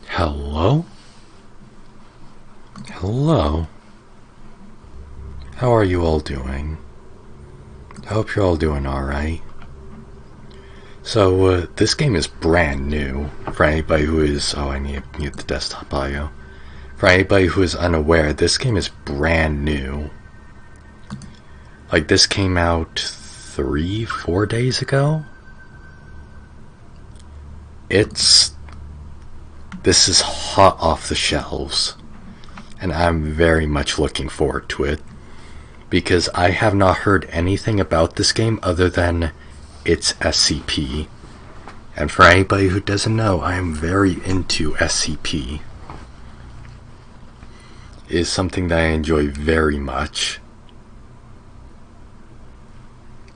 Hello? Hello? How are you all doing? I hope you're all doing alright. So, this game is brand new. For anybody who is... Oh, I need to mute the desktop audio. For anybody who is unaware, this game is brand new. Like, this came out 3-4 days ago? This is hot off the shelves. And I'm very much looking forward to it. Because I have not heard anything about this game other than it's SCP. And for anybody who doesn't know, I am very into SCP. It is something that I enjoy very much.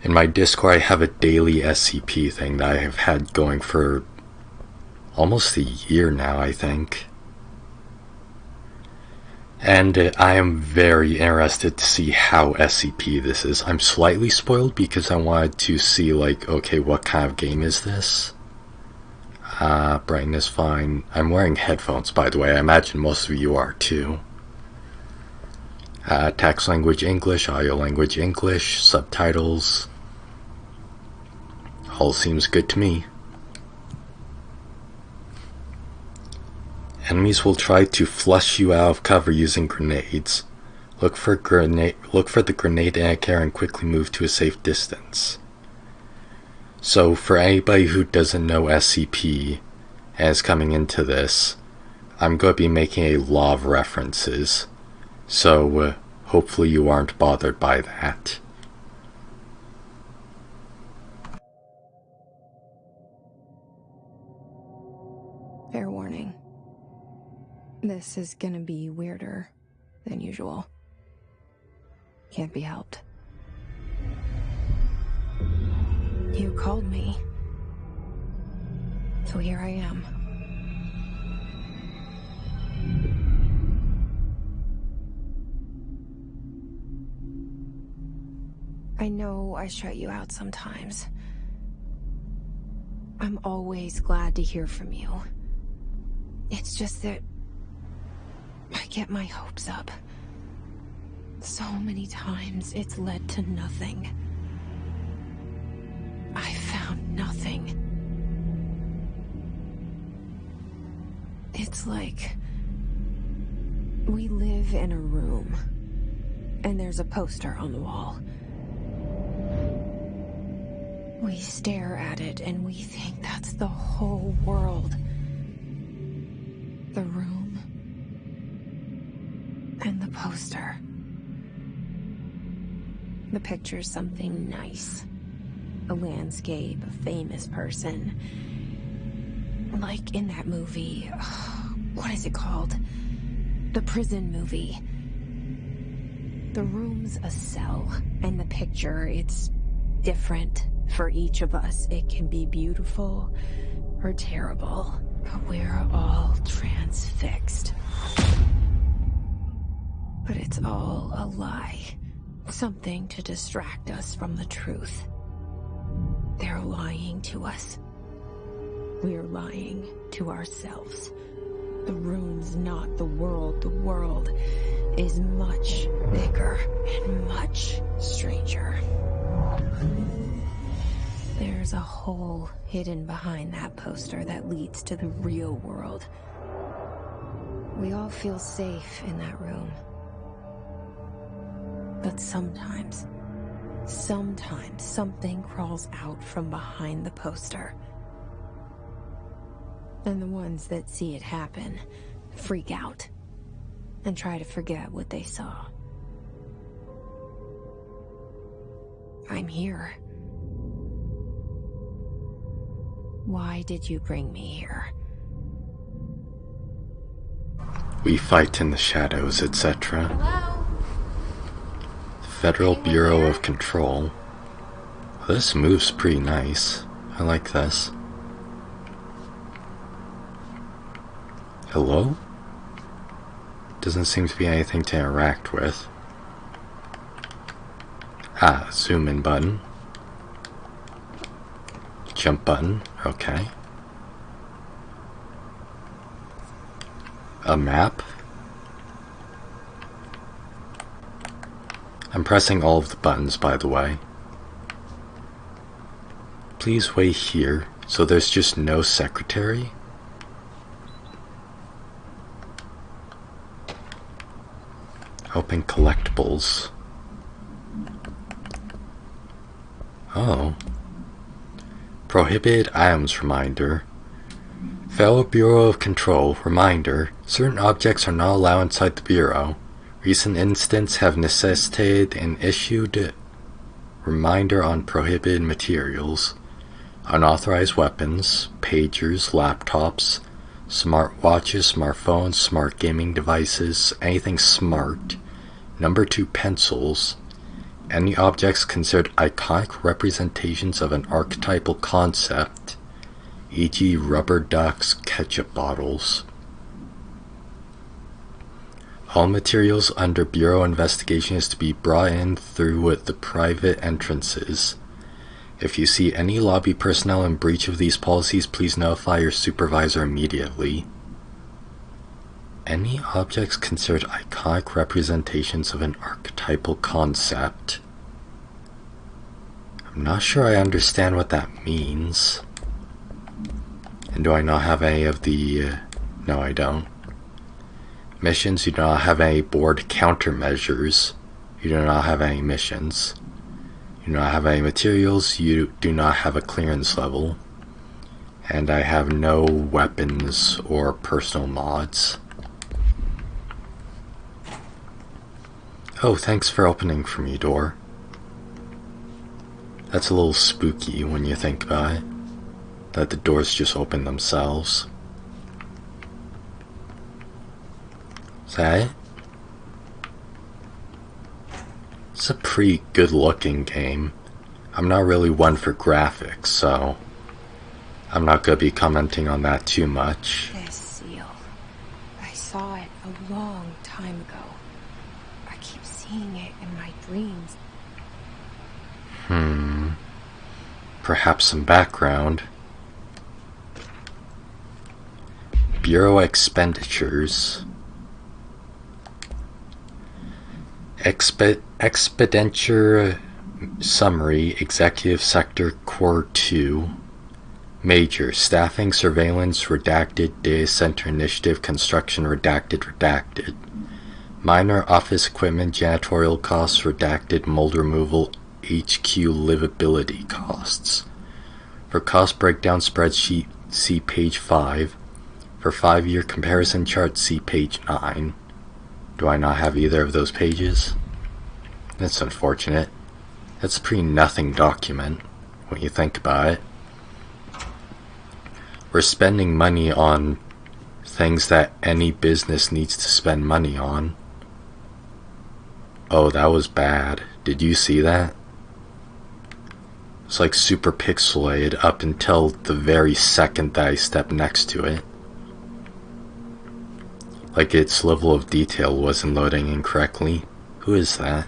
In my Discord, I have a daily SCP thing that I have had going for almost a year now, I think. And I am very interested to see how SCP this is. I'm slightly spoiled because I wanted to see, like, okay, what kind of game is this? Brightness fine. I'm wearing headphones, by the way. I imagine most of you are too. Text language English, audio language English, subtitles. All seems good to me. Enemies will try to flush you out of cover using grenades. Look for the grenade anchor and quickly move to a safe distance. So for anybody who doesn't know SCP and is coming into this, I'm going to be making a lot of references. So hopefully you aren't bothered by that. Fair warning. This is gonna be weirder than usual. Can't be helped. You called me. So here I am. I know I shut you out sometimes. I'm always glad to hear from you. It's just that I get my hopes up. So many times it's led to nothing. I found nothing. It's like we live in a room and there's a poster on the wall. We stare at it and we think that's the whole world. The room and the poster. The picture's something nice. A landscape, a famous person. Like in that movie, what is it called? The prison movie. The room's a cell, and the picture, it's different for each of us. It can be beautiful or terrible, but we're all transfixed. But it's all a lie. Something to distract us from the truth. They're lying to us. We're lying to ourselves. The room's not the world. The world is much bigger and much stranger. There's a hole hidden behind that poster that leads to the real world. We all feel safe in that room. But sometimes something crawls out from behind the poster. And the ones that see it happen freak out and try to forget what they saw. I'm here. Why did you bring me here? We fight in the shadows, etc. Hello? Federal Bureau of Control. This moves pretty nice. I like this. Hello? Doesn't seem to be anything to interact with. Zoom in button. Jump button, okay. A map? I'm pressing all of the buttons, by the way. Please wait here. So there's just no secretary? Open collectibles. Oh. Prohibited items reminder. Fellow Bureau of Control reminder. Certain objects are not allowed inside the Bureau. Recent incidents have necessitated an issued reminder on prohibited materials. Unauthorized weapons, pagers, laptops, smartwatches, smartphones, smart gaming devices, anything smart. Number 2 pencils. Any objects considered iconic representations of an archetypal concept, e.g. rubber ducks, ketchup bottles. All materials under Bureau investigation is to be brought in through the private entrances. If you see any lobby personnel in breach of these policies, please notify your supervisor immediately. Any objects considered iconic representations of an archetypal concept. I'm not sure I understand what that means. And do I not have any of the... no, I don't. Missions, you do not have any board countermeasures. You do not have any missions. You do not have any materials. You do not have a clearance level. And I have no weapons or personal mods. Oh, thanks for opening for me, door. That's a little spooky when you think about it. That the doors just open themselves. Is that it? It's a pretty good looking game. I'm not really one for graphics, so I'm not going to be commenting on that too much. This seal. I saw it a long time ago. I keep seeing it in my dreams. Perhaps some background. Bureau expenditures. Expenditure summary, Executive Sector Core 2. Major, staffing, surveillance, redacted, data center initiative, construction, redacted. Minor, office equipment, janitorial costs, redacted, mold removal, HQ livability costs. For cost breakdown spreadsheet, see page 5. For 5-year comparison chart, see page 9. Do I not have either of those pages? That's unfortunate. That's a pretty nothing document, when you think about it. We're spending money on things that any business needs to spend money on. Oh, that was bad. Did you see that? It's like super pixelated up until the very second that I stepped next to it. Like its level of detail wasn't loading incorrectly. Who is that?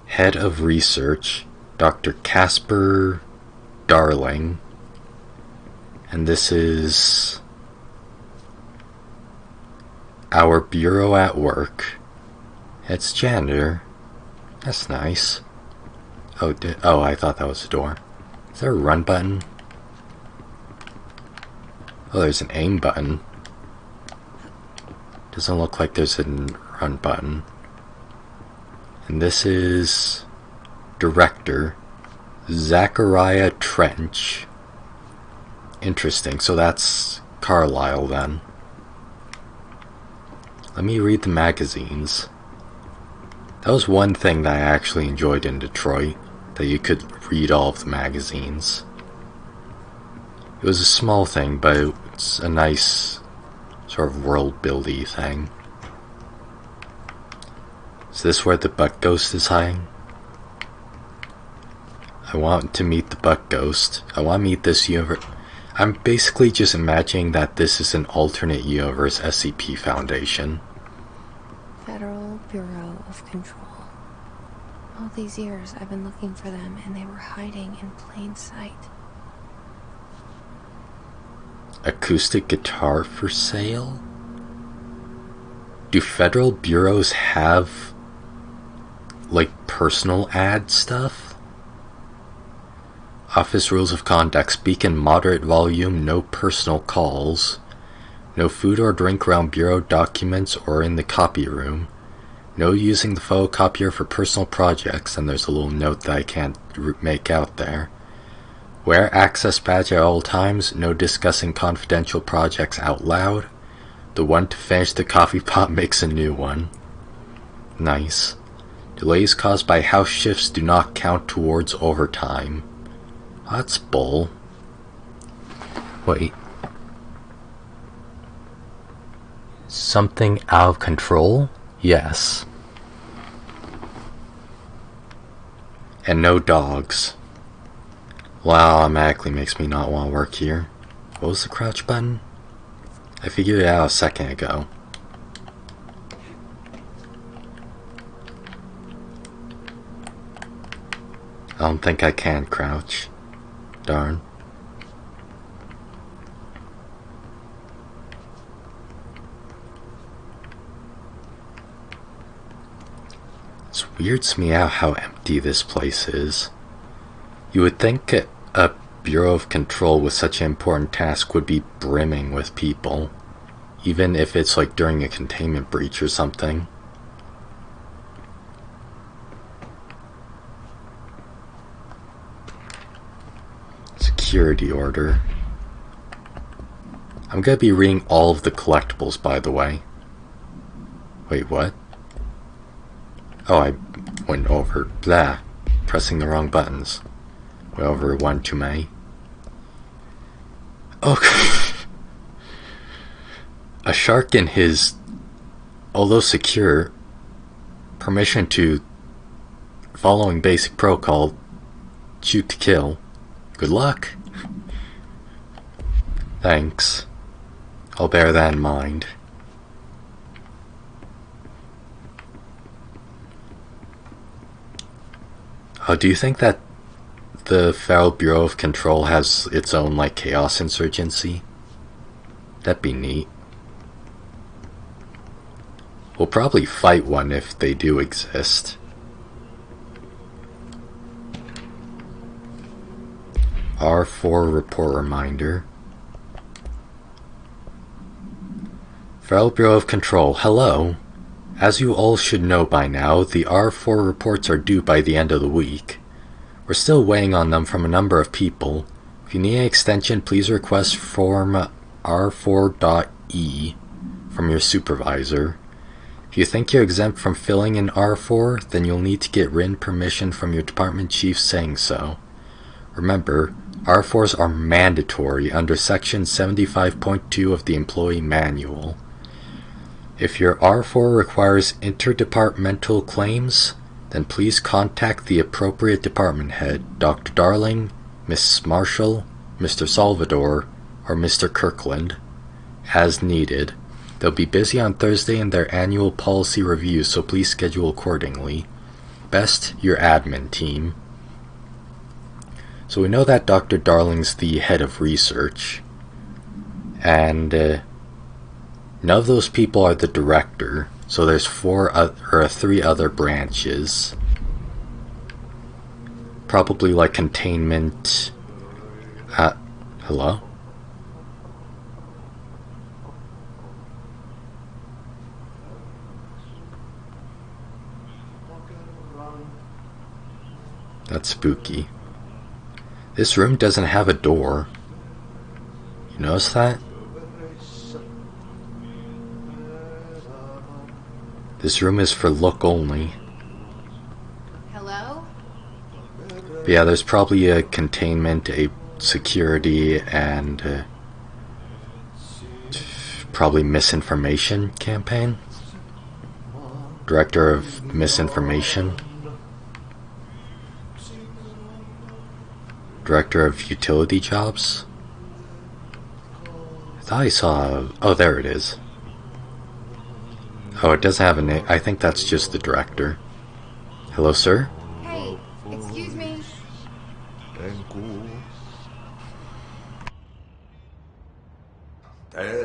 Head of Research, Dr. Casper Darling. And this is our bureau at work. It's janitor. That's nice. Oh, I thought that was a door. Is there a run button? Oh, there's an aim button. Doesn't look like there's a run button. And this is Director Zachariah Trench. Interesting, so that's Carlisle then. Let me read the magazines. That was one thing that I actually enjoyed in Detroit, that you could read all of the magazines. It was a small thing, but it's a nice sort of world-buildy thing. Is this where the Buck Ghost is hiding? I want to meet the Buck Ghost. I want to meet this universe. I'm basically just imagining that this is an alternate universe SCP Foundation. Federal Bureau of Control. All these years I've been looking for them and they were hiding in plain sight. Acoustic guitar for sale? Do federal bureaus have, like, personal ad stuff? Office rules of conduct. Speak in moderate volume, no personal calls. No food or drink around bureau documents or in the copy room. No using the photocopier for personal projects, and there's a little note that I can't make out there. Wear access badge at all times. No discussing confidential projects out loud. The one to finish the coffee pot makes a new one. Nice. Delays caused by house shifts do not count towards overtime. That's bull. Wait. Something out of control? Yes. And no dogs. Wow, automatically makes me not want to work here. What was the crouch button? I figured it out a second ago. I don't think I can crouch. Darn. It weirds me out how empty this place is. You would think a Bureau of Control with such an important task would be brimming with people, even if it's like during a containment breach or something. Security order. I'm gonna be reading all of the collectibles, by the way. Wait, what? Oh, I went over. Blah. Pressing the wrong buttons. Went over one too many. Okay. A shark in his, although secure, permission to, following basic protocol, shoot to kill. Good luck. Thanks. I'll bear that in mind. Oh, do you think that the Federal Bureau of Control has its own, like, chaos insurgency? That'd be neat. We'll probably fight one if they do exist. R4 report reminder. Federal Bureau of Control, hello. As you all should know by now, the R4 reports are due by the end of the week. We're still weighing on them from a number of people. If you need an extension, please request form R4.E from your supervisor. If you think you're exempt from filling in R4, then you'll need to get written permission from your department chief saying so. Remember, R4s are mandatory under Section 75.2 of the Employee Manual. If your R4 requires interdepartmental claims, then please contact the appropriate department head, Dr. Darling, Miss Marshall, Mr. Salvador, or Mr. Kirkland, as needed. They'll be busy on Thursday in their annual policy review, so please schedule accordingly. Best, your admin team. So we know that Dr. Darling's the head of research, and none of those people are the director, so there's three other branches. Probably like containment. Hello? That's spooky. This room doesn't have a door. You notice that? This room is for look only. Hello? But yeah, there's probably a containment, a security, and probably misinformation campaign. Director of misinformation. Director of utility jobs. I thought I saw. Oh, there it is. Oh, it doesn't have a name. I think that's just the director. Hello, sir? Hey, excuse me. There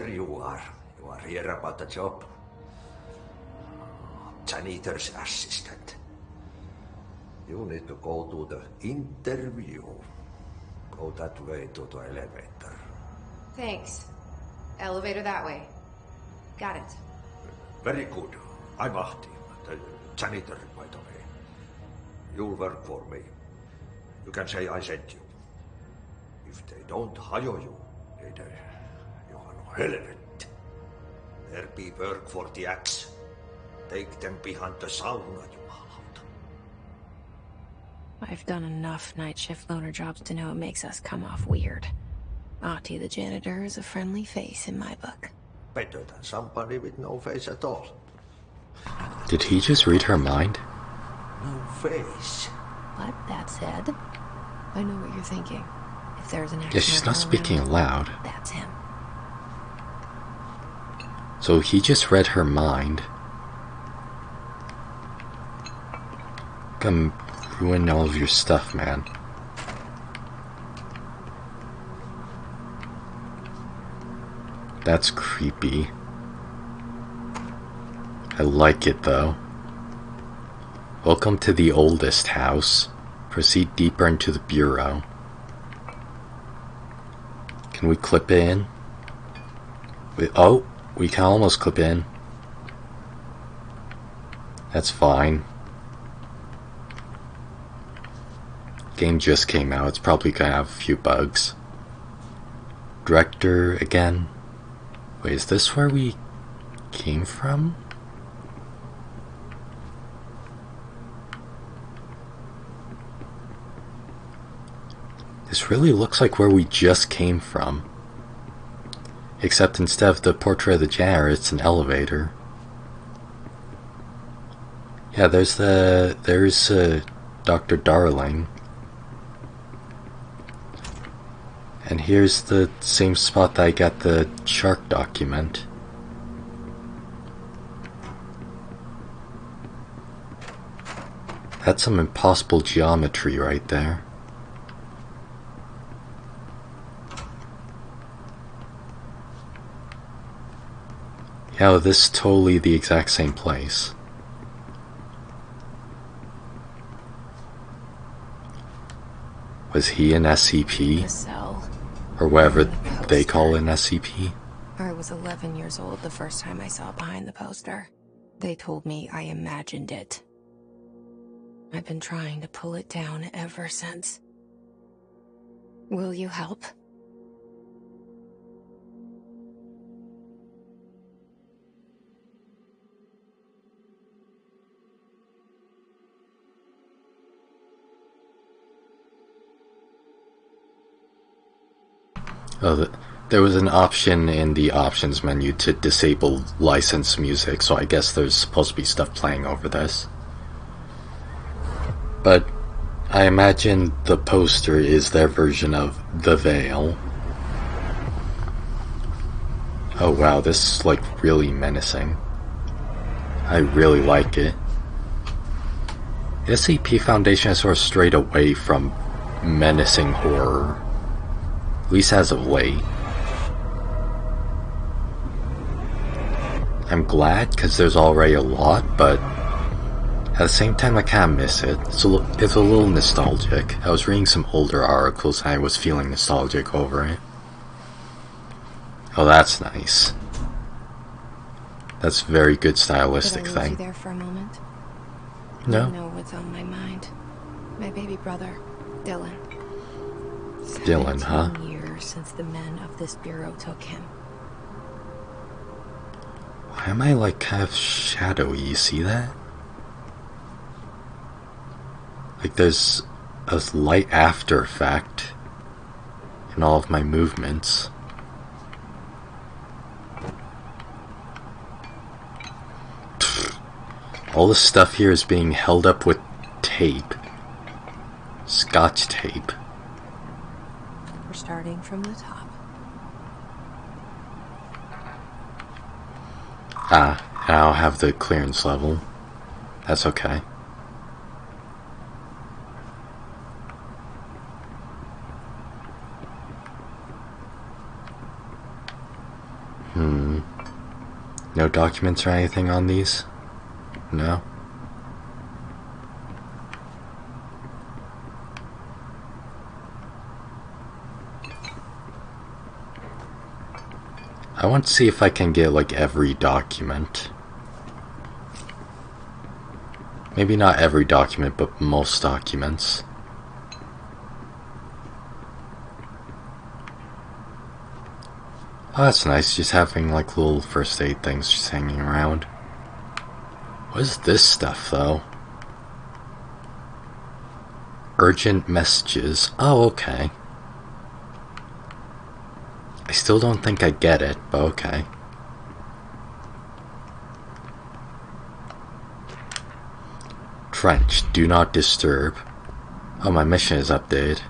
you are. You are here about the job. janitor's assistant. You need to go to the interview. Go that way to the elevator. Thanks. Elevator that way. Got it. Very good. I'm Ahti, the janitor, by the way. You'll work for me. You can say I sent you. If they don't hire you, then you are no helvet. There be work for the axe. Take them behind the sauna, you halved. I've done enough night shift loner jobs to know it makes us come off weird. Ahti the janitor is a friendly face in my book. Better than somebody with no face at all. Did he just read her mind? No face. But that said, I know what you're thinking. If there's an Yeah, she's not speaking aloud. That's him. So he just read her mind. Come ruin all of your stuff, man. That's creepy. I like it though. Welcome to the oldest house. Proceed deeper into the bureau. Can we clip in? We can almost clip in. That's fine. Game just came out. It's probably gonna have a few bugs. Director again. Wait, is this where we came from? This really looks like where we just came from. Except instead of the portrait of the janitor, it's an elevator. Yeah, there's Dr. Darling. And here's the same spot that I got the shark document. That's some impossible geometry right there. Yeah, this is totally the exact same place. Was he an SCP? The cell. Or whatever they call an SCP? I was 11 years old the first time I saw it behind the poster. They told me I imagined it. I've been trying to pull it down ever since. Will you help? Oh, there was an option in the options menu to disable licensed music, so I guess there's supposed to be stuff playing over this. But I imagine the poster is their version of The Veil. Oh wow, this is like really menacing. I really like it. The SCP Foundation has sort of strayed away from menacing horror. At least as of late. I'm glad because there's already a lot, but at the same time I kind of miss it. It's a little nostalgic. I was reading some older articles and I was feeling nostalgic over it. Oh, that's nice. That's a very good stylistic Did I lose you thing. there for a moment? No? You know what's on my mind. My baby brother, Dylan. Dylan, huh? 17 years since the men of this bureau took him. Why am I like kind of shadowy? You see that? Like there's a light after effect in all of my movements. All this stuff here is being held up with tape. Scotch tape. We're starting from the top. Ah, I don't have the clearance level. That's okay. No documents or anything on these? No? I want to see if I can get like every document. Maybe not every document, but most documents. Oh, that's nice, just having like little first aid things just hanging around. What is this stuff though? Urgent messages. Oh, okay. I still don't think I get it, but okay. Trench, do not disturb. Oh, my mission is updated.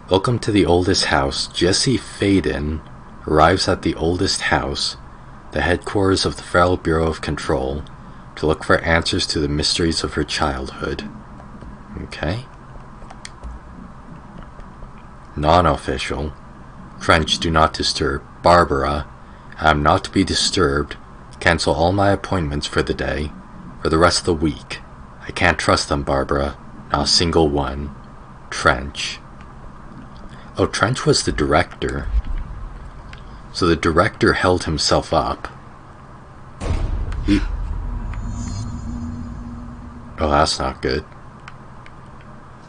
Welcome to the oldest house. Jesse Faden arrives at the oldest house, the headquarters of the Federal Bureau of Control, to look for answers to the mysteries of her childhood. Okay. Non-official. Trench, do not disturb. Barbara, I am not to be disturbed. Cancel all my appointments for the day, for the rest of the week. I can't trust them, Barbara. Not a single one. Trench. Oh, Trench was the director. So the director held himself up. Oh, that's not good.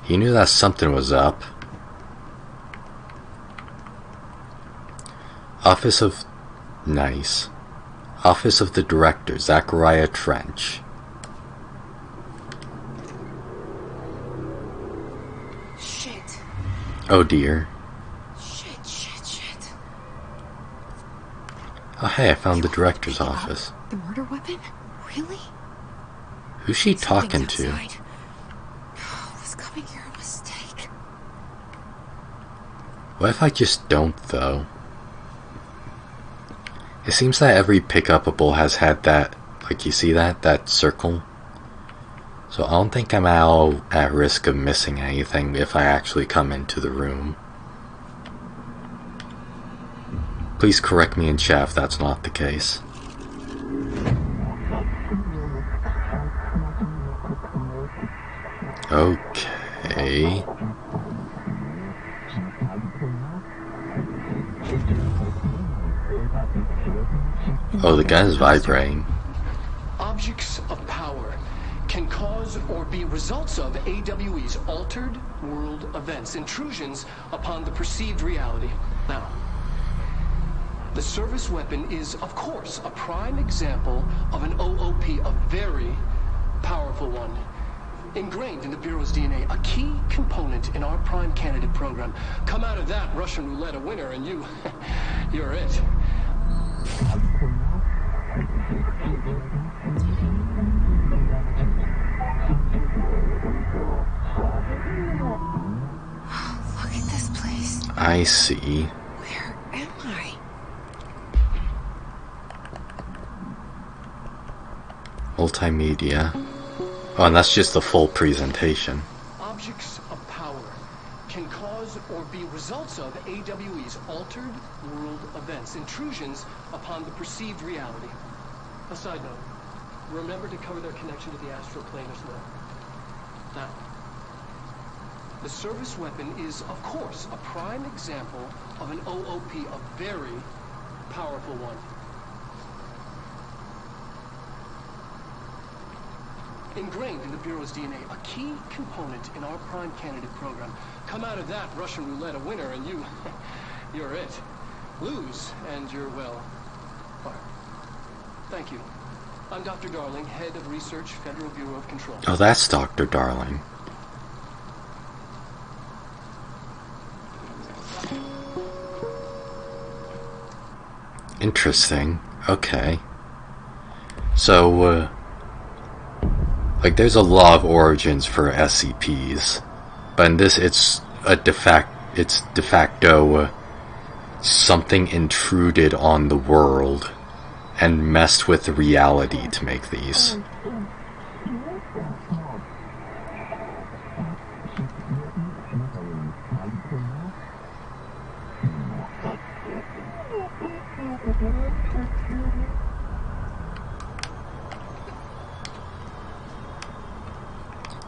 He knew that something was up. Office of... Nice. Office of the Director, Zachariah Trench. Shit. Oh dear. Shit. Oh hey, I found the director's office. The murder weapon? Really? Who's she talking to? Was coming here a mistake? What if I just don't, though? It seems that every pick-upable has had that, like you see that circle. So I don't think I'm at risk of missing anything if I actually come into the room. Please correct me in chat if that's not the case. Okay. Oh, the gun is vibrating. Objects of power can cause or be results of AWE's altered world events, intrusions upon the perceived reality. Now, the service weapon is, of course, a prime example of an OOP, a very powerful one. Ingrained in the Bureau's DNA, a key component in our prime candidate program. Come out of that Russian roulette a winner and you're it. Look at this place. I see. Where am I? Multimedia. Oh, and that's just the full presentation. Objects of power can cause or be results of AWE's altered world events, intrusions upon the perceived reality. A side note, remember to cover their connection to the astral plane as well. Now, the service weapon is, of course, a prime example of an OOP, a very powerful one. Ingrained in the Bureau's DNA, a key component in our prime candidate program. Come out of that Russian roulette a winner and you're it. Lose and you're, well, fired. Thank you. I'm Dr. Darling, Head of Research, Federal Bureau of Control. Oh, that's Dr. Darling. Interesting. Okay. So, like, there's a lot of origins for SCPs, but in this, it's de facto something intruded on the world and messed with the reality to make these.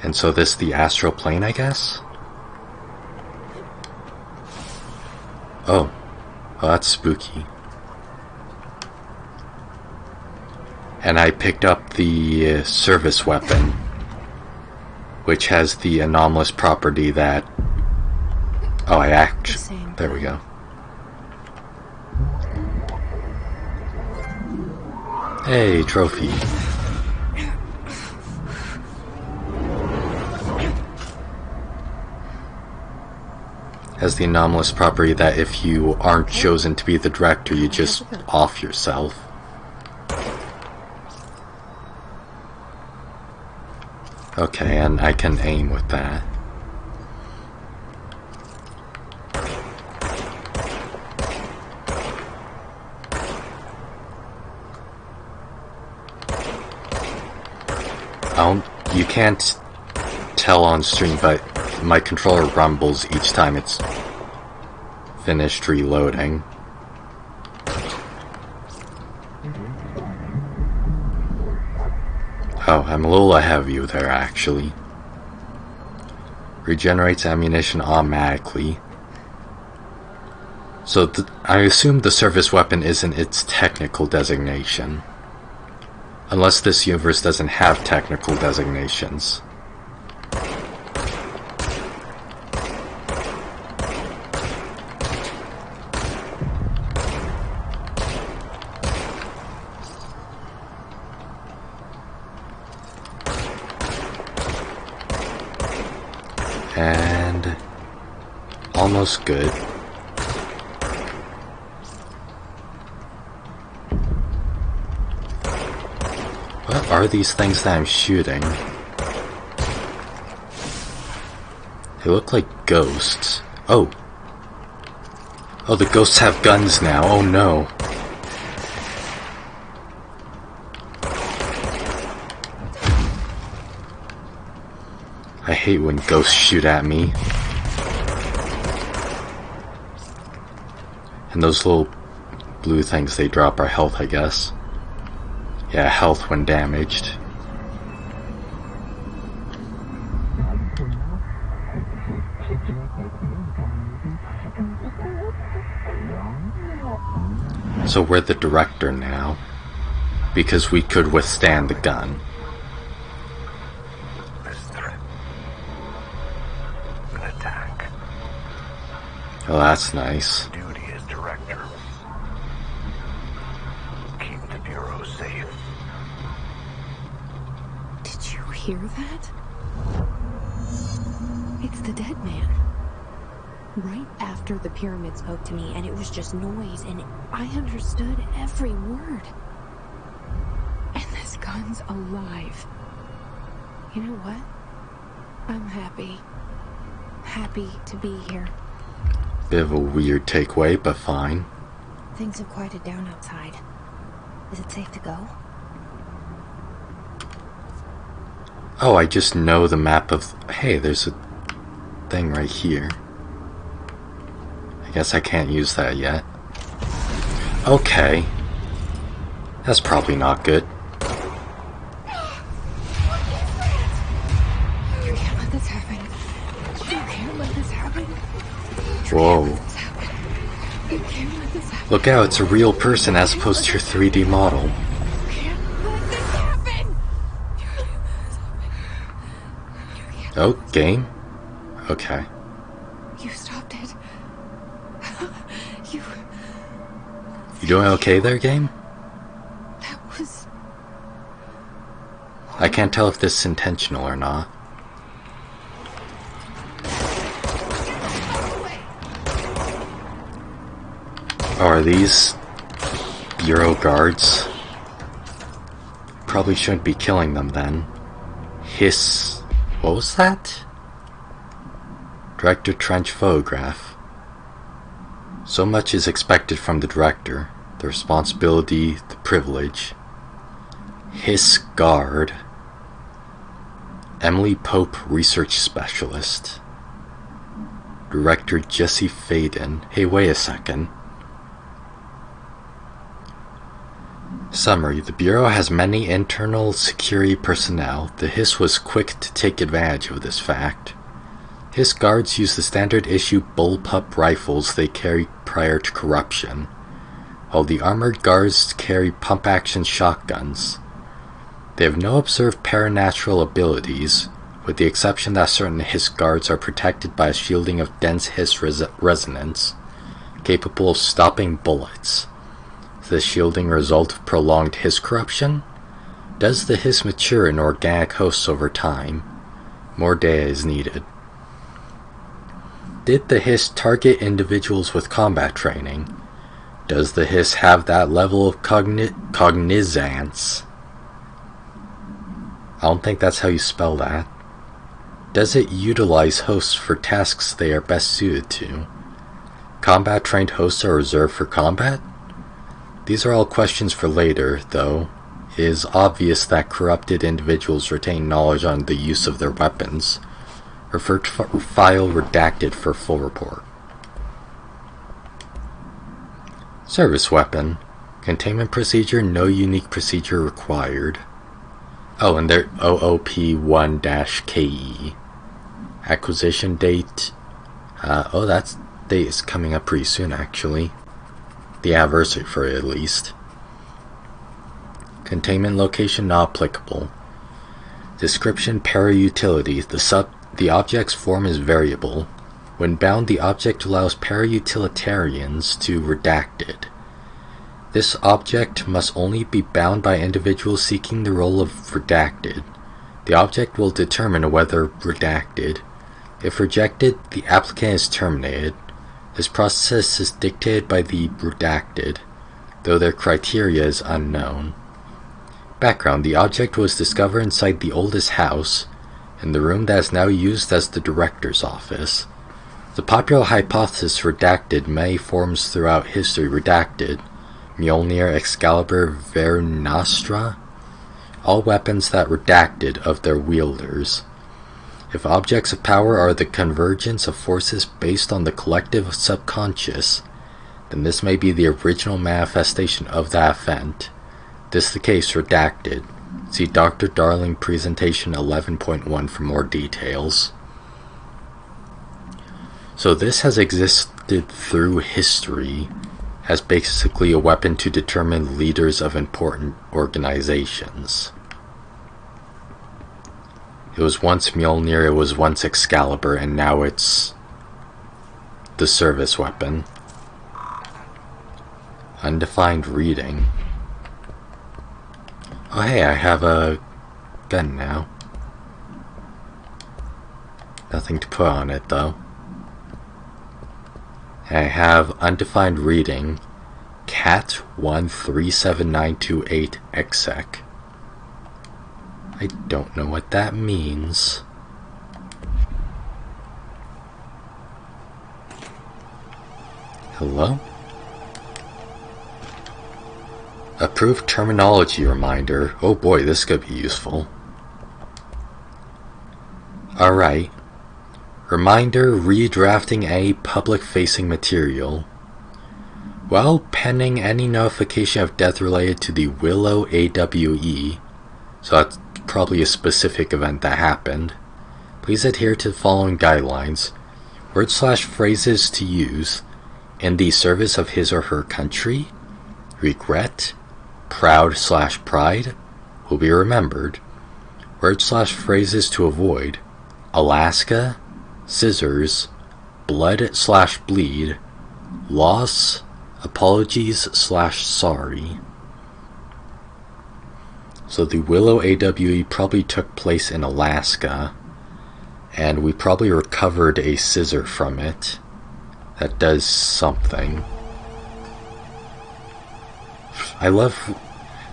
And so this the astral plane, I guess? Oh. Oh, that's spooky. And I picked up the service weapon, which has the anomalous property that... Oh, I actually... There we go. Hey, trophy. Has the anomalous property that if you aren't chosen to be the director, you just off yourself. Okay, and I can aim with that. You can't tell on stream, but my controller rumbles each time it's finished reloading. Oh, I'm a little ahead of you there, actually. Regenerates ammunition automatically. So I assume the service weapon isn't its technical designation. Unless this universe doesn't have technical designations. And almost good. What are these things that I'm shooting? They look like ghosts. Oh. Oh, the ghosts have guns now. Oh no. I hate when ghosts shoot at me. And those little blue things they drop are health, I guess. Yeah, health when damaged. So we're the director now, because we could withstand the gun. This threat. An attack. Oh, that's nice. Duty as director. Keep the Bureau safe. Did you hear that? It's the dead man. Right after the pyramid spoke to me, and it was just noise, and I understood every word. And this gun's alive. You know what? I'm happy. Happy to be here. Bit of a weird takeaway, but fine. Things have quieted down outside. Is it safe to go? Oh, I just know the map of... Hey, there's a thing right here. I guess I can't use that yet. Okay. That's probably not good. You can't let this happen. You can't let this happen. Whoa. You can't let this happen. Look out, it's a real person as opposed to your 3D model. You can't let this happen. Oh, game? Okay. You stopped it. You doing okay there, game? That was... I can't tell if this is intentional or not. Oh, are these Bureau guards? Probably shouldn't be killing them then. Hiss. What was that? Director Trench photograph. So much is expected from the director. The responsibility, the privilege. Hiss guard. Emily Pope, research specialist. Director Jesse Faden. Hey, wait a second. Summary: the Bureau has many internal security personnel. The Hiss was quick to take advantage of this fact. Hiss guards use the standard-issue bullpup rifles they carried prior to corruption, while the armored guards carry pump-action shotguns. They have no observed paranatural abilities, with the exception that certain Hiss guards are protected by a shielding of dense Hiss resonance, capable of stopping bullets. Is this shielding a result of prolonged Hiss corruption? Does the Hiss mature in organic hosts over time? More data is needed. Did the Hiss target individuals with combat training? Does the Hiss have that level of cognizance? I don't think that's how you spell that. Does it utilize hosts for tasks they are best suited to? Combat-trained hosts are reserved for combat? These are all questions for later, though. It is obvious that corrupted individuals retain knowledge on the use of their weapons. Refer to file redacted for full report. Service weapon. Containment procedure, no unique procedure required. Oh, and they're OOP1-KE. Acquisition date. That date is coming up pretty soon, actually. The anniversary for it, at least. Containment location not applicable. Description: para-utility. The object's form is variable. When bound, the object allows para-utilitarians to redacted. This object must only be bound by individuals seeking the role of redacted. The object will determine whether redacted. If rejected, the applicant is terminated. This process is dictated by the redacted, though their criteria is unknown. Background: the object was discovered inside the oldest house, in the room that is now used as the director's office. The popular hypothesis redacted many forms throughout history. Redacted: Mjolnir, Excalibur, Vernastra, all weapons that redacted of their wielders. If objects of power are the convergence of forces based on the collective subconscious, then this may be the original manifestation of that event. This is the case. Redacted. See Dr. Darling Presentation 11.1 for more details. So this has existed through history as basically a weapon to determine leaders of important organizations. It was once Mjolnir, it was once Excalibur, and now it's the service weapon. Undefined reading. Oh hey, I have a gun now. Nothing to put on it though. I have undefined reading, Cat 137928 exec. I don't know what that means. Hello? Approved terminology reminder. Oh boy, this could be useful. Alright. Reminder: redrafting any public-facing material. While pending any notification of death related to the Willow AWE, so that's probably a specific event that happened, please adhere to the following guidelines. Words/phrases to use: in the service of his or her country, regret, proud/pride, will be remembered. Words/phrases to avoid: Alaska, scissors, blood/bleed, loss, apologies/sorry. So the Willow AWE probably took place in Alaska, and we probably recovered a scissor from it. That does something. I love...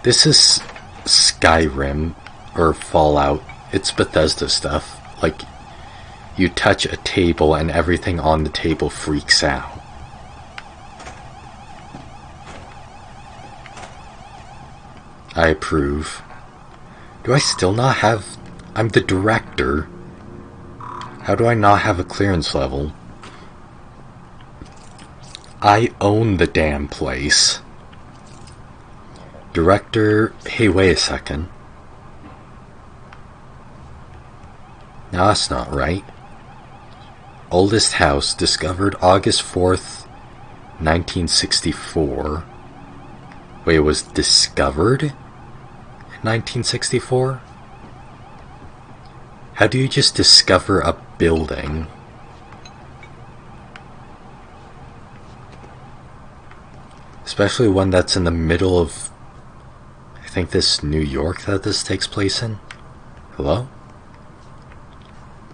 This is Skyrim, or Fallout. It's Bethesda stuff. Like, you touch a table and everything on the table freaks out. I approve. Do I still not have... I'm the director. How do I not have a clearance level? I own the damn place. Director... Hey, wait a second. No, that's not right. Oldest house discovered August 4th, 1964. Wait, it was discovered in 1964? How do you just discover a building? Especially one that's in the middle of, I think, this New York that this takes place in. Hello?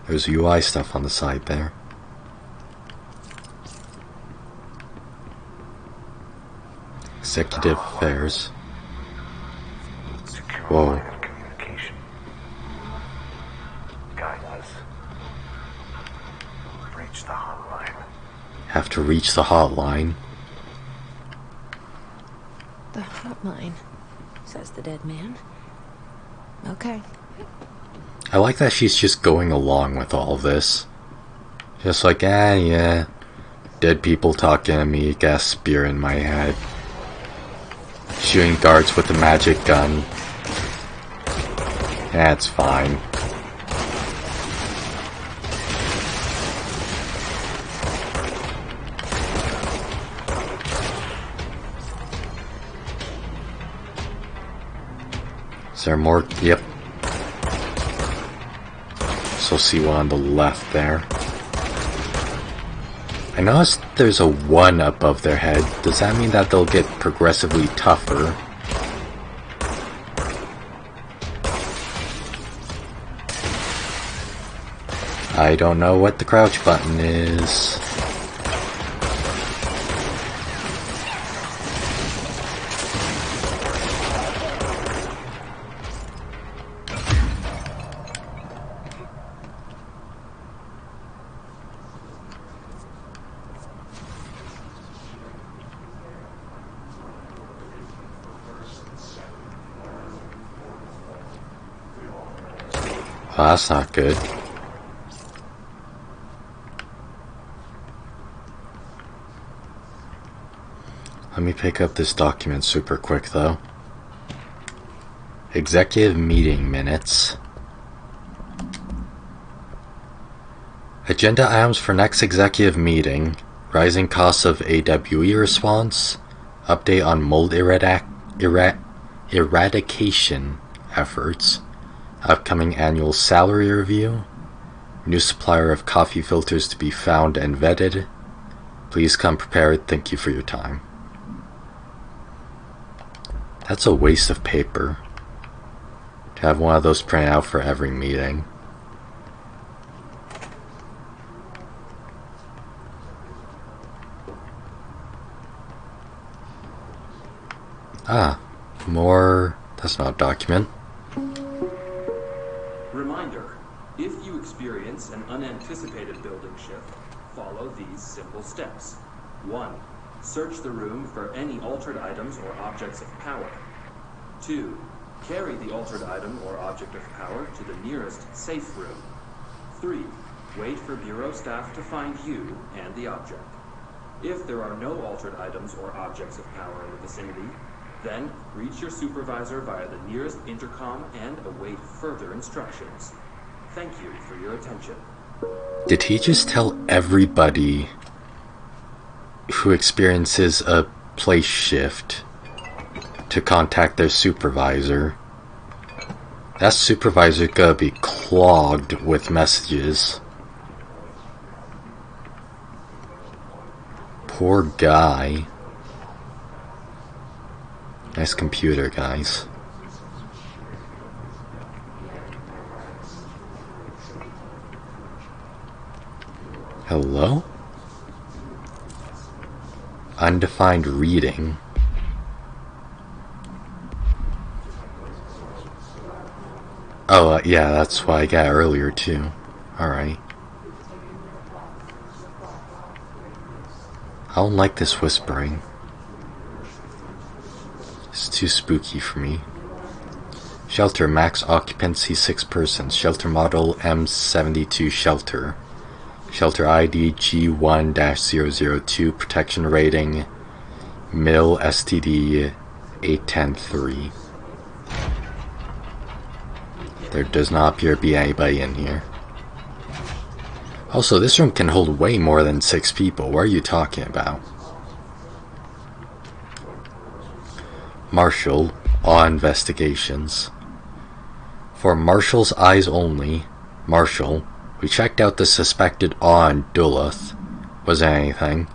There's UI stuff on the side there. Executive Affairs. Whoa. Have to reach the hotline. The hotline, says the dead man. Okay. I like that she's just going along with all of this. Just like, yeah. Dead people talking to me, gas spear in my head. Shooting guards with a magic gun. That's fine. Is there more? Yep. So see one on the left there. I noticed there's a 1 above their head. Does that mean that they'll get progressively tougher? I don't know what the crouch button is. Well, that's not good. Let me pick up this document super quick though. Executive meeting minutes. Agenda items for next executive meeting. Rising costs of AWE response. Update on mold eradication efforts. Upcoming annual salary review. New supplier of coffee filters to be found and vetted. Please come prepared. Thank you for your time. That's a waste of paper. To have one of those printed out for every meeting. Ah, more... That's not a document. Reminder, if you experience an unanticipated building shift, follow these simple steps. 1. Search the room for any altered items or objects of power. 2. Carry the altered item or object of power to the nearest safe room. 3. Wait for Bureau staff to find you and the object. If there are no altered items or objects of power in the vicinity, then reach your supervisor via the nearest intercom and await further instructions. Thank you for your attention. Did he just tell everybody who experiences a place shift to contact their supervisor? That supervisor gonna be clogged with messages. Poor guy. Nice computer, guys. Hello? Undefined reading. Oh, yeah, that's what I got earlier, too. Alright. I don't like this whispering. It's too spooky for me. Shelter, max occupancy 6 persons. Shelter model M72 shelter. Shelter ID G1-002. Protection rating MIL STD 810-3. There does not appear to be anybody in here. Also, this room can hold way more than 6 people. What are you talking about? Marshall, Awe Investigations. For Marshall's eyes only, Marshall, we checked out the suspected Awe in Duluth. Wasn't anything.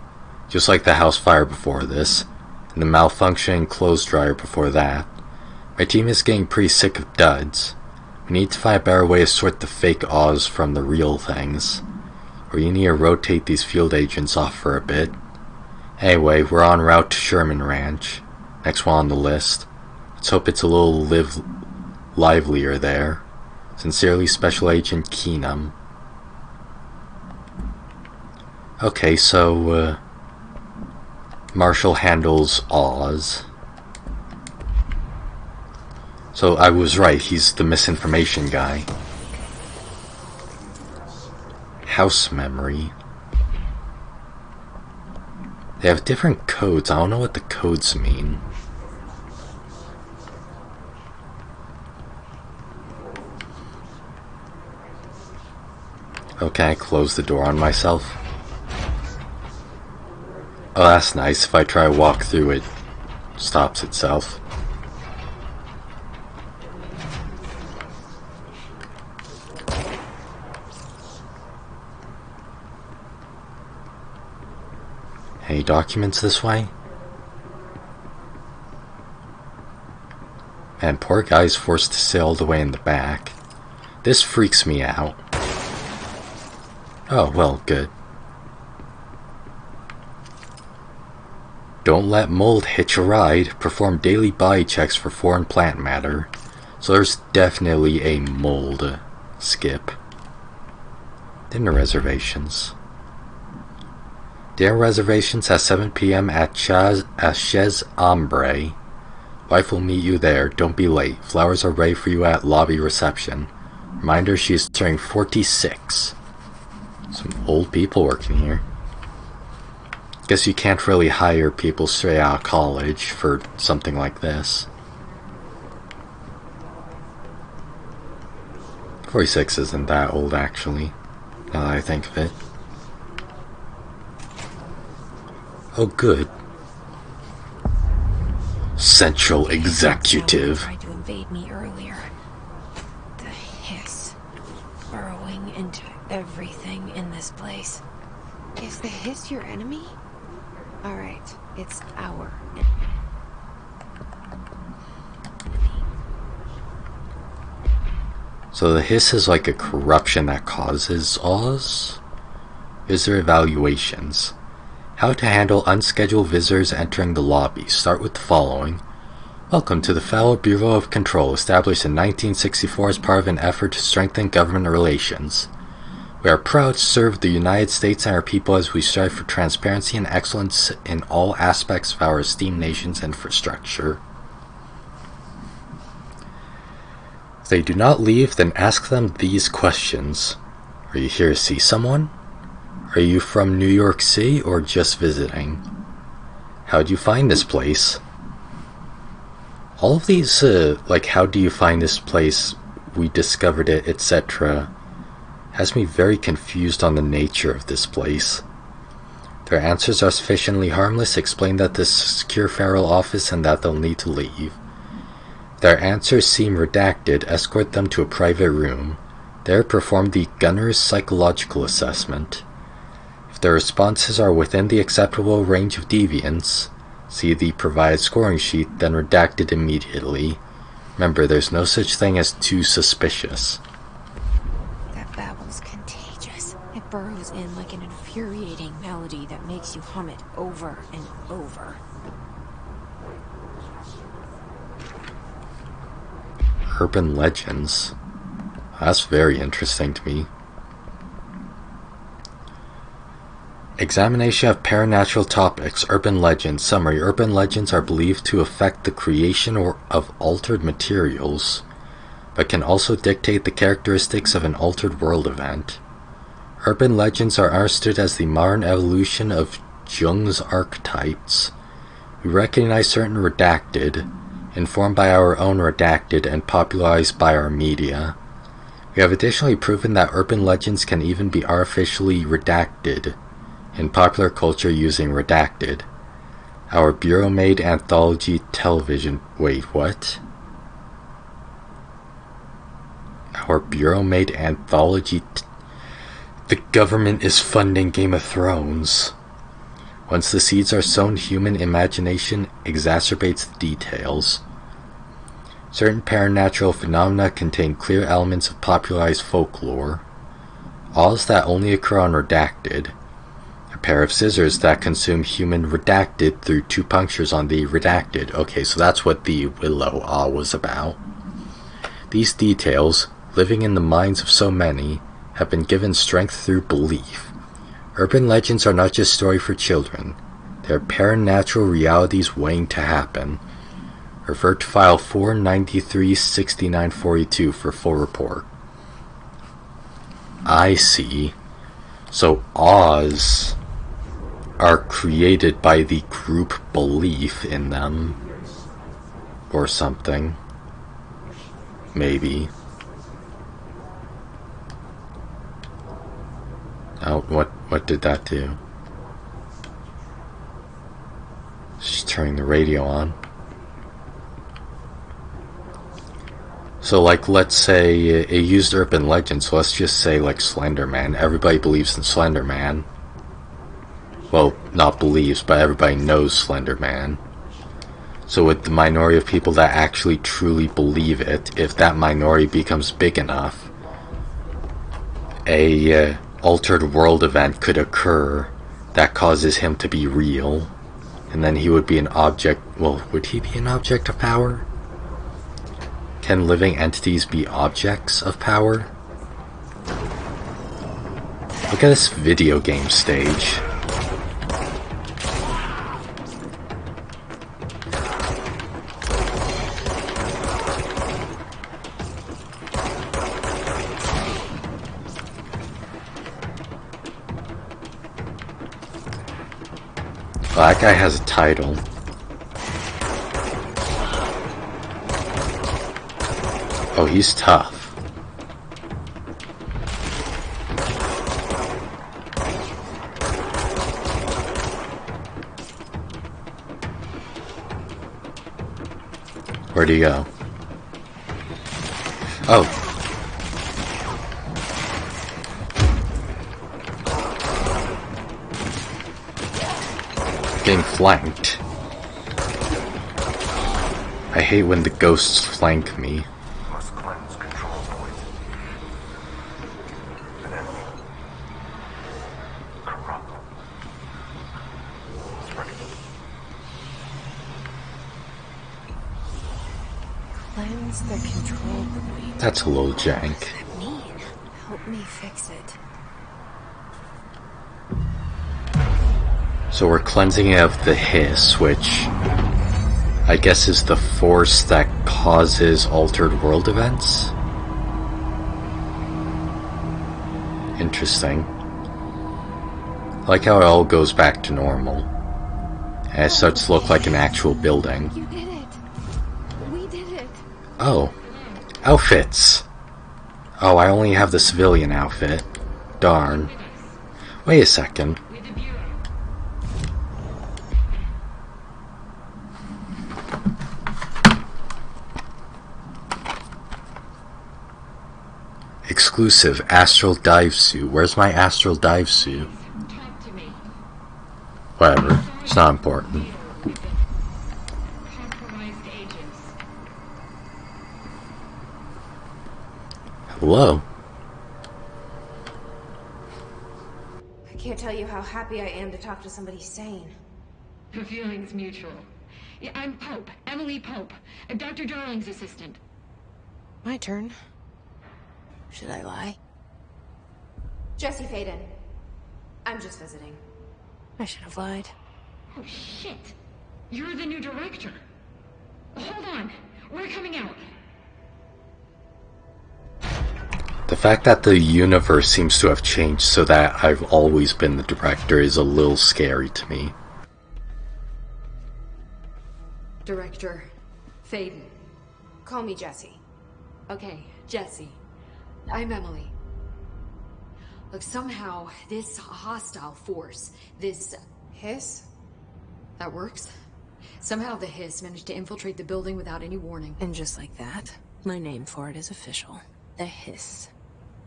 Just like the house fire before this, and the malfunctioning clothes dryer before that. My team is getting pretty sick of duds. We need to find a better way to sort the fake Awes from the real things. Or you need to rotate these field agents off for a bit. Anyway, we're en route to Sherman Ranch. Next one on the list. Let's hope it's a little livelier there. Sincerely, Special Agent Keenum. Okay, so, Marshall handles Oz. So I was right, he's the misinformation guy. House memory. They have different codes. I don't know what the codes mean. Okay, I close the door on myself. Oh, that's nice. If I try to walk through it, stops itself. Any documents this way? Man, poor guy's forced to sit all the way in the back. This freaks me out. Oh, well, good. Don't let mold hitch a ride. Perform daily body checks for foreign plant matter. So there's definitely a mold skip. Dinner reservations. Dinner reservations at 7 p.m. at Chez Ombre. Wife will meet you there. Don't be late. Flowers are ready for you at lobby reception. Reminder, she is turning 46. Some old people working here. Guess you can't really hire people straight out of college for something like this. 46 isn't that old, actually, now that I think of it. Oh, good. Central Executive. Tried to invade me earlier. The hiss burrowing into everything in this place. Is the hiss your enemy? Alright, it's our enemy. So the hiss is like a corruption that causes Oz? Visitor evaluations. How to handle unscheduled visitors entering the lobby. Start with the following. Welcome to the Federal Bureau of Control, established in 1964 as part of an effort to strengthen government relations. We are proud to serve the United States and our people as we strive for transparency and excellence in all aspects of our esteemed nation's infrastructure. If they do not leave, then ask them these questions. Are you here to see someone? Are you from New York City or just visiting? How'd you find this place? All of these, like how do you find this place, we discovered it, etc., has me very confused on the nature of this place. Their answers are sufficiently harmless. Explain that this is a secure federal office and that they'll need to leave. If their answers seem redacted, escort them to a private room. There, perform the gunner's psychological assessment. If their responses are within the acceptable range of deviance, see the provided scoring sheet, then redact it immediately. Remember, there's no such thing as too suspicious. That babble's contagious. It burrows in like an infuriating melody that makes you hum it over and over. Urban legends. That's very interesting to me. Examination of paranatural topics. Urban legends. Summary. Urban legends are believed to affect the creation of altered materials, but can also dictate the characteristics of an altered world event. Urban legends are understood as the modern evolution of Jung's archetypes, We recognize certain redacted, informed by our own redacted and popularized by our media. We have additionally proven that urban legends can even be artificially redacted in popular culture using redacted. Our Bureau-made anthology television... Wait, what? Our Bureau-made anthology... The government is funding Game of Thrones. Once the seeds are sown, human imagination exacerbates the details. Certain paranatural phenomena contain clear elements of popularized folklore. Laws that only occur on redacted. A pair of scissors that consume human redacted through 2 punctures on the redacted. Okay, so that's what the Willow Awe was about. These details, living in the minds of so many, have been given strength through belief. Urban legends are not just story for children. They are paranatural realities waiting to happen. Refer to file 493-6942 for full report. I see. So Oz are created by the group belief in them. Or something. Maybe. Oh, what did that do? She's turning the radio on. So, like, let's say it used urban legend, so let's just say, like, Slender Man. Everybody believes in Slender Man. Well, not believes, but everybody knows Slender Man. So with the minority of people that actually truly believe it, if that minority becomes big enough, a altered world event could occur that causes him to be real, and then he would be an object... Well, would he be an object of power? Can living entities be objects of power? Look at this video game stage. Well, that guy has a title. Oh, he's tough. Where'd he go? Oh. Getting flanked. I hate when the ghosts flank me. Cleanse the control point. That's a little jank. What does that mean? Help me fix it. So we're cleansing it of the hiss, which I guess is the force that causes altered world events? Interesting. I like how it all goes back to normal. And it starts to look like an actual building. You did it. We did it. Oh. Outfits! Oh, I only have the civilian outfit. Darn. Wait a second. Exclusive astral dive suit. Where's my astral dive suit? Whatever. It's not important. Hello? I can't tell you how happy I am to talk to somebody sane. The feeling's mutual. Yeah, I'm Pope, Emily Pope, Dr. Darling's assistant. My turn. Should I lie? Jesse Faden. I'm just visiting. I should have lied. Oh, shit. You're the new director. Hold on. We're coming out. The fact that the universe seems to have changed so that I've always been the director is a little scary to me. Director Faden. Call me Jessie. Okay, Jessie. I'm Emily. Look, somehow this hostile force, this Hiss? that works. Somehow the hiss managed to infiltrate the building without any warning. And just like that, my name for it is official. The hiss.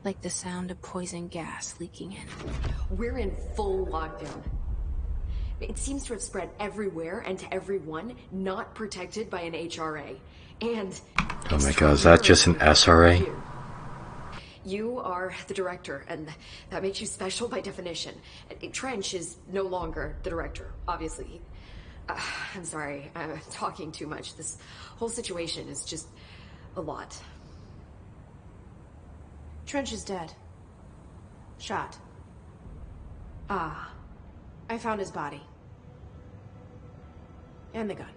Like the sound of poison gas leaking in. We're in full lockdown. It seems to have spread everywhere and to everyone not protected by an HRA. And Oh my god, is that just an SRA? You are the director, and that makes you special by definition. Trench is no longer the director, obviously. I'm sorry, I'm talking too much. This whole situation is just a lot. Trench is dead. Shot. Ah. I found his body. And the gun.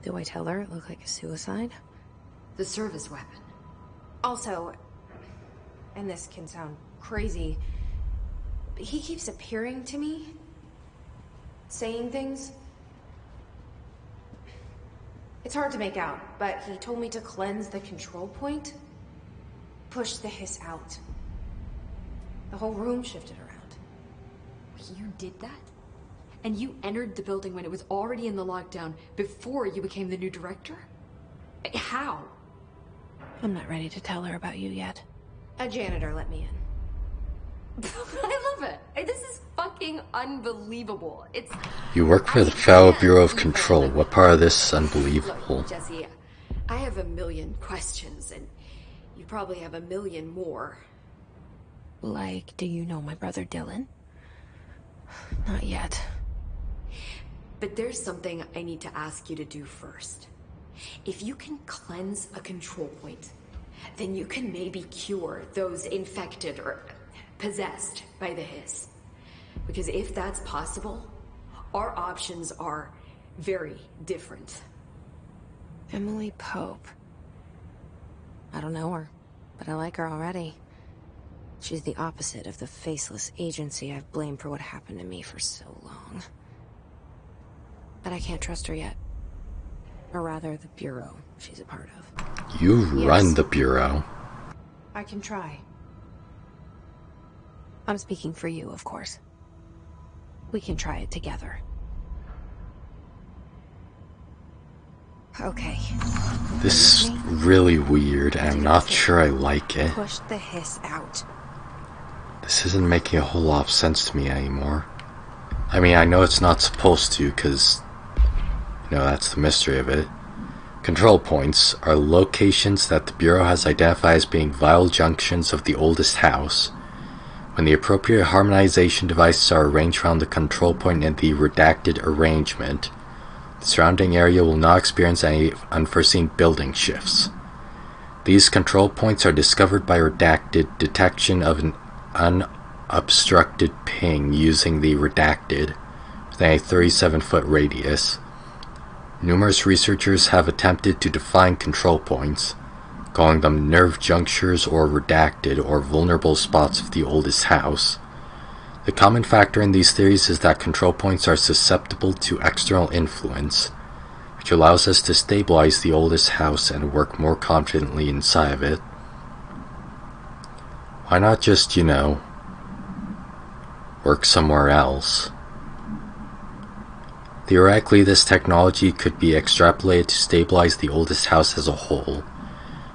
Do I tell her it looked like a suicide? The service weapon. Also, and this can sound crazy, but he keeps appearing to me, saying things. It's hard to make out, but he told me to cleanse the control point, push the hiss out. The whole room shifted around. You did that? And you entered the building when it was already in the lockdown before you became the new director? How? I'm not ready to tell her about you yet. A janitor let me in. I love it. This is fucking unbelievable. It's... You work for the Federal Bureau of Control. What part of this is unbelievable? Look, Jesse, I have a million questions, and you probably have a million more. Like, do you know my brother Dylan? Not yet. But there's something I need to ask you to do first. If you can cleanse a control point, then you can maybe cure those infected or possessed by the hiss. Because if that's possible, our options are very different. Emily Pope. I don't know her, but I like her already. She's the opposite of the faceless agency I've blamed for what happened to me for so long. But I can't trust her yet. Or rather, the Bureau she's a part of. You run the Bureau. I can try. I'm speaking for you, of course. We can try it together. Okay. This is really weird, and I'm not sure I like it. Push the hiss out. This isn't making a whole lot of sense to me anymore. I mean, I know it's not supposed to, because, you know, that's the mystery of it. Control points are locations that the Bureau has identified as being vital junctions of the oldest house. When the appropriate harmonization devices are arranged around the control point in the redacted arrangement, the surrounding area will not experience any unforeseen building shifts. These control points are discovered by redacted detection of an unobstructed ping using the redacted within a 37-foot radius. Numerous researchers have attempted to define control points, calling them nerve junctures or redacted or vulnerable spots of the oldest house. The common factor in these theories is that control points are susceptible to external influence, which allows us to stabilize the oldest house and work more confidently inside of it. Why not just, you know, work somewhere else? Theoretically, this technology could be extrapolated to stabilize the oldest house as a whole,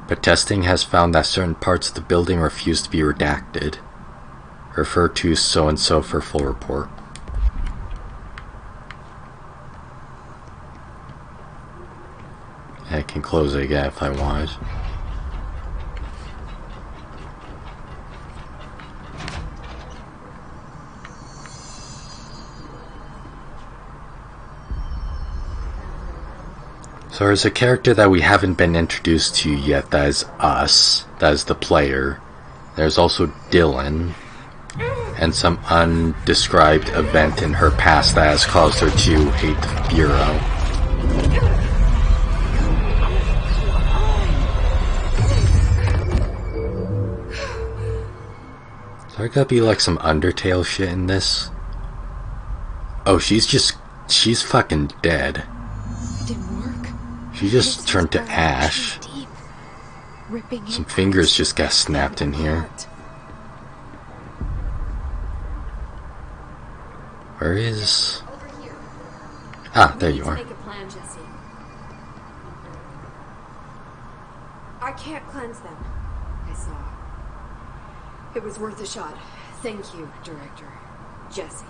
but testing has found that certain parts of the building refuse to be redacted. Refer to so-and-so for full report. I can close it again if I wanted. So there's a character that we haven't been introduced to yet, that is us, that is the player. There's also Dylan, and some undescribed event in her past that has caused her to hate the Bureau. Is there gonna be like some Undertale shit in this? Oh, she's fucking dead. It didn't work. She just turned to ash. Some fingers just got snapped in here. Where is... Ah, there you are. Make a plan, Jesse. I can't cleanse them. I saw. It was worth a shot. Thank you, Director. Jesse.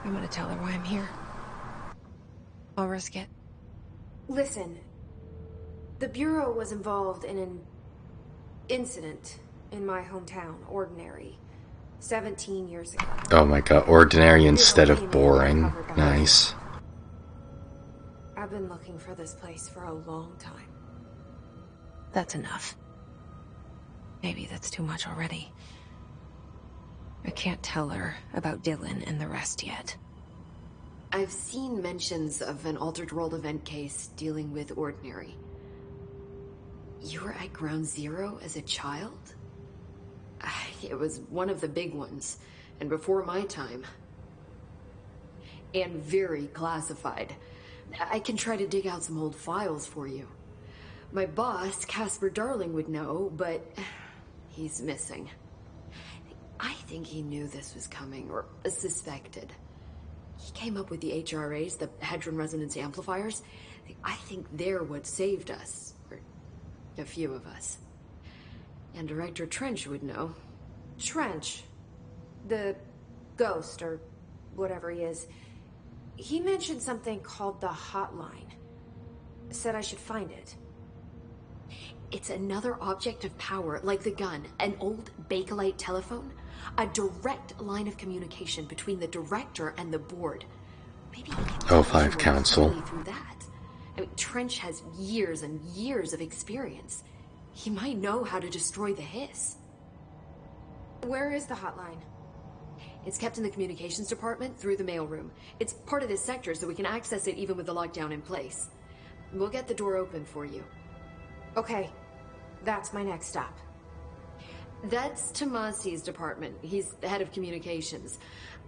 I'm gonna tell her why I'm here. I'll risk it. Listen, the Bureau was involved in an incident in my hometown, Ordinary, 17 years ago. Oh my god, ordinary instead of boring. Nice. I've been looking for this place for a long time. That's enough. Maybe that's too much already. I can't tell her about Dylan and the rest yet. I've seen mentions of an Altered World event case dealing with Ordinary. You were at Ground Zero as a child? It was one of the big ones, and before my time. And very classified. I can try to dig out some old files for you. My boss, Casper Darling, would know, but he's missing. I think he knew this was coming, or suspected. He came up with the HRAs, the Hadron Resonance Amplifiers. I think they're what saved us. Or a few of us. And Director Trench would know. Trench, the ghost, or whatever he is, he mentioned something called the Hotline. Said I should find it. It's another object of power, like the gun, an old Bakelite telephone, a direct line of communication between the director and the board. Maybe he can O5 Council. through that. I mean, Trench has years and years of experience. He might know how to destroy the hiss. Where is the Hotline? It's kept in the communications department through the mailroom. It's part of this sector, so we can access it even with the lockdown in place. We'll get the door open for you. Okay, that's my next stop. That's Tomasi's department. He's the head of communications.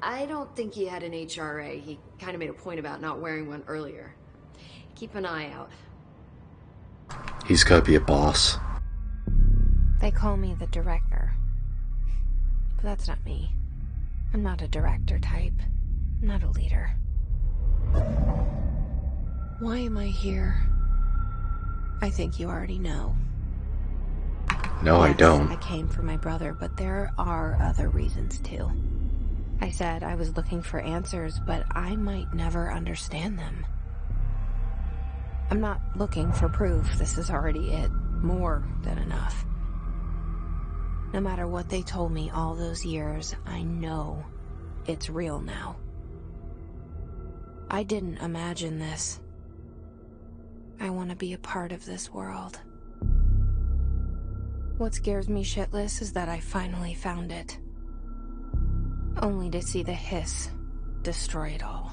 I don't think he had an HRA. He kind of made a point about not wearing one earlier. Keep an eye out. He's gotta be a boss. They call me the director. But that's not me. I'm not a director type. I'm not a leader. Why am I here? I think you already know. No, I don't. I came for my brother, but there are other reasons too. I said I was looking for answers, but I might never understand them. I'm not looking for proof. This is already it. More than enough. No matter what they told me all those years, I know it's real now. I didn't imagine this. I want to be a part of this world. What scares me shitless is that I finally found it. Only to see the hiss destroy it all.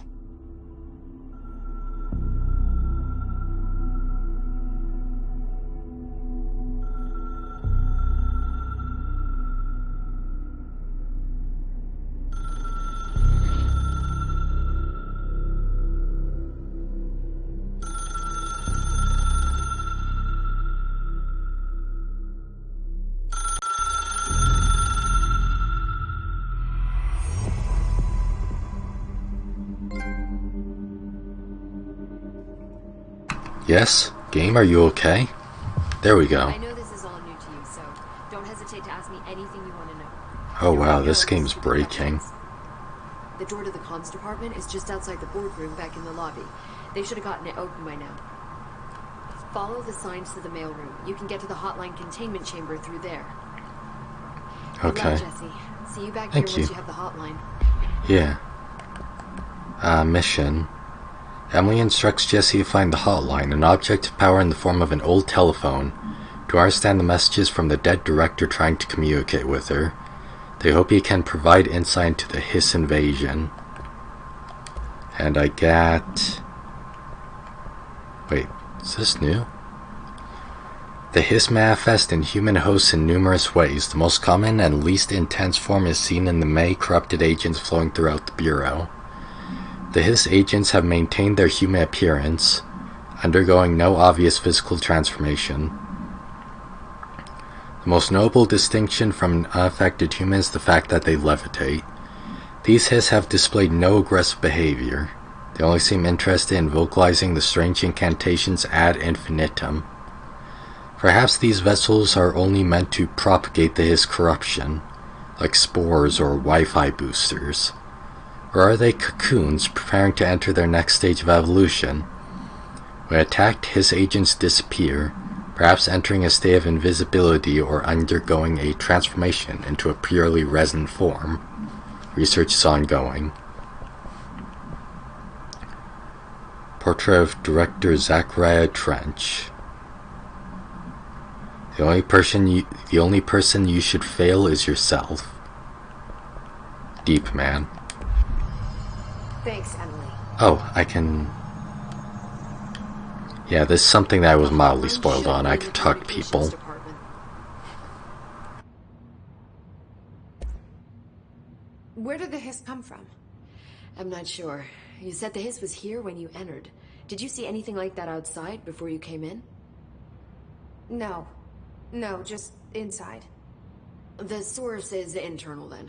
Yes? Game, are you okay? There we go. I know this is all new to you, so don't hesitate to ask me anything you want to know. Oh wow, this game's breaking. The door to the comms department is just outside the boardroom back in the lobby. They should have gotten it open by now. Follow the signs to the mailroom. You can get to the hotline containment chamber through there. Good Okay. luck, Jesse. See you back Thank here once you. you have the hotline. Yeah. Mission. Emily instructs Jesse to find the hotline, an object of power in the form of an old telephone, to understand the messages from the dead director trying to communicate with her. They hope he can provide insight into the hiss invasion. And I got... Wait, is this new? The hiss manifests in human hosts in numerous ways. The most common and least intense form is seen in the May corrupted agents flowing throughout the Bureau. The Hiss agents have maintained their human appearance, undergoing no obvious physical transformation. The most notable distinction from an unaffected human is the fact that they levitate. These Hiss have displayed no aggressive behavior. They only seem interested in vocalizing the strange incantations ad infinitum. Perhaps these vessels are only meant to propagate the Hiss corruption, like spores or Wi-Fi boosters. Or are they cocoons preparing to enter their next stage of evolution? When attacked, Hiss agents disappear, perhaps entering a state of invisibility or undergoing a transformation into a purely resin form. Research is ongoing. Portrait of Director Zachariah Trench. The only person you should fail is yourself. Deep, man. Thanks, Emily. Oh, I can... Yeah, this is something that I was mildly spoiled on. I can talk to people. Where did the hiss come from? I'm not sure. You said the hiss was here when you entered. Did you see anything like that outside before you came in? No. No, just inside. The source is internal then.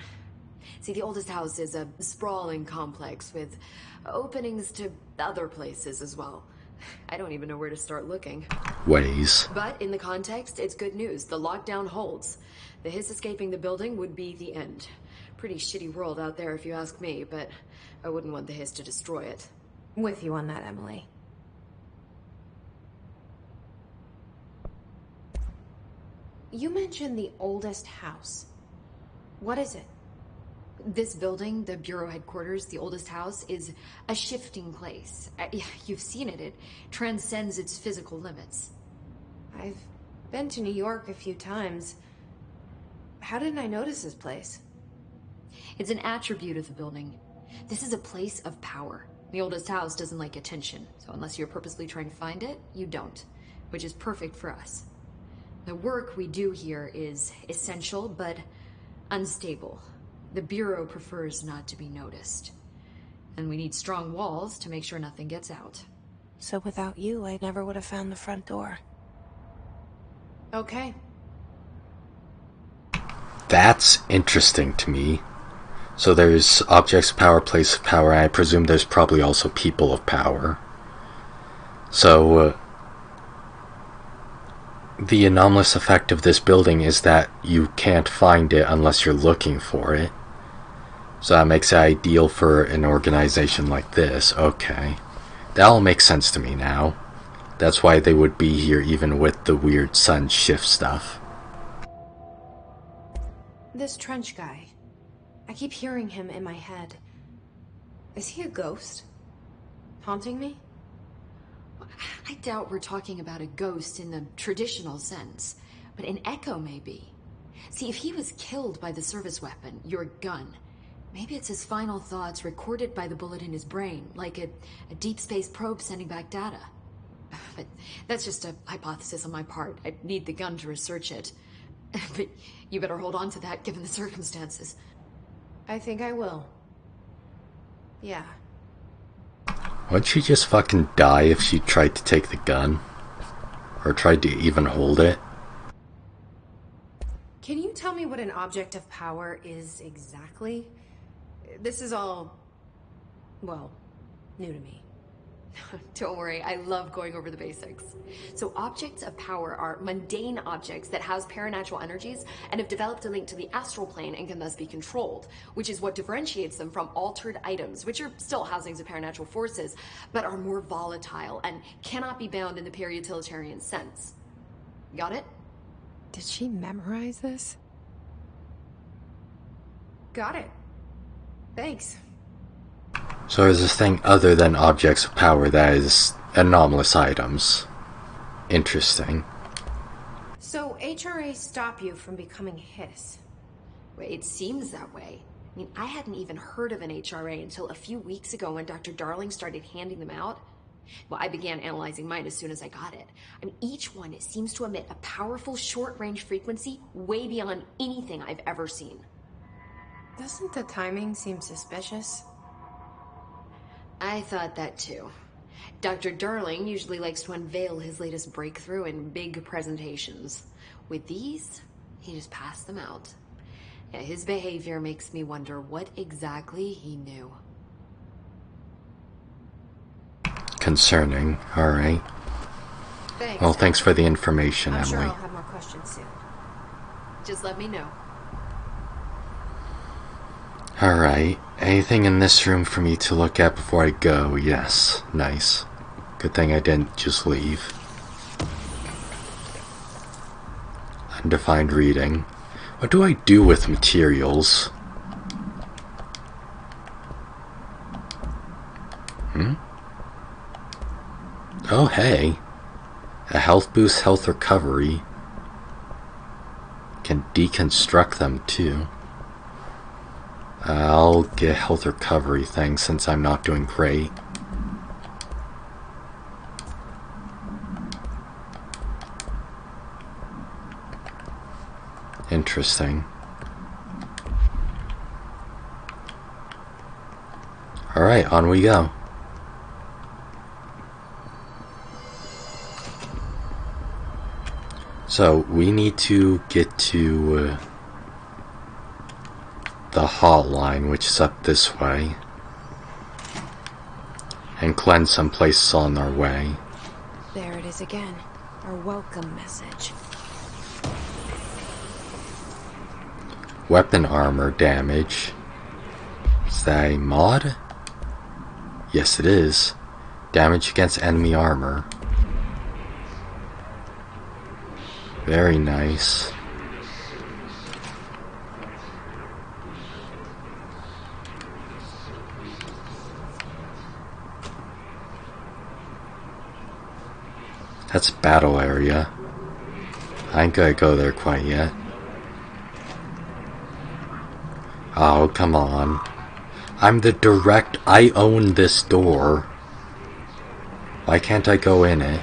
See, the oldest house is a sprawling complex with openings to other places as well. I don't even know where to start looking. Ways. But in the context, it's good news. The lockdown holds. The hiss escaping the building would be the end. Pretty shitty world out there if you ask me, but I wouldn't want the hiss to destroy it. With you on that, Emily. You mentioned the oldest house. What is it? This building, the Bureau headquarters, the oldest house, is a shifting place. You've seen it. It transcends its physical limits. I've been to New York a few times. How didn't I notice this place? It's an attribute of the building. This is a place of power. The oldest house doesn't like attention, so unless you're purposely trying to find it, you don't, which is perfect for us. The work we do here is essential, but unstable. The Bureau prefers not to be noticed. And we need strong walls to make sure nothing gets out. So without you, I never would have found the front door. Okay. That's interesting to me. So there's objects of power, place of power, and I presume there's probably also people of power. So, the anomalous effect of this building is that you can't find it unless you're looking for it. So that makes it ideal for an organization like this. Okay. That all makes sense to me now. That's why they would be here even with the weird sun shift stuff. This Trench guy. I keep hearing him in my head. Is he a ghost? Haunting me? I doubt we're talking about a ghost in the traditional sense, but an echo maybe. See, if he was killed by the service weapon, your gun, maybe it's his final thoughts recorded by the bullet in his brain, like a deep space probe sending back data. But that's just a hypothesis on my part. I'd need the gun to research it. But you better hold on to that given the circumstances. I think I will. Yeah. Wouldn't she just fucking die if she tried to take the gun? Or tried to even hold it? Can you tell me what an object of power is exactly? This is all, well, new to me. Don't worry, I love going over the basics. So objects of power are mundane objects that house paranatural energies and have developed a link to the astral plane and can thus be controlled, which is what differentiates them from altered items, which are still housings of paranatural forces, but are more volatile and cannot be bound in the peri-utilitarian sense. Got it? Did she memorize this? Got it. Thanks. So there's this thing other than objects of power that is anomalous items. Interesting. So HRA stop you from becoming Hiss? Well, it seems that way. I mean, I hadn't even heard of an HRA until a few weeks ago when Dr. Darling started handing them out. Well, I began analyzing mine as soon as I got it. I mean, each one seems to emit a powerful short-range frequency way beyond anything I've ever seen. Doesn't the timing seem suspicious? I thought that too. Dr. Darling usually likes to unveil his latest breakthrough in big presentations. With these, he just passed them out. Yeah, his behavior makes me wonder what exactly he knew. Concerning. Alright. Thanks. Well, thanks for the information, I'm sure Emily. I'll have more questions soon. Just let me know. Alright. Anything in this room for me to look at before I go? Yes. Nice. Good thing I didn't just leave. Undefined reading. What do I do with materials? Oh, hey. A health boost, health recovery. Can deconstruct them too. I'll get a health recovery thing since I'm not doing great. Interesting. Alright, on we go. So, we need to get to the hotline, which is up this way, and cleanse some places on our way. There it is again. Our welcome message. Weapon armor damage. Is that a mod? Yes, it is. Damage against enemy armor. Very nice. That's battle area. I ain't gonna go there quite yet. Oh, come on. I own this door. Why can't I go in it?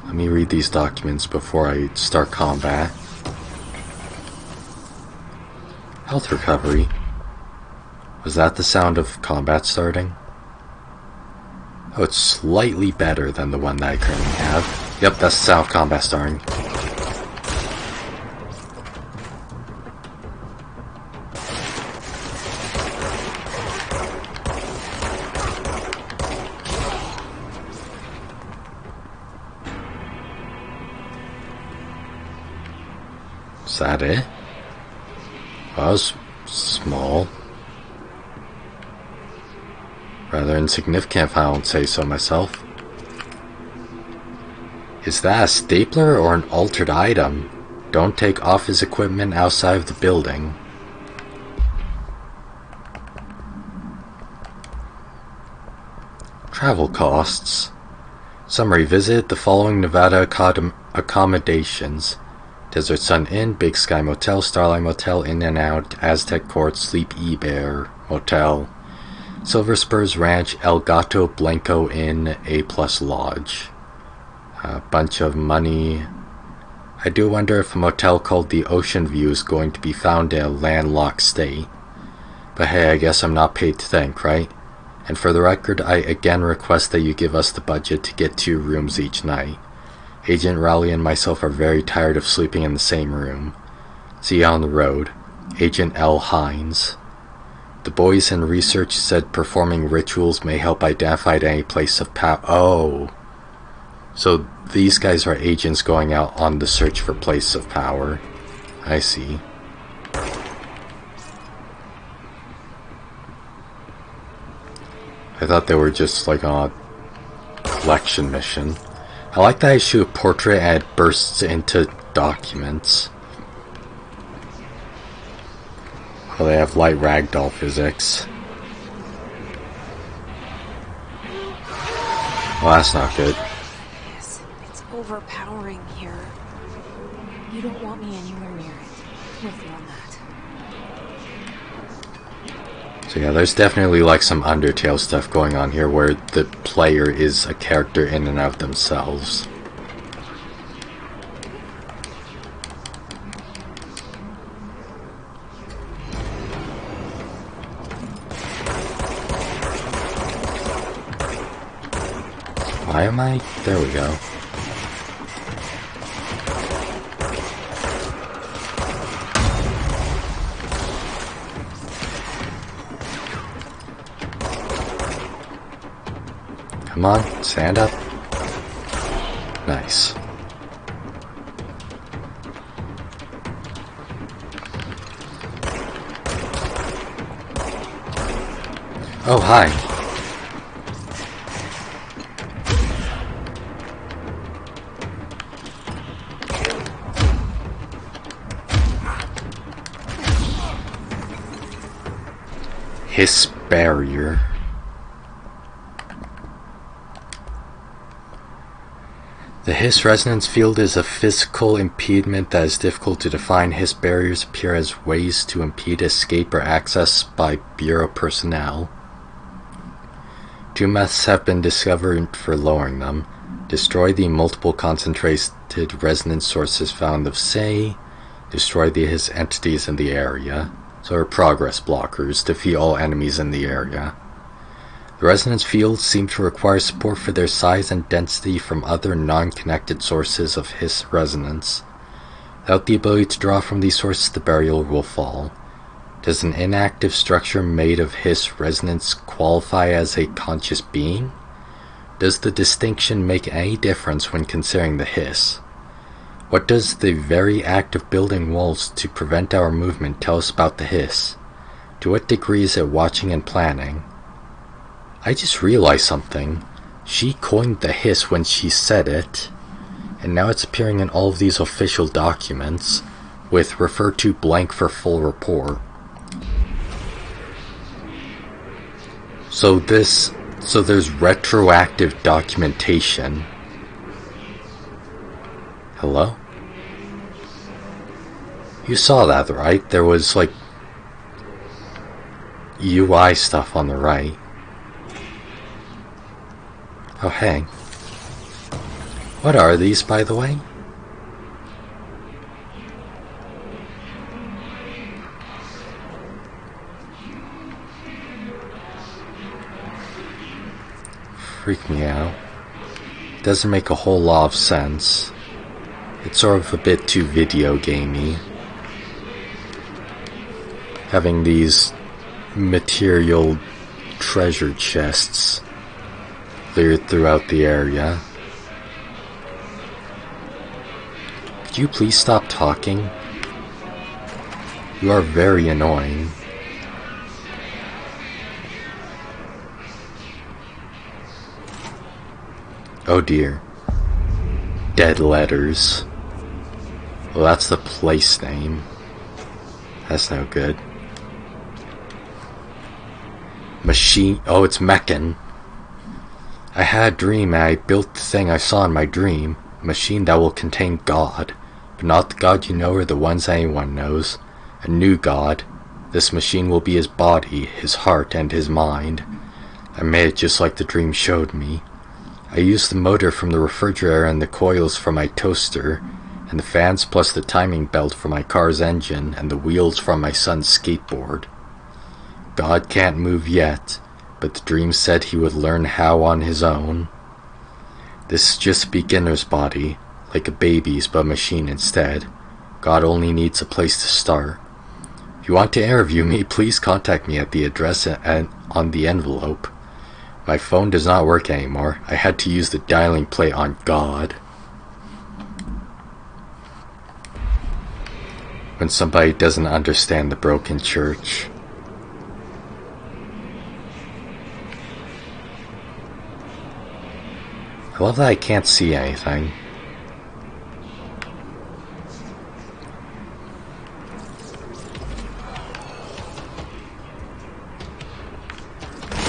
Let me read these documents before I start combat. Health recovery. Was that the sound of combat starting? Oh, it's slightly better than the one that I currently have. Yep, that's the sound of combat starting. Is that it? Well, that was small. Rather insignificant if I don't say so myself. Is that a stapler or an altered item? Don't take office equipment outside of the building. Travel costs. Summary: visit the following Nevada accommodations: Desert Sun Inn, Big Sky Motel, Starlight Motel, In and Out, Aztec Court, Sleep Bear Motel, Silver Spurs Ranch, El Gato Blanco Inn, A+ Lodge. A bunch of money. I do wonder if a motel called the Ocean View is going to be found in a landlocked state. But hey, I guess I'm not paid to think, right? And for the record, I again request that you give us the budget to get 2 rooms each night. Agent Rowley and myself are very tired of sleeping in the same room. See you on the road. Agent L. Hines. The boys in research said performing rituals may help identify any place of power. Oh. So these guys are agents going out on the search for place of power. I see. I thought they were just like on a collection mission. I like that I shoot a portrait and it bursts into documents. Oh, they have light ragdoll physics. Well, that's not good. Yes, it's overpowering here. You don't want me anywhere near it. With you on that. So yeah, there's definitely like some Undertale stuff going on here where the player is a character in and of themselves. Why am I? There we go. Come on, stand up. Nice. Oh, hi. Hiss barrier. The hiss resonance field is a physical impediment that is difficult to define. Hiss barriers appear as ways to impede escape or access by Bureau personnel. 2 methods have been discovered for lowering them. Destroy the multiple concentrated resonance sources found of say. Destroy the hiss entities in the area. So are progress blockers. Defeat all enemies in the area. The resonance fields seem to require support for their size and density from other non-connected sources of hiss resonance. Without the ability to draw from these sources, the barrier will fall. Does an inactive structure made of hiss resonance qualify as a conscious being? Does the distinction make any difference when considering the hiss? What does the very act of building walls to prevent our movement tell us about the hiss? To what degree is it watching and planning? I just realized something. She coined the hiss when she said it, and now it's appearing in all of these official documents, with refer to blank for full report. So there's retroactive documentation. Hello? You saw that, right? There was, like, UI stuff on the right. Oh, hey. What are these, by the way? Freak me out. Doesn't make a whole lot of sense. It's sort of a bit too video gamey. Having these material treasure chests cleared throughout the area. Could you please stop talking? You are very annoying. Oh dear. Dead letters. Well, that's the place name. That's no good. Machine. Oh, it's Meccan. I had a dream and I built the thing I saw in my dream. A machine that will contain God. But not the God you know or the ones anyone knows. A new God. This machine will be his body, his heart, and his mind. I made it just like the dream showed me. I used the motor from the refrigerator and the coils from my toaster, and the fans plus the timing belt for my car's engine, and the wheels from my son's skateboard. God can't move yet, but the dream said he would learn how on his own. This is just a beginner's body, like a baby's but a machine instead. God only needs a place to start. If you want to interview me, please contact me at the address on the envelope. My phone does not work anymore. I had to use the dialing plate on God. When somebody doesn't understand the broken church. I love that I can't see anything.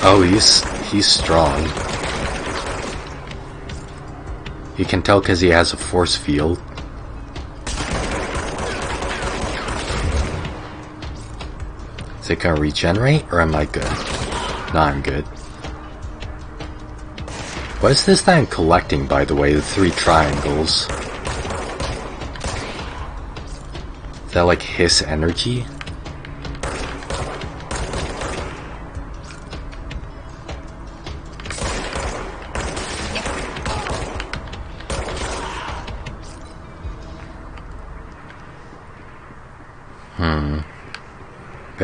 Oh, he's strong. You can tell because he has a force field. Is it gonna regenerate, or am I good? No, I'm good. What is this that I'm collecting, by the way? The 3 triangles. Is that like hiss energy?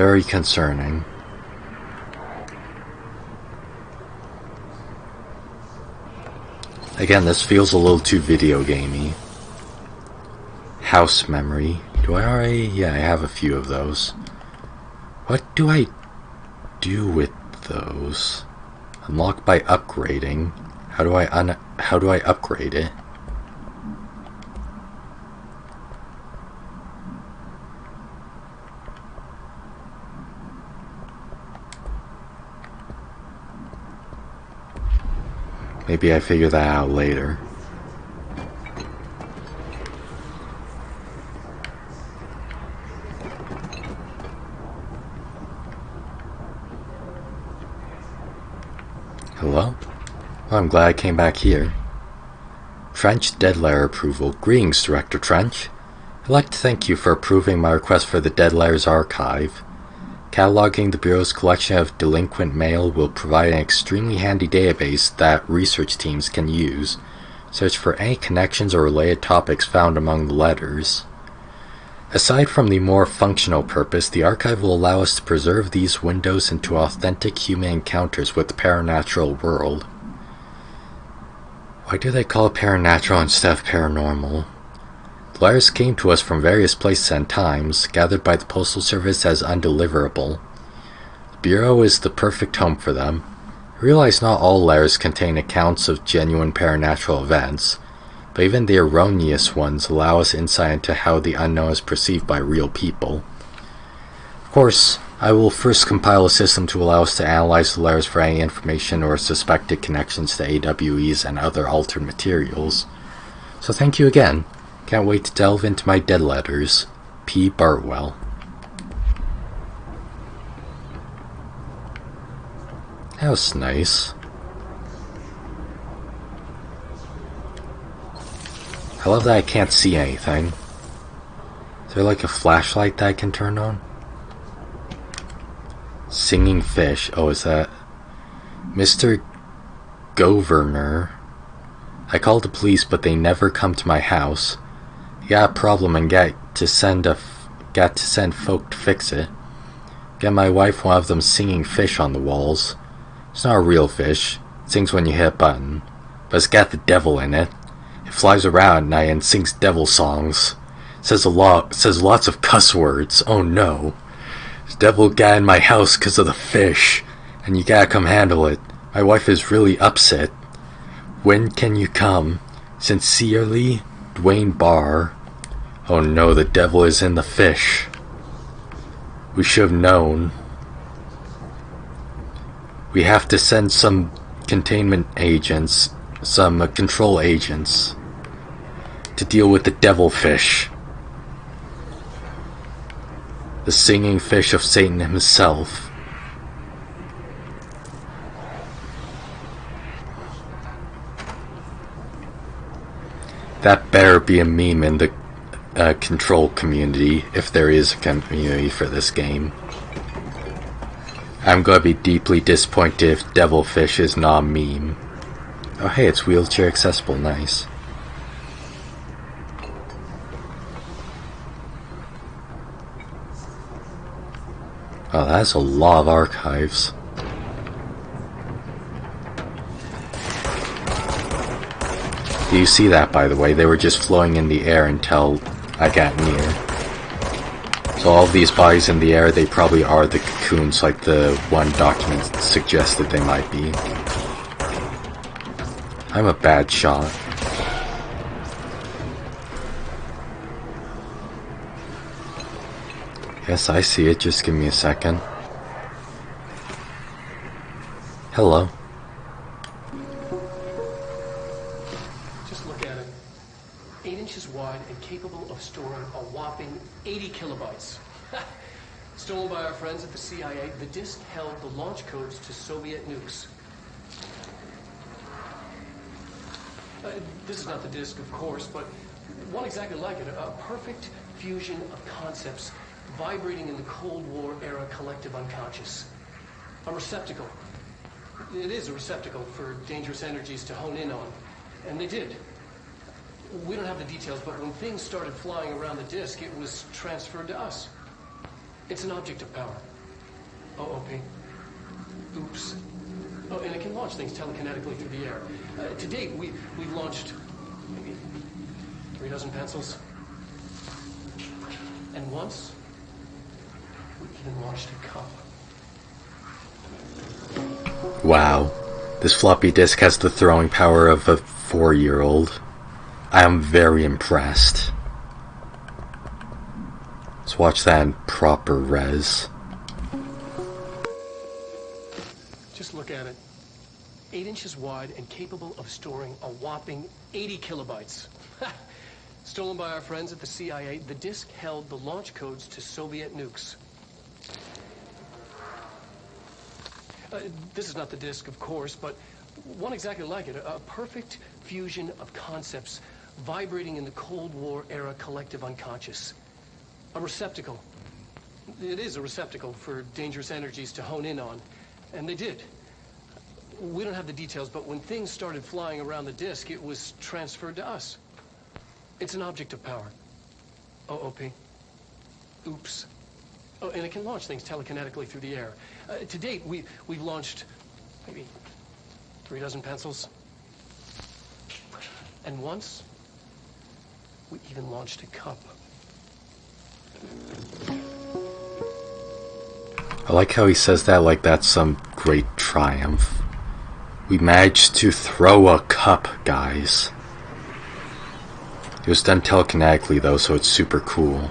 Very concerning. Again, this feels a little too video gamey. House memory. Do I already? Yeah, I have a few of those. What do I do with those? Unlock by upgrading. How do I upgrade it? Maybe I figure that out later. Hello? Well, I'm glad I came back here. Trench Dead Lair approval. Greetings, Director Trench. I'd like to thank you for approving my request for the Dead Lair's archive. Cataloging the Bureau's collection of delinquent mail will provide an extremely handy database that research teams can use. Search for any connections or related topics found among the letters. Aside from the more functional purpose, the archive will allow us to preserve these windows into authentic human encounters with the paranatural world. Why do they call it paranatural instead of paranormal? The letters came to us from various places and times, gathered by the Postal Service as undeliverable. The Bureau is the perfect home for them. I realize not all letters contain accounts of genuine paranatural events, but even the erroneous ones allow us insight into how the unknown is perceived by real people. Of course, I will first compile a system to allow us to analyze the letters for any information or suspected connections to AWEs and other altered materials. So thank you again. Can't wait to delve into my dead letters. P. Bartwell. That was nice. I love that I can't see anything. Is there like a flashlight that I can turn on? Singing fish. Oh, is that Mr. Governor? I called the police, but they never come to my house. Got a problem and got to send folk to fix it. Get my wife one of them singing fish on the walls. It's not a real fish. It sings when you hit a button, but it's got the devil in it. It flies around at night and sings devil songs. Says lots of cuss words. Oh no. This devil got in my house 'cause of the fish, and you gotta come handle it. My wife is really upset. When can you come? Sincerely, Dwayne Barr. Oh no, the devil is in the fish. We should have known. We have to send some containment agents, some control agents, to deal with the devilfish. The singing fish of Satan himself. That better be a meme in the control community, if there is a community for this game. I'm gonna be deeply disappointed if Devilfish is not a meme. Oh hey, it's wheelchair accessible, nice. Oh, that's a lot of archives. Do you see that, by the way? They were just flowing in the air until I got near. So all of these bodies in the air, they probably are the cocoons like the one document suggested they might be. I'm a bad shot. Yes, I see it. Just give me a second. Hello. Just look at it. 8 inches wide and capable of storing a whopping 80 kilobytes. Stolen by our friends at the CIA, the disk held the launch codes to Soviet nukes. This is not the disk, of course, but one exactly like it. A perfect fusion of concepts vibrating in the Cold War era collective unconscious. A receptacle. It is a receptacle for dangerous energies to hone in on. And they did. We don't have the details, but when things started flying around the disk, it was transferred to us. It's an object of power. OP. Oops. Oh, and it can launch things telekinetically through the air. To date, we've launched maybe 3 dozen pencils. And once, we even launched a cup. Wow. This floppy disk has the throwing power of a 4-year-old. I am very impressed. Let's watch that in proper res. Just look at it. 8 inches wide and capable of storing a whopping 80 kilobytes. Stolen by our friends at the CIA, the disk held the launch codes to Soviet nukes. This is not the disk, of course, but one exactly like it. A perfect fusion of concepts vibrating in the Cold War era collective unconscious. A receptacle. It is a receptacle for dangerous energies to hone in on. And they did. We don't have the details, but when things started flying around the disk, it was transferred to us. It's an object of power. OP. Oops. Oh, and it can launch things telekinetically through the air. To date, we've launched maybe 3 dozen pencils. And once, we even launched a cup. I like how he says that like that's some great triumph. We managed to throw a cup, guys. It was done telekinetically though, so it's super cool.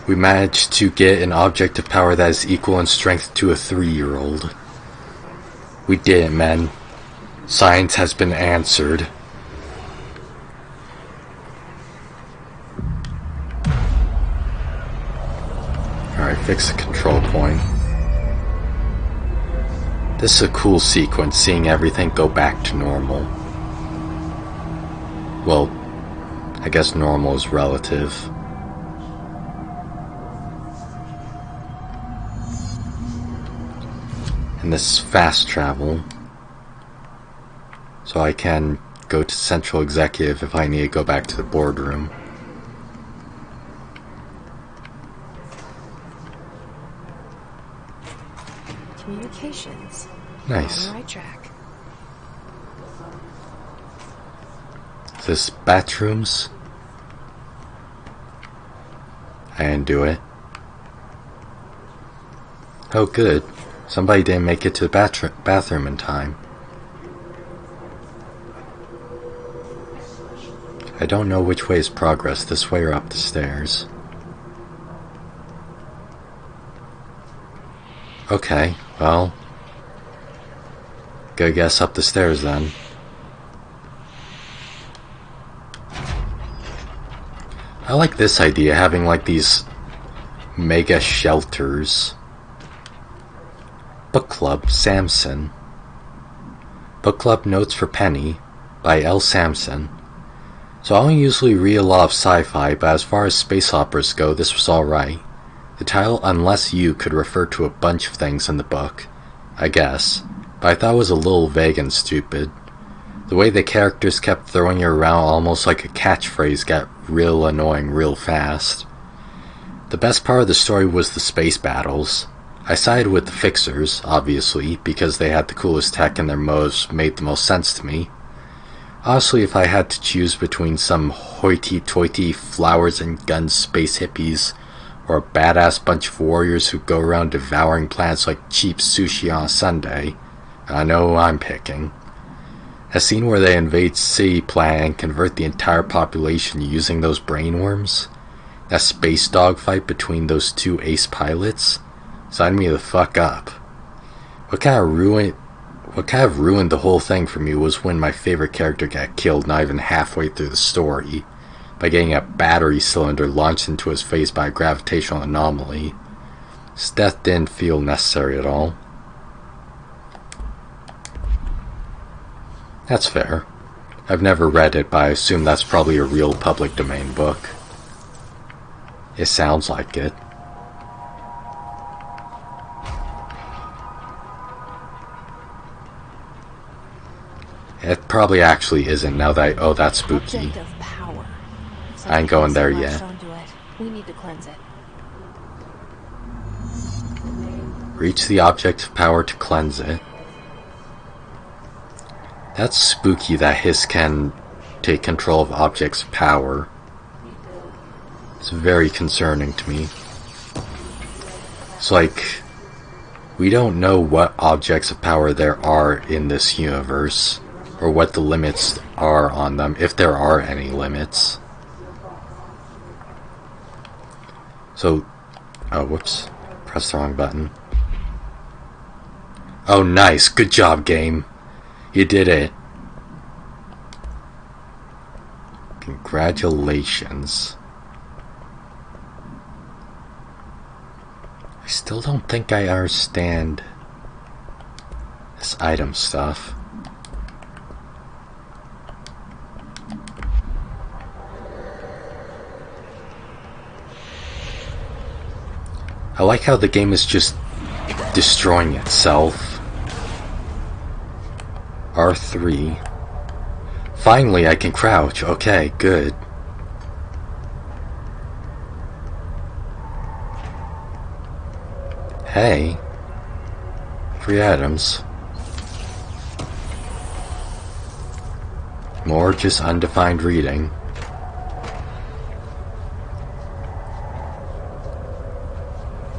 We managed to get an object of power that is equal in strength to a 3-year-old. We did it, men. Science has been answered. Alright, fix the control point. This is a cool sequence, seeing everything go back to normal. Well, I guess normal is relative. And this is fast travel. So I can go to Central Executive if I need to go back to the boardroom. Communications. Nice. On the right track. Is this bathrooms? I didn't do it. Oh good. Somebody didn't make it to the bathroom in time. I don't know which way is progress, this way or up the stairs. Okay, well, go guess up the stairs then. I like this idea, having like these mega shelters. Book Club, Samson. Book Club Notes for Penny by L. Samson. So I don't usually read a lot of sci-fi, but as far as space operas go, this was alright. The title, Unless You, could refer to a bunch of things in the book, I guess, but I thought it was a little vague and stupid. The way the characters kept throwing it around almost like a catchphrase got real annoying real fast. The best part of the story was the space battles. I sided with the Fixers, obviously, because they had the coolest tech and their moves made the most sense to me. Honestly, if I had to choose between some hoity-toity flowers and guns space hippies or a badass bunch of warriors who go around devouring planets like cheap sushi on a Sunday, I know who I'm picking. A scene where they invade City Planet and convert the entire population using those brainworms? That space dogfight between those two ace pilots? Sign me the fuck up. What kind of ruined the whole thing for me was when my favorite character got killed not even halfway through the story by getting a battery cylinder launched into his face by a gravitational anomaly. His death didn't feel necessary at all. That's fair. I've never read it, but I assume that's probably a real public domain book. It sounds like it. It probably actually isn't now that oh, that's spooky. Object of power. I ain't going there yet. We need to cleanse it. Reach the object of power to cleanse it. That's spooky that hiss can take control of objects of power. It's very concerning to me. It's like, we don't know what objects of power there are in this universe, or what the limits are on them, if there are any limits. So, oh whoops, pressed the wrong button. Oh nice, good job game. You did it. Congratulations. I still don't think I understand this item stuff. I like how the game is just destroying itself. R3. Finally, I can crouch. Okay, good. Hey. Free items. More just undefined reading.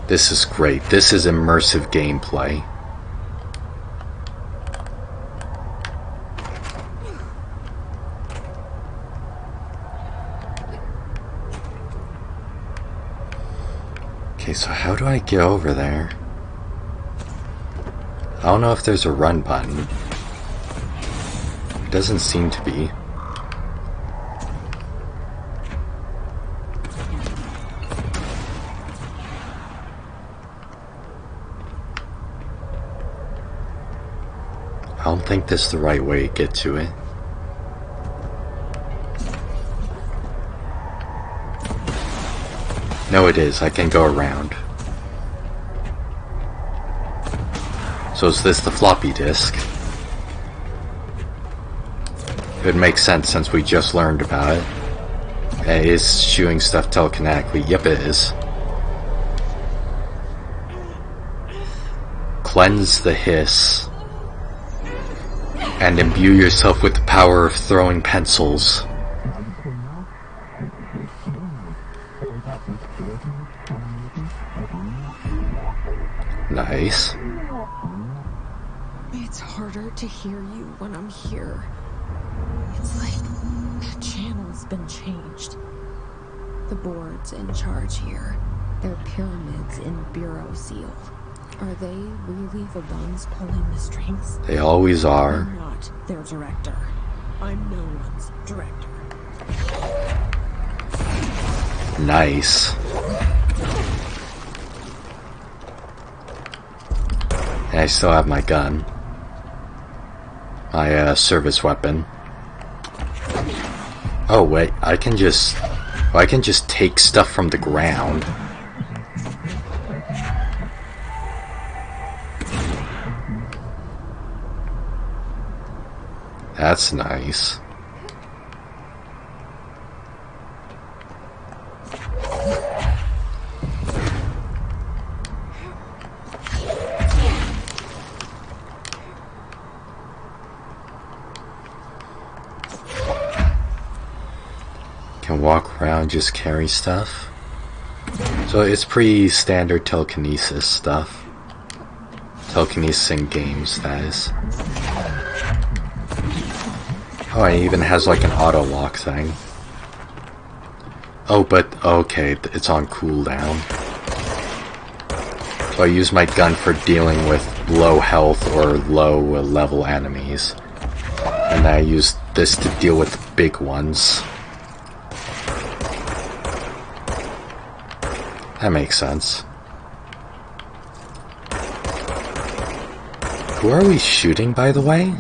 This is great. This is immersive gameplay. Okay, so how do I get over there? I don't know if there's a run button. It doesn't seem to be. I don't think this is the right way to get to it. No, it is. I can go around. So is this the floppy disk? It would make sense since we just learned about it. It is shooting stuff telekinetically. Yep, it is. Cleanse the hiss. And imbue yourself with the power of throwing pencils. Nice. It's harder to hear you when I'm here. It's like that channel's been changed. The board's in charge here. They're pyramids in Bureau Seal. Are they really the ones pulling the strings? They always are. I'm not their director. I'm no one's director. Nice. And I still have my gun. My service weapon. Oh wait, I can just take stuff from the ground. That's nice. Can walk around, just carry stuff. So it's pretty standard telekinesis stuff. Telekinesis in games, that is. Oh, it even has like an auto lock thing. Oh, but okay, it's on cooldown. So I use my gun for dealing with low health or low level enemies. And I use this to deal with big ones. That makes sense. Who are we shooting, by the way?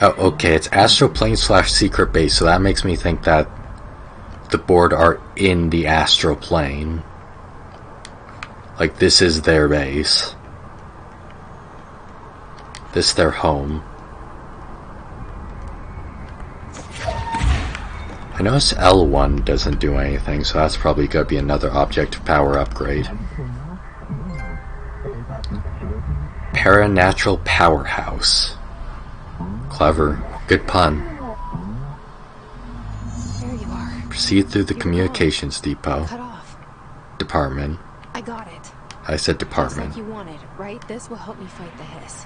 Oh, okay, it's astral plane / secret base, so that makes me think that the board are in the astral plane. Like, this is their base. This is their home. I notice L1 doesn't do anything, so that's probably going to be another object of power upgrade. Paranatural Powerhouse. Clever. Good pun. There you are. Proceed through the communications depot. Cut off. Department. I got it. I said Just department. like you wanted, right? This will help me fight the hiss.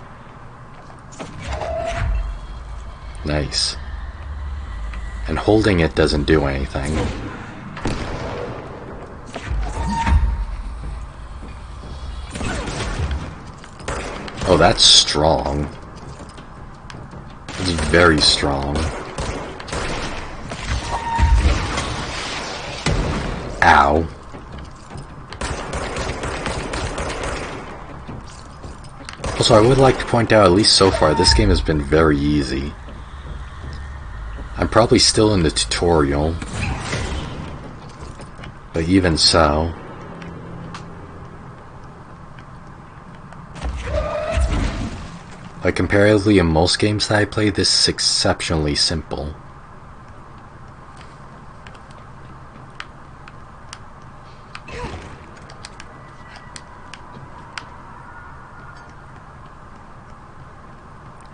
Nice. And holding it doesn't do anything. Oh, that's strong. It's very strong. Ow. Also, I would like to point out, at least so far, this game has been very easy. I'm probably still in the tutorial, but even so. Like, comparatively in most games that I play, this is exceptionally simple.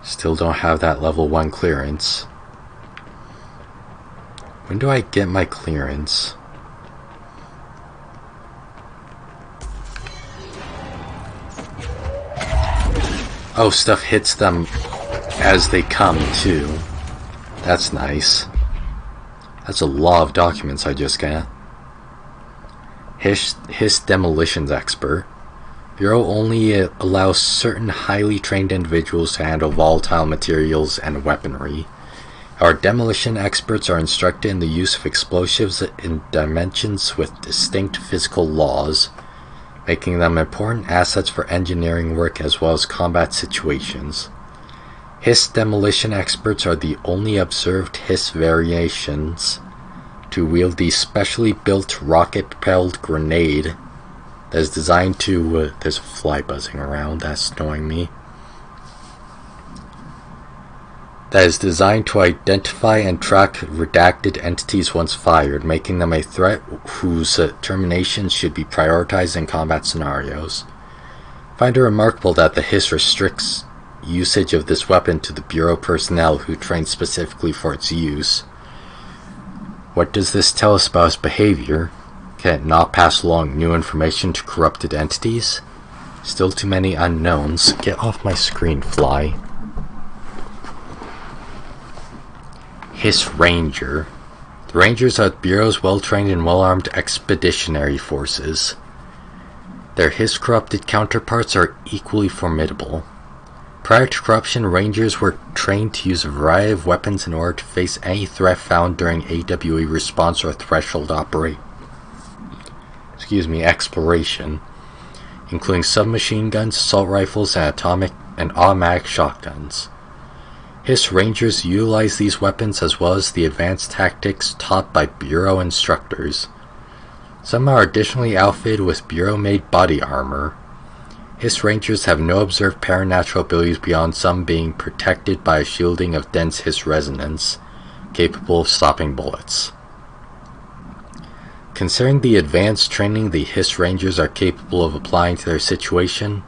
Still don't have that level 1 clearance. When do I get my clearance? Oh, stuff hits them as they come, too. That's nice. That's a lot of documents I just got. Hiss Demolitions Expert. Bureau only allows certain highly trained individuals to handle volatile materials and weaponry. Our demolition experts are instructed in the use of explosives in dimensions with distinct physical laws, making them important assets for engineering work as well as combat situations. Hiss demolition experts are the only observed Hiss variations to wield the specially built rocket-propelled grenade that is designed to... there's a fly buzzing around, that's annoying me. That is designed to identify and track redacted entities once fired, making them a threat whose termination should be prioritized in combat scenarios. I find it remarkable that the Hiss restricts usage of this weapon to the Bureau personnel who train specifically for its use. What does this tell us about its behavior? Can it not pass along new information to corrupted entities? Still too many unknowns. Get off my screen, fly. Hiss Ranger. The Rangers are the Bureau's well-trained and well-armed expeditionary forces. Their Hiss-corrupted counterparts are equally formidable. Prior to corruption, Rangers were trained to use a variety of weapons in order to face any threat found during AWE response or threshold exploration, including submachine guns, assault rifles, and automatic shotguns. Hiss Rangers utilize these weapons as well as the advanced tactics taught by Bureau instructors. Some are additionally outfitted with Bureau-made body armor. Hiss Rangers have no observed paranatural abilities beyond some being protected by a shielding of dense Hiss resonance, capable of stopping bullets. Considering the advanced training the Hiss Rangers are capable of applying to their situation,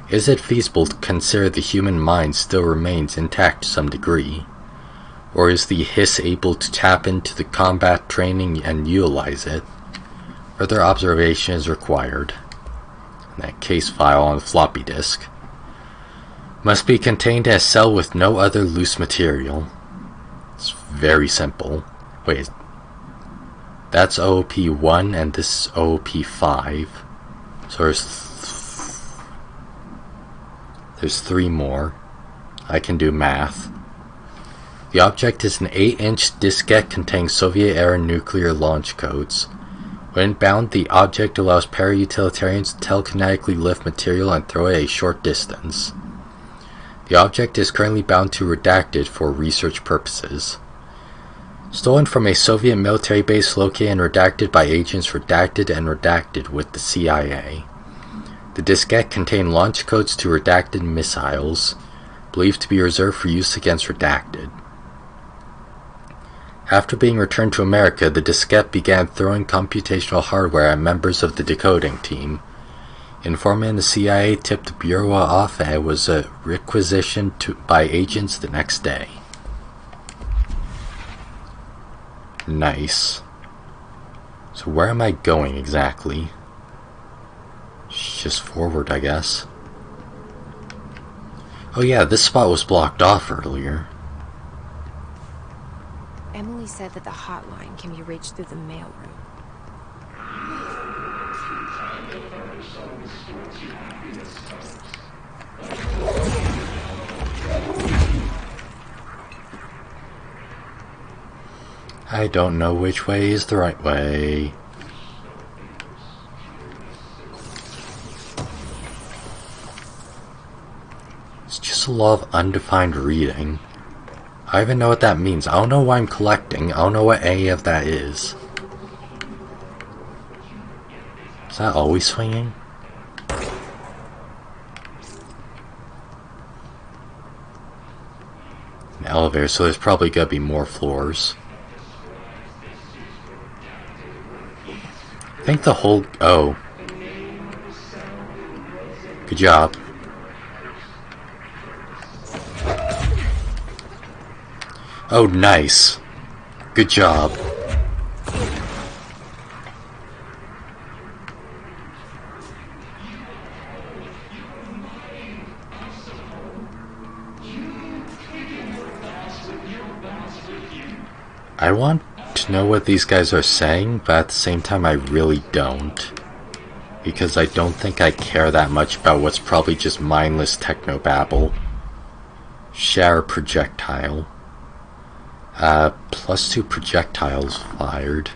is it feasible to consider the human mind still remains intact to some degree? Or is the Hiss able to tap into the combat training and utilize it? Further observation is required. That case file on the floppy disk must be contained in a cell with no other loose material. It's very simple. Wait, that's OOP1 and this is OOP5. So there's 3 more. I can do math. The object is an 8-inch diskette containing Soviet-era nuclear launch codes. When bound, the object allows para-utilitarians to telekinetically lift material and throw it a short distance. The object is currently bound to Redacted for research purposes. Stolen from a Soviet military base located and redacted by agents Redacted and Redacted with the CIA. The diskette contained launch codes to Redacted missiles, believed to be reserved for use against Redacted. After being returned to America, the diskette began throwing computational hardware at members of the decoding team. Informant in the CIA tipped the Bureau off and it was requisitioned by agents the next day. Nice. So where am I going exactly? Just forward, I guess. Oh yeah, this spot was blocked off earlier. Emily said that the hotline can be reached through the mailroom. I don't know which way is the right way. It's just a lot of undefined reading. I don't even know what that means. I don't know why I'm collecting. I don't know what any of that is. Is that always swinging? An elevator, so there's probably gonna be more floors. I think the whole... oh. Good job. Oh, nice. Good job. I want to know what these guys are saying, but at the same time I really don't. Because I don't think I care that much about what's probably just mindless technobabble. Shatter projectile. +2 projectiles fired.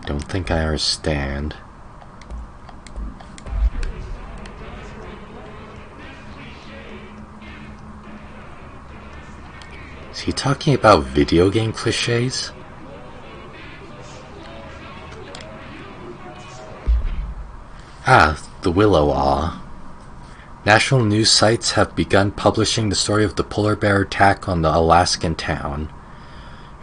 Don't think I understand. Is he talking about video game cliches? Ah, the Willow Awe. National news sites have begun publishing the story of the polar bear attack on the Alaskan town.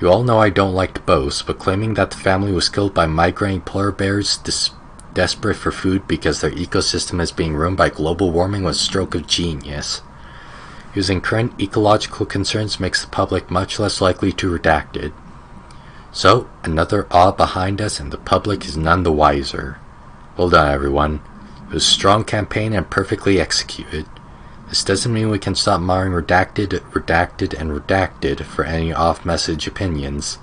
You all know I don't like to boast, but claiming that the family was killed by migrating polar bears desperate for food because their ecosystem is being ruined by global warming was a stroke of genius. Using current ecological concerns makes the public much less likely to redact it. So, another awe behind us and the public is none the wiser. Well done, everyone. It was a strong campaign and perfectly executed. This doesn't mean we can stop marring redacted, and redacted for any off-message opinions,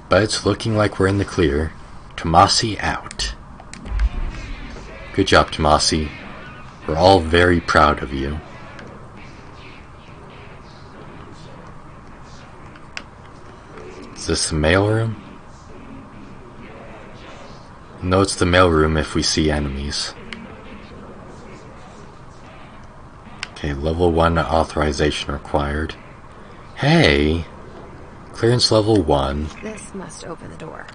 but it's looking like we're in the clear. Tomasi out. Good job, Tomasi. We're all very proud of you. Is this the mailroom? No, it's the mailroom if we see enemies. Okay, level 1 authorization required. Hey! Clearance level 1. This must open the door.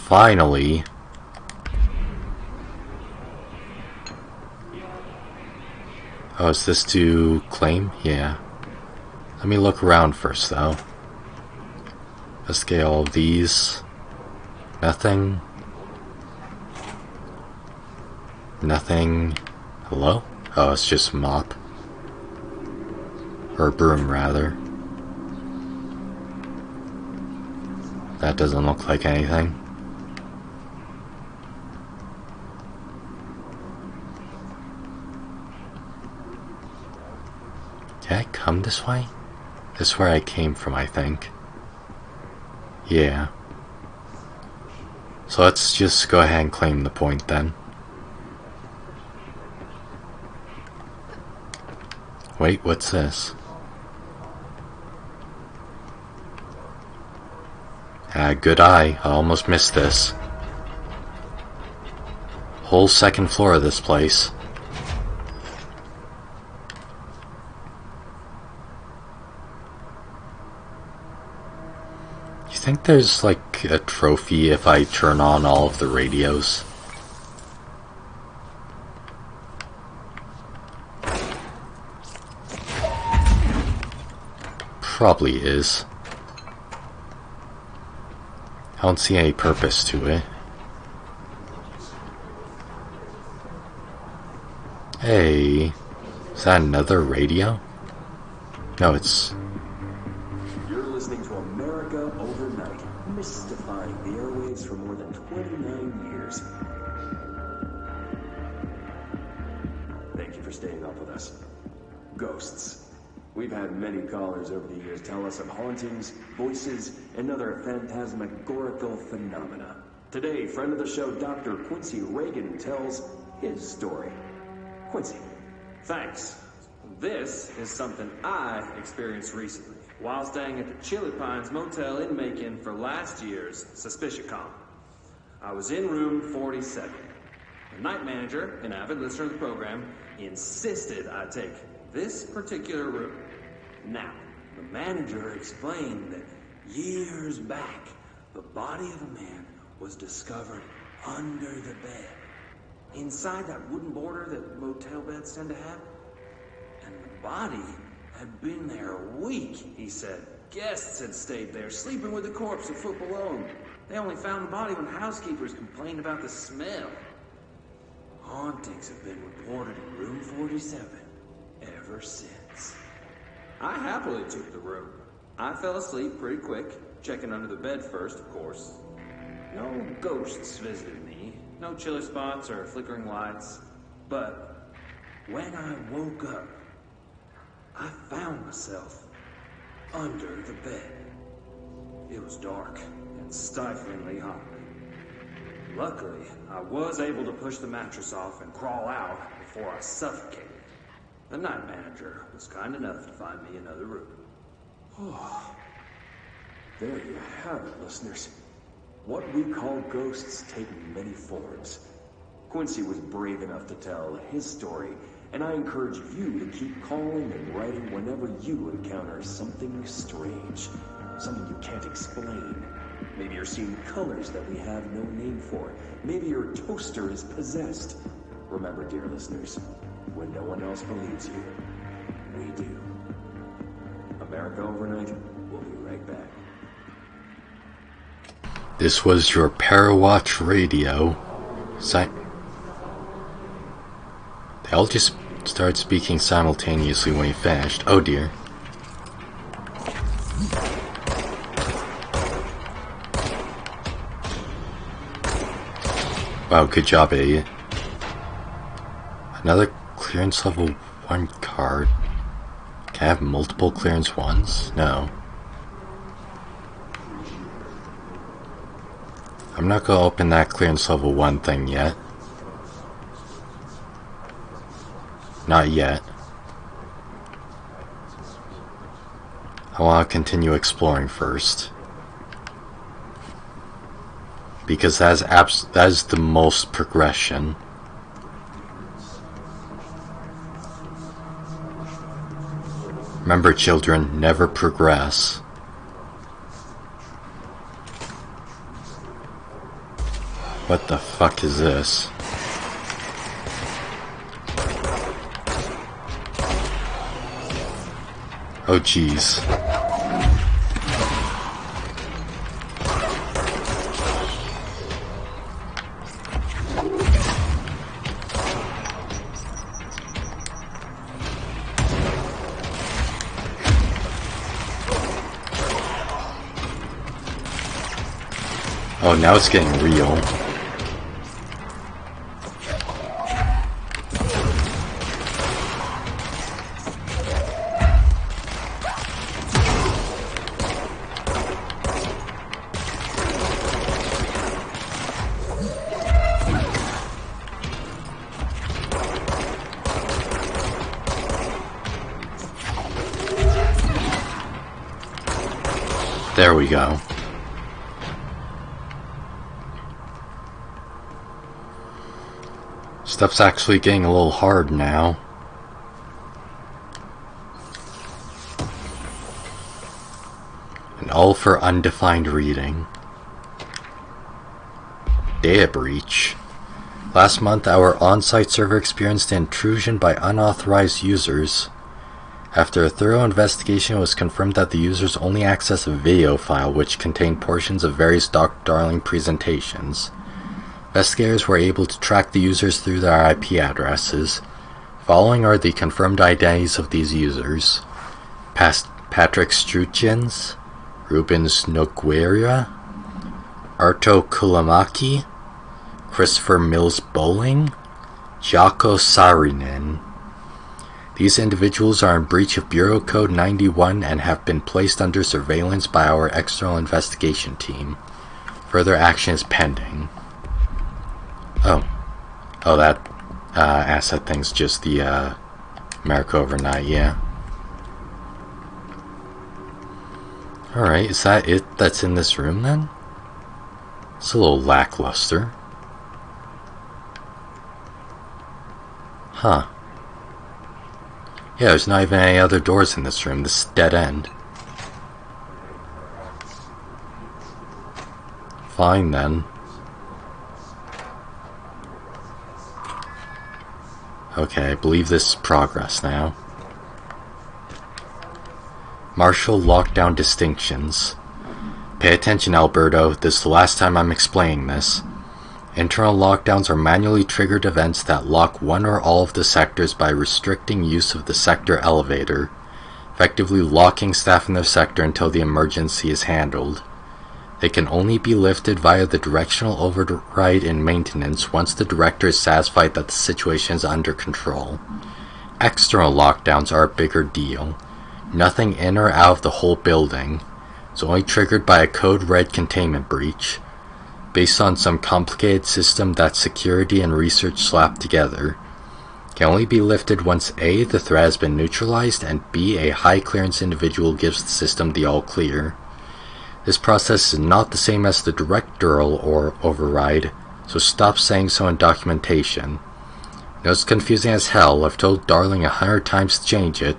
Finally. Oh, is this to claim? Yeah. Let me look around first, though. Let's get all of these. Nothing. Nothing. Hello? Oh, it's just a mop. Or a broom, rather. That doesn't look like anything. Did I come this way? This is where I came from, I think. Yeah. So let's just go ahead and claim the point then. Wait, what's this? Good eye. I almost missed this. Whole second floor of this place. You think there's like a trophy if I turn on all of the radios? probably is. I don't see any purpose to it. Hey, is that another radio? No, it's... You're listening to America Overnight, mystifying the airwaves for more than 29 years. Thank you for staying up with us. Ghosts. We've had many callers over the years tell us of hauntings, voices, and other phantasmagorical phenomena. Today, friend of the show, Dr. Quincy Reagan, tells his story. Quincy. Thanks. This is something I experienced recently while staying at the Chili Pines Motel in Macon for last year's SuspiciaCon. I was in room 47. The night manager, an avid listener of the program, insisted I take this particular room. Now, the manager explained that years back, the body of a man was discovered under the bed, inside that wooden border that motel beds tend to have. And the body had been there a week, he said. Guests had stayed there, sleeping with the corpse a foot below them. They only found the body when housekeepers complained about the smell. Hauntings have been reported in room 47 ever since. I happily took the room. I fell asleep pretty quick, checking under the bed first, of course. No ghosts visited me, no chilly spots or flickering lights. But when I woke up, I found myself under the bed. It was dark and stiflingly hot. Luckily, I was able to push the mattress off and crawl out before I suffocated. The night manager was kind enough to find me another room. Oh, there you have it, listeners. What we call ghosts take many forms. Quincy was brave enough to tell his story, and I encourage you to keep calling and writing whenever you encounter something strange, something you can't explain. Maybe you're seeing colors that we have no name for. Maybe your toaster is possessed. Remember, dear listeners, when no one else believes you, we do. America Overnight, we'll be right back. This was your Parawatch Radio. They all just started speaking simultaneously when he finished. Oh dear. Wow, good job, idiot. Another clearance level 1 card. Can I have multiple clearance 1s? No. I'm not gonna open that clearance level 1 thing yet. Not yet. I want to continue exploring first. Because that is the most progression. Remember, children, never progress. What the fuck is this? Oh jeez. Oh, now it's getting real. There we go. Stuff's actually getting a little hard now. And all for undefined reading. Data breach. Last month, our on-site server experienced an intrusion by unauthorized users. After a thorough investigation, it was confirmed that the users only accessed a video file which contained portions of various Dr. Darling presentations. Investigators were able to track the users through their IP addresses. Following are the confirmed identities of these users: Patrick Struchens, Ruben Nogueira, Arto Kulamaki, Christopher Mills Bowling, Jaakko Saarinen. These individuals are in breach of Bureau Code 91 and have been placed under surveillance by our external investigation team. Further action is pending. Oh, that asset thing's just the America Overnight, yeah. Alright, is that it that's in this room then? It's a little lackluster. Huh. Yeah, there's not even any other doors in this room. This is dead end. Fine then. Okay, I believe this is progress now. Martial lockdown distinctions. Pay attention, Alberto. This is the last time I'm explaining this. Internal lockdowns are manually triggered events that lock one or all of the sectors by restricting use of the sector elevator, effectively locking staff in their sector until the emergency is handled. They can only be lifted via the directional override in maintenance once the director is satisfied that the situation is under control. External lockdowns are a bigger deal. Nothing in or out of the whole building. It's only triggered by a code red containment breach, based on some complicated system that security and research slapped together. Can only be lifted once A, the threat has been neutralized, and B, a high clearance individual gives the system the all clear. This process is not the same as the directorial or override, so stop saying so in documentation. I know it's confusing as hell. I've told Darling 100 times to change it,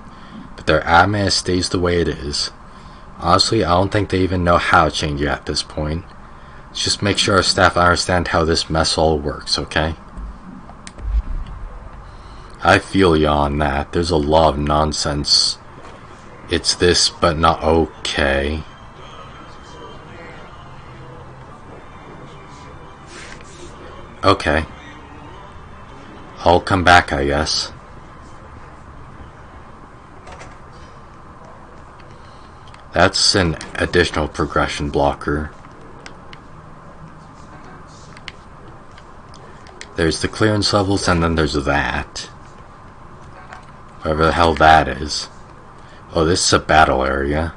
but they're adamant it stays the way it is. Honestly, I don't think they even know how to change it at this point. Let's just make sure our staff understand how this mess all works, okay? I feel you on that. There's a lot of nonsense. It's this, but not okay. Okay. I'll come back, I guess. That's an additional progression blocker. There's the clearance levels, and then there's that. Whatever the hell that is. Oh, this is a battle area.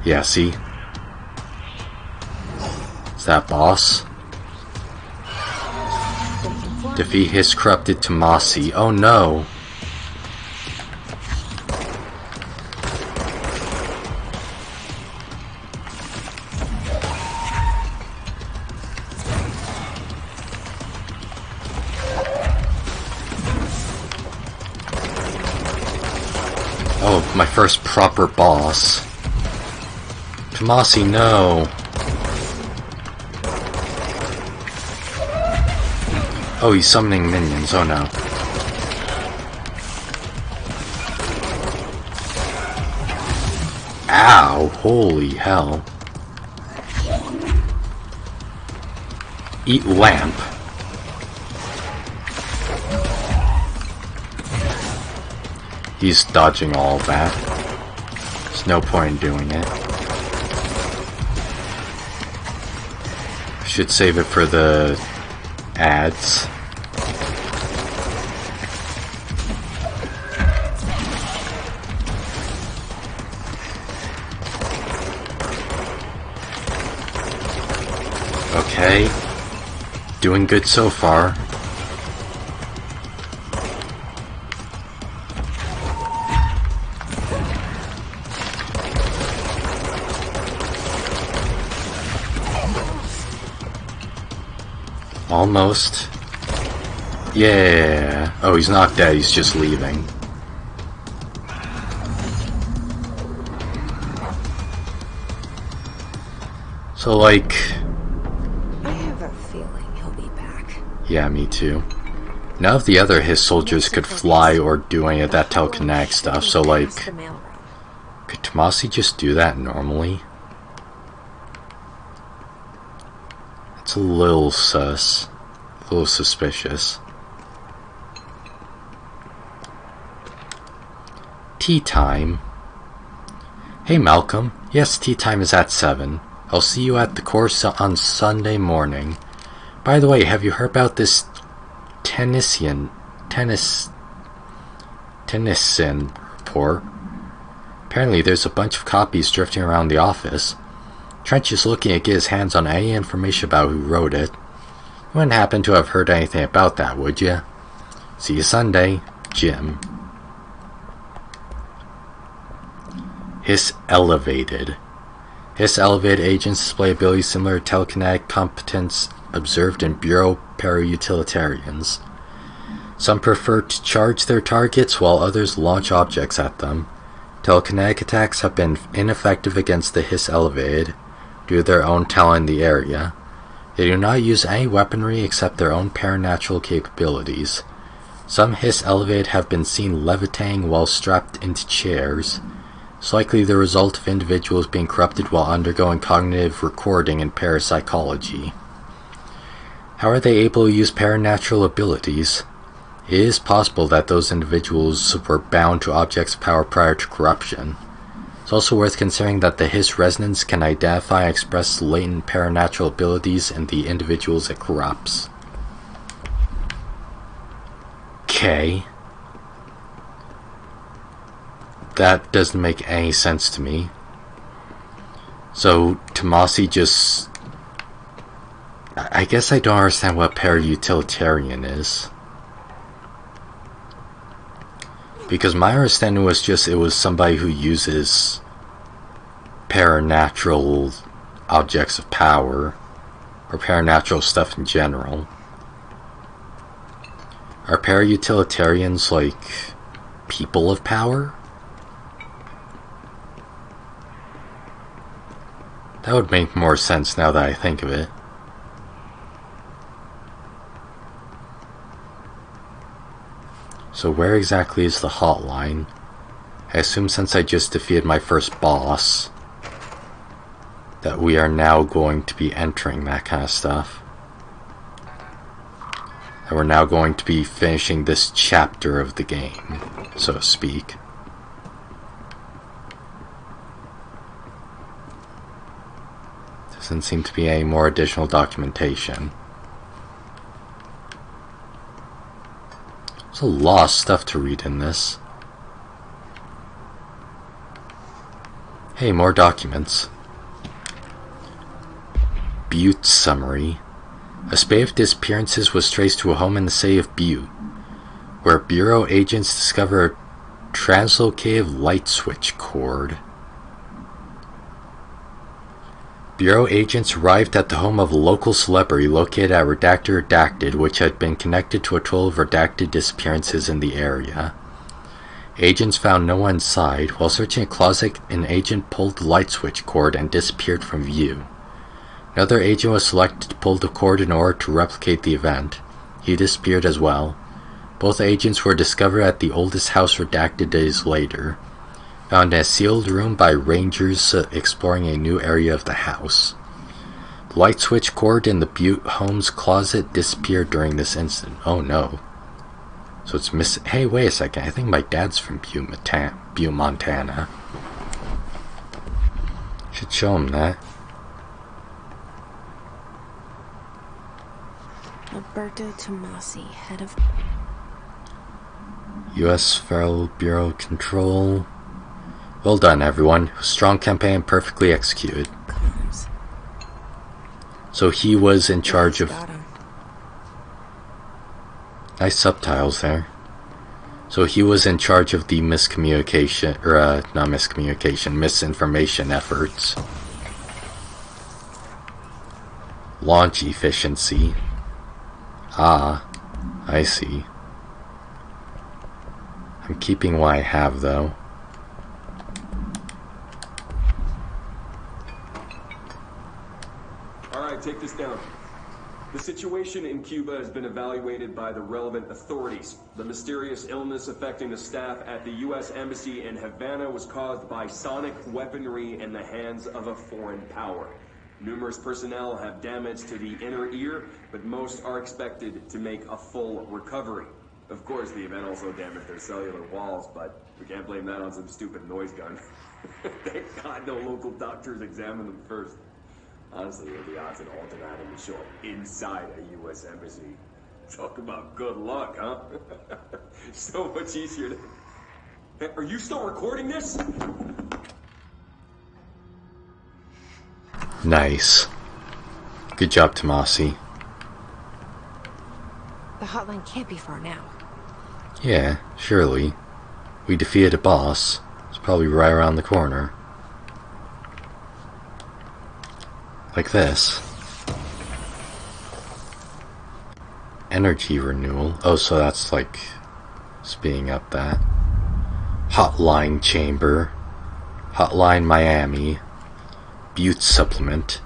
Yeah, see? Is that boss? Defeat his corrupted Tomasi. Oh no! Oh, my first proper boss. Tomasi, no! Oh, he's summoning minions, oh no. Ow, holy hell. Eat lamp. He's dodging all of that. There's no point in doing it. Should save it for the ads. Okay. Doing good so far. Almost. Yeah. Oh, he's not dead, he's just leaving. So, like... I have a feeling he'll be back. Yeah, me too. none of the other his soldiers could fly or do any of that telekinetic stuff, so like, could Tomasi just do that normally? It's a little sus. A little suspicious. Tea time. Hey Malcolm. Yes, tea time is at 7. I'll see you at the course on Sunday morning. By the way, have you heard about this Tennyson report? Apparently there's a bunch of copies drifting around the office. Trench is looking to get his hands on any information about who wrote it. You wouldn't happen to have heard anything about that, would you? See you Sunday, Jim. Hiss elevated. Hiss elevated agents display abilities similar to telekinetic competence observed in Bureau para-utilitarians. Some prefer to charge their targets while others launch objects at them. Telekinetic attacks have been ineffective against the Hiss elevated due to their own talent in the area. They do not use any weaponry except their own paranatural capabilities. Some Hiss elevated have been seen levitating while strapped into chairs. It's likely the result of individuals being corrupted while undergoing cognitive recording and parapsychology. How are they able to use paranatural abilities? It is possible that those individuals were bound to objects of power prior to corruption. It's also worth considering that the Hiss resonance can identify and express latent paranatural abilities in the individuals it corrupts. Okay. That doesn't make any sense to me. So, Tomasi just... I guess I don't understand what para-utilitarian is. Because my understanding was just it was somebody who uses paranatural objects of power, or paranatural stuff in general. Are para-utilitarians like people of power? That would make more sense now that I think of it. So where exactly is the hotline? I assume since I just defeated my first boss, that we are now going to be entering that kind of stuff. And we're now going to be finishing this chapter of the game, so to speak. Doesn't seem to be any more additional documentation. There's a lot of stuff to read in this. Hey, more documents. Butte summary. A spate of disappearances was traced to a home in the city of Butte, where Bureau agents discovered a translocated light switch cord. Bureau agents arrived at the home of a local celebrity located at Redactor Redacted, which had been connected to a total of redacted disappearances in the area. Agents found no one inside. While searching a closet, an agent pulled the light switch cord and disappeared from view. Another agent was selected to pull the cord in order to replicate the event. He disappeared as well. Both agents were discovered at the oldest house redacted days later. Found in a sealed room by rangers exploring a new area of the house. The light switch cord in the Butte home's closet disappeared during this incident. Oh no. So it's missing. Hey, wait a second. I think my dad's from Butte, Montana. Should show him that. Alberto Tomasi, head of U.S. Federal Bureau Control. Well done, everyone. Strong campaign, perfectly executed. comms. So he was in charge of... Got him. Nice subtitles there. So he was in charge of the miscommunication, or not miscommunication, misinformation efforts. Launch efficiency. Ah, I see. I'm keeping what I have, though. Alright, take this down. The situation in Cuba has been evaluated by the relevant authorities. The mysterious illness affecting the staff at the U.S. Embassy in Havana was caused by sonic weaponry in the hands of a foreign power. Numerous personnel have damage to the inner ear, but most are expected to make a full recovery. Of course, the event also damaged their cellular walls, but we can't blame that on some stupid noise gun. Thank God no local doctors examined them first. Honestly, what are the odds an altered item would show up inside a U.S. embassy? Talk about good luck, huh? So much easier to... Hey, are you still recording this? Nice. Good job, Tomasi. The hotline can't be far now. Yeah, surely. We defeated a boss. It's probably right around the corner. Like this. Energy renewal. Oh, so that's like speeding up that. Hotline chamber. Hotline Miami. Butte supplement.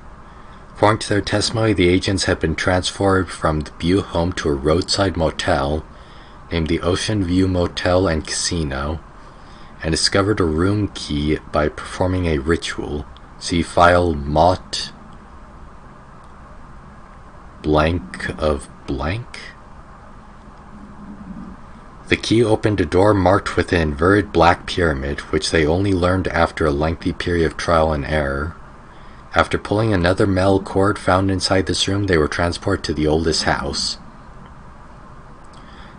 According to their testimony, the agents had been transferred from the Butte home to a roadside motel named the Ocean View Motel and Casino, and discovered a room key by performing a ritual. See file Mott blank of blank. The key opened a door marked with an inverted black pyramid, which they only learned after a lengthy period of trial and error. After pulling another metal cord found inside this room, they were transported to the oldest house.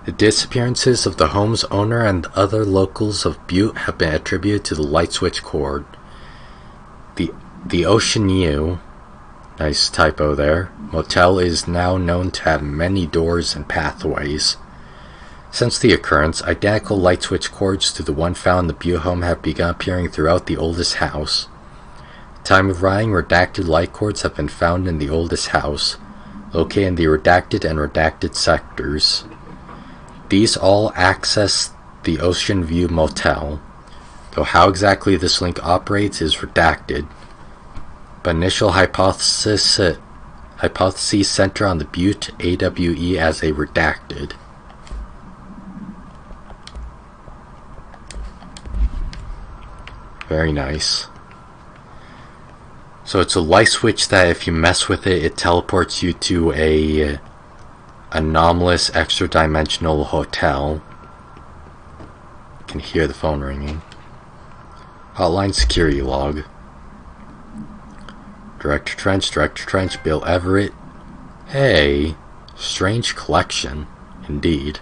The disappearances of the home's owner and other locals of Butte have been attributed to the light switch cord. The Ocean U, nice typo there, motel is now known to have many doors and pathways. Since the occurrence, identical light switch cords to the one found in the Butte home have begun appearing throughout the oldest house. Time of writing, redacted light cords have been found in the oldest house, located in the redacted and redacted sectors. These all access the Ocean View Motel, though how exactly this link operates is redacted. But initial hypotheses center on the Butte AWE as a redacted. Very nice. So it's a light switch that if you mess with it, it teleports you to a anomalous extra-dimensional hotel. You can hear the phone ringing. Hotline security log. Director Trench, Bill Everett. Hey, strange collection, indeed.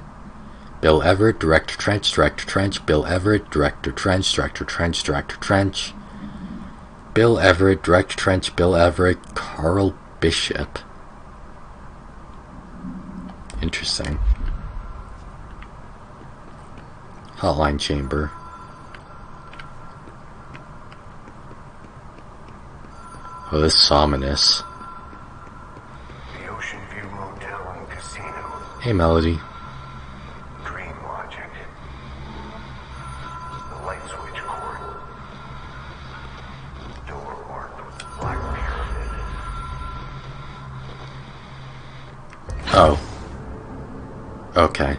Bill Everett, Director Trench, Bill Everett, Director Trench. Bill Everett, Director Trench, Bill Everett, Carl Bishop. Interesting. Hotline chamber. Oh, this is ominous. The Ocean View Motel and Casino. Hey, Melody. Dream logic. The light switch cord. Door marked with black pyramid. Oh. Okay.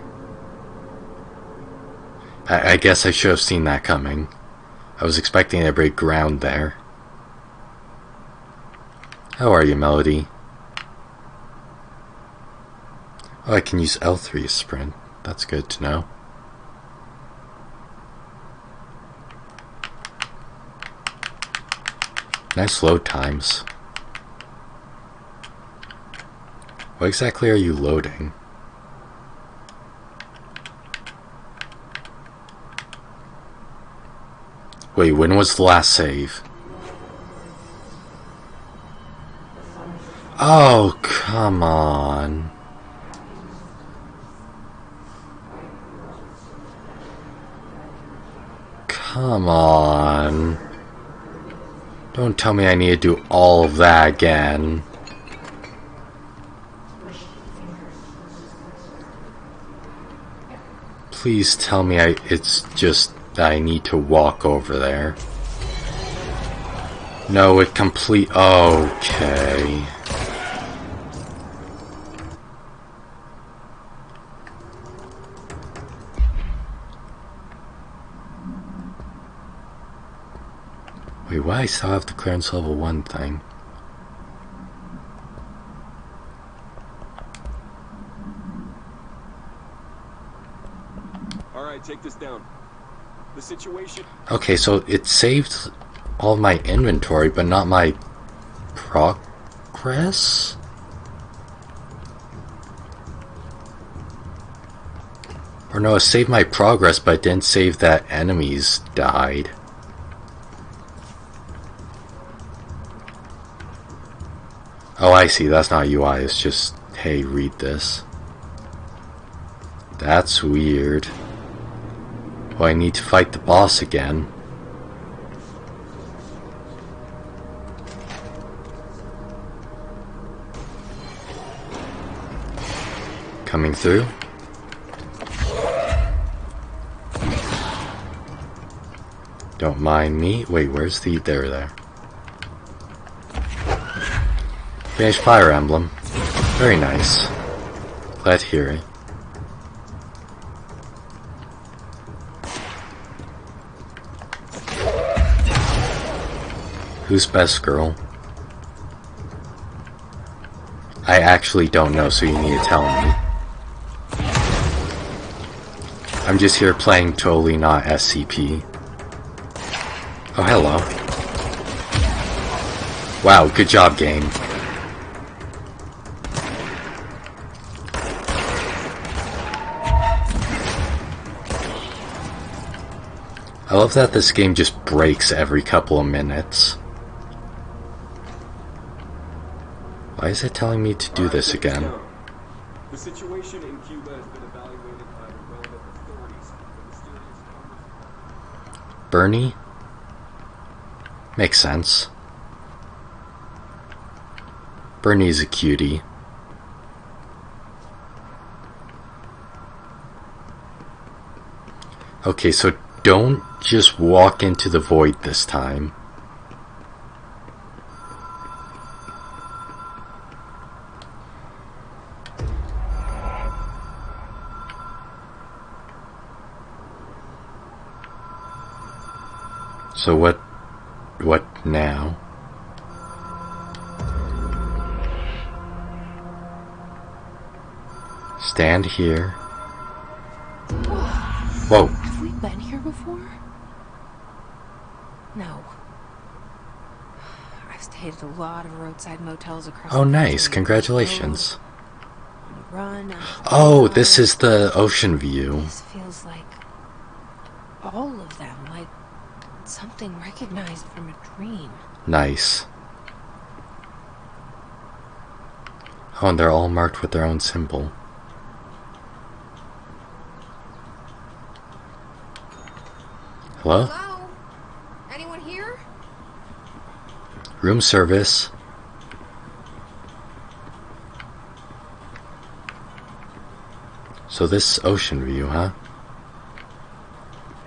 I guess I should have seen that coming. I was expecting to break ground there. How are you, Melody? Oh, I can use L3 as sprint. That's good to know. Nice load times. What exactly are you loading? Wait, when was the last save? Oh, come on. Come on. Don't tell me I need to do all of that again. Please tell me it's just that I need to walk over there. No, it complete... Okay. why I still have the clearance level 1 thing? Alright, take this down. The situation... Okay, so it saved all my inventory, but not my progress? Or no, it saved my progress, but it didn't save that enemies died. Oh, I see. That's not UI. It's just, hey, read this. That's weird. Well, I need to fight the boss again. Coming through. Don't mind me. Wait, where's the... There. Finished Fire Emblem. Very nice. Glad to hear it. Who's best girl? I actually don't know, so you need to tell me. I'm just here playing totally not SCP. Oh, hello. Wow, good job, game. I love that this game just breaks every couple of minutes. Why is it telling me to do this again? The situation in Cuba has been evaluated by the relevant authorities. The mysterious... Bernie? Makes sense. Bernie's a cutie. Okay, so don't just walk into the void this time. So what now? Stand here. Whoa. Have we been here before? No. I've stayed at a lot of roadside motels across the Oh, nice. country. Congratulations. On the run, Oh, this is the ocean view. This feels like all of them, like something recognized from a dream. Nice. Oh, and they're all marked with their own symbol. Hello? Hello? Anyone here? Room service. So this ocean view, huh?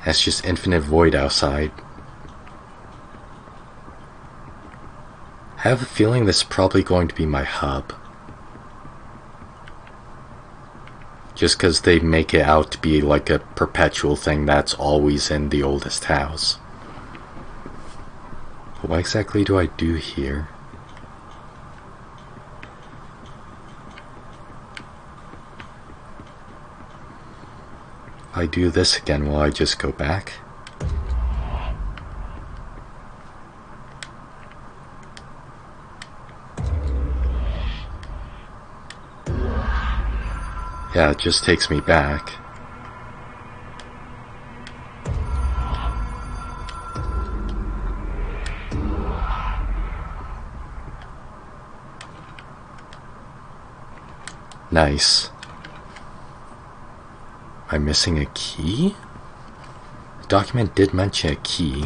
That's just infinite void outside. I have a feeling this is probably going to be my hub. Just because they make it out to be like a perpetual thing that's always in the oldest house. But what exactly do I do here? If I do this again, will I just go back? Yeah, it just takes me back. Nice. Am I missing a key? The document did mention a key.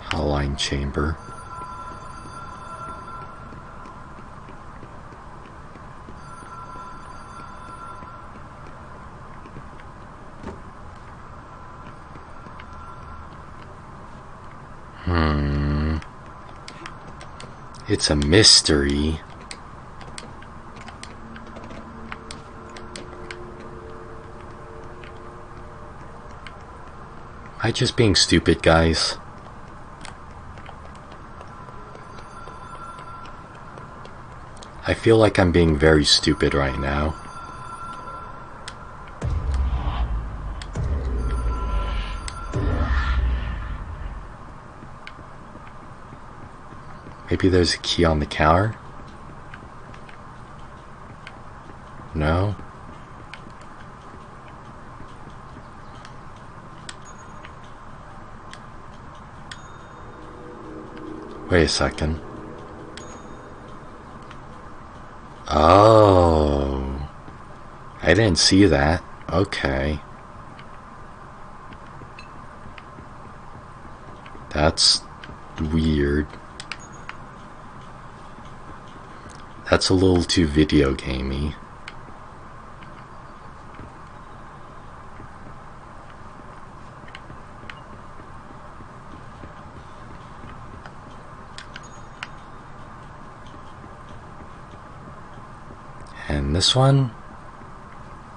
Hotline chamber. It's a mystery. I just being stupid, guys? I feel like I'm being very stupid right now. Maybe there's a key on the counter? No? Wait a second. Oh, I didn't see that. Okay. That's weird. That's a little too video gamey. And this one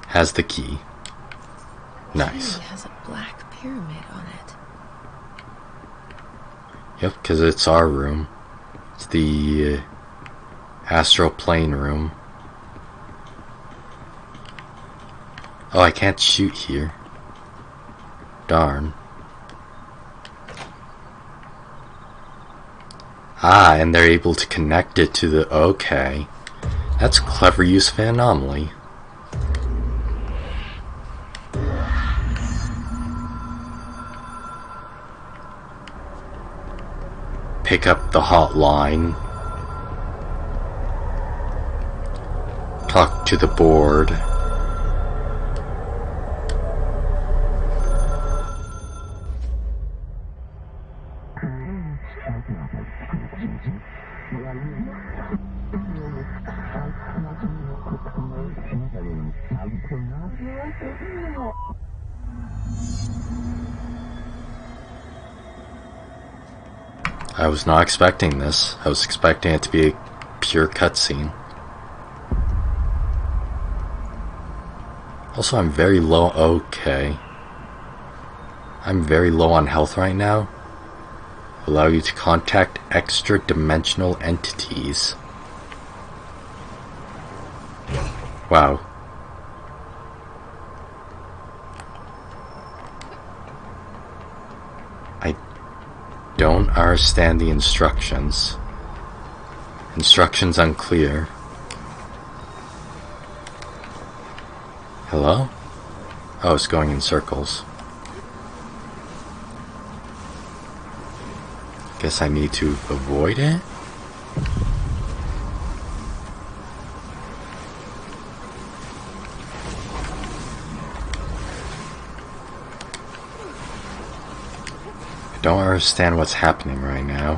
has the key. Nice. It has a black pyramid on it. Yep, because it's our room. It's the astral plane room. Oh, I can't shoot here. Darn. Ah, and they're able to connect it to the... Okay. That's clever use of an anomaly. Pick up the hotline. Talk to the board. I was not expecting this. I was expecting it to be a pure cutscene. Also, I'm very low. Okay. I'm very low on health right now. Allow you to contact extra-dimensional entities. Wow. I don't understand the instructions. Instructions unclear. Hello? Oh, it's going in circles. Guess I need to avoid it? I don't understand what's happening right now.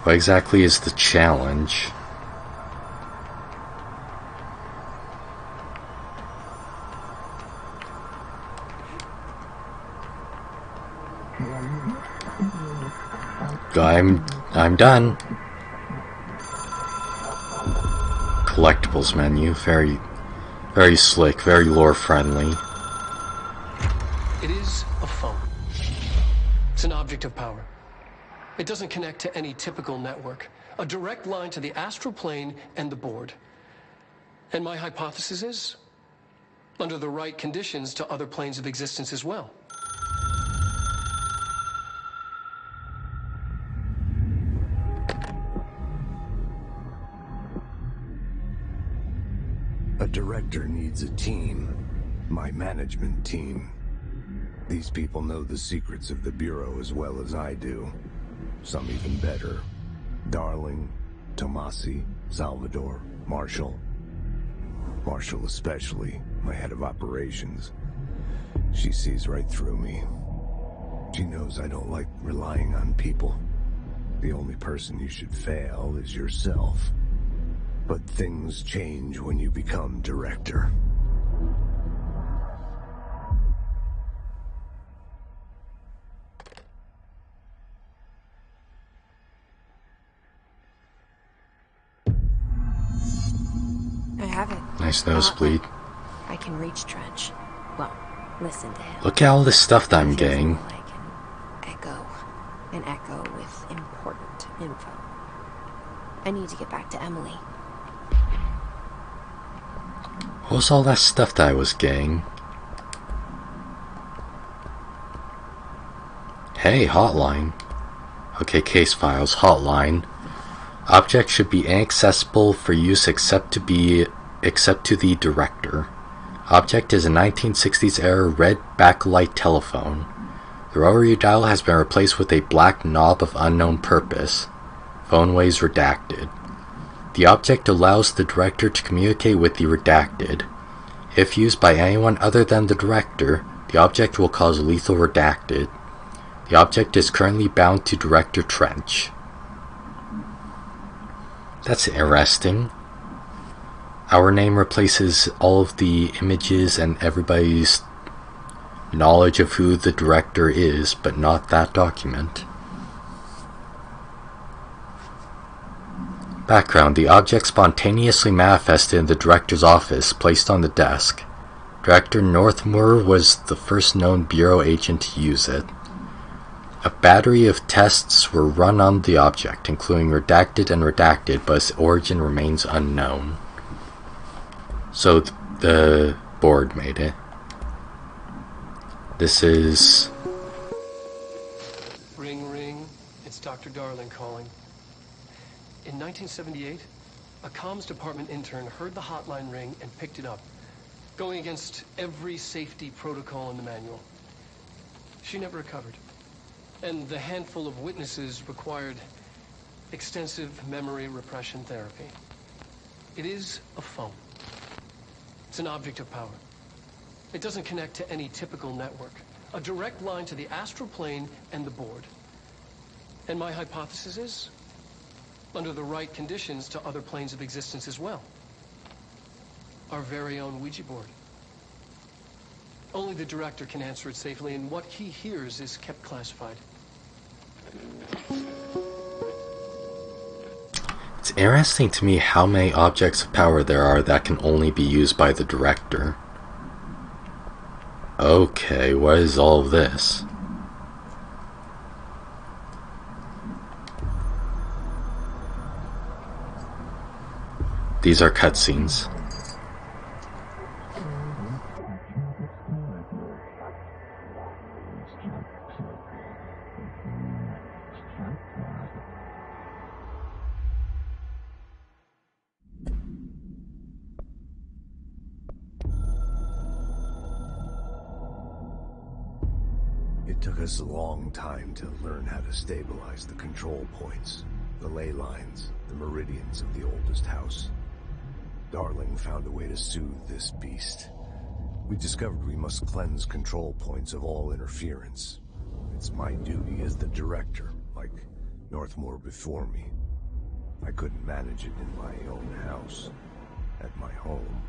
What exactly is the challenge? I'm done. Collectibles menu, very slick, very lore friendly. It is a phone. It's an object of power. It doesn't connect to any typical network. A direct line to the astral plane and the board. And my hypothesis is, under the right conditions, to other planes of existence as well. A director needs a team. My management team. These people know the secrets of the Bureau as well as I do. Some even better. Darling, Tomasi, Salvador, Marshall. Marshall especially, my head of operations. She sees right through me. She knows I don't like relying on people. The only person you should fail is yourself. But things change when you become director. I have it. Nice nosebleed. I can reach Trench. Well, Listen to him. Look at all this stuff that I'm Feels getting. more like an echo with important info. I need to get back to Emily. What was all that stuff that I was getting? Hey, hotline. Okay, case files, hotline. Object should be inaccessible for use except to the director. Object is a 1960s era red backlight telephone. The rotary dial has been replaced with a black knob of unknown purpose. Phone waves redacted. The object allows the director to communicate with the redacted. If used by anyone other than the director, the object will cause lethal redacted. The object is currently bound to Director Trench. That's interesting. Our name replaces all of the images and everybody's knowledge of who the director is, but not that document. Background: the object spontaneously manifested in the director's office, placed on the desk. Director Northmour was the first known Bureau agent to use it. A battery of tests were run on the object, including redacted and redacted, but its origin remains unknown. So the board made it. This is... Ring, ring. It's Dr. Darling calling. In 1978, a comms department intern heard the hotline ring and picked it up, going against every safety protocol in the manual. She never recovered. And the handful of witnesses required extensive memory repression therapy. It is a phone. It's an object of power. It doesn't connect to any typical network. A direct line to the astral plane and the board. And my hypothesis is, under the right conditions, to other planes of existence as well. Our very own Ouija board. Only the director can answer it safely, and what he hears is kept classified. It's interesting to me how many objects of power there are that can only be used by the director. Okay, what is all of this? These are cutscenes. It took us a long time to learn how to stabilize the control points, the ley lines, the meridians of the oldest house. Darling found a way to soothe this beast. We discovered we must cleanse control points of all interference. It's my duty as the director, like Northmour before me. I couldn't manage it in my own house, at my home.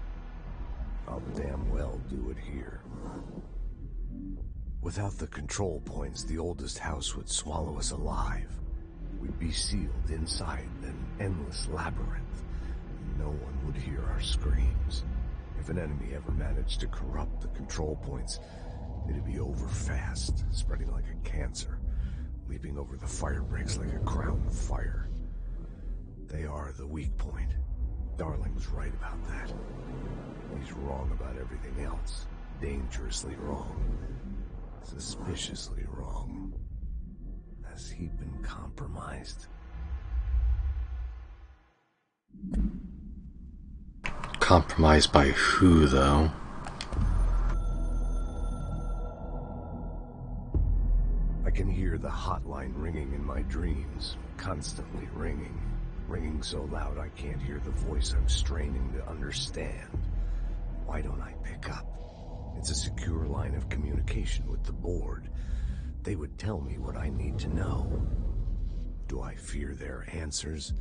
I'll damn well do it here. Without the control points, the oldest house would swallow us alive. We'd be sealed inside an endless labyrinth. No one would hear our screams. If an enemy ever managed to corrupt the control points, it'd be over fast, spreading like a cancer, leaping over the fire breaks like a crown of fire. They are the weak point. Darling's right about that. He's wrong about everything else. Dangerously wrong. Suspiciously wrong. Has he been compromised? Compromised by who, though? I can hear the hotline ringing in my dreams, constantly ringing. Ringing so loud I can't hear the voice I'm straining to understand. Why don't I pick up? It's a secure line of communication with the board. They would tell me what I need to know. Do I fear their answers?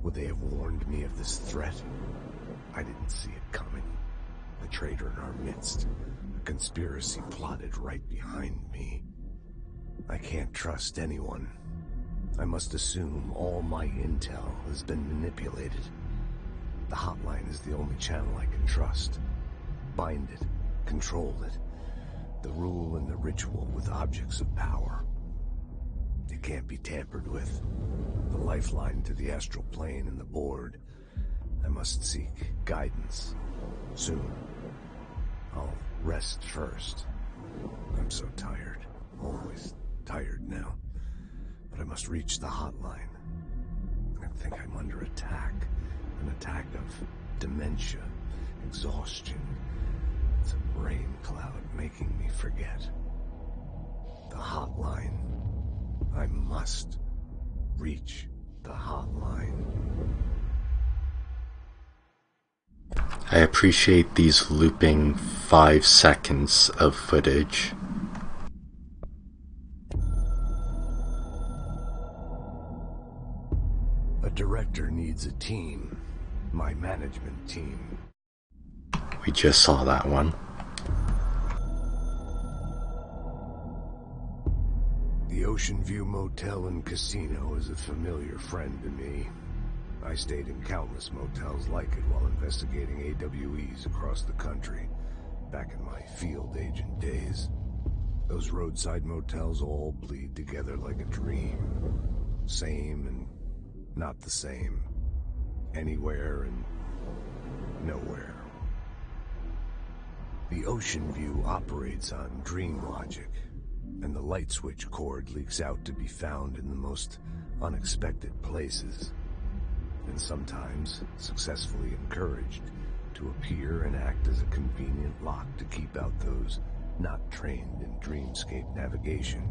Would they have warned me of this threat? I didn't see it coming. A traitor in our midst. A conspiracy plotted right behind me. I can't trust anyone. I must assume all my intel has been manipulated. The hotline is the only channel I can trust. Bind it, control it, The rule and the ritual with objects of power. It can't be tampered with. The lifeline to the astral plane and the board. I must seek guidance. Soon. I'll rest first. I'm so tired. Always tired now. But I must reach the hotline. I think I'm under attack. An attack of dementia, exhaustion. It's a brain cloud making me forget. The hotline. I must reach the hotline. I appreciate these looping 5 seconds of footage. A director needs a team. My management team. We just saw that one. The Ocean View Motel and Casino is a familiar friend to me. I stayed in countless motels like it while investigating AWEs across the country, back in my field agent days. Those roadside motels all bleed together like a dream. Same and not the same. Anywhere and nowhere. The Ocean View operates on dream logic, and the light switch cord leaks out to be found in the most unexpected places, and sometimes successfully encouraged to appear and act as a convenient lock to keep out those not trained in dreamscape navigation.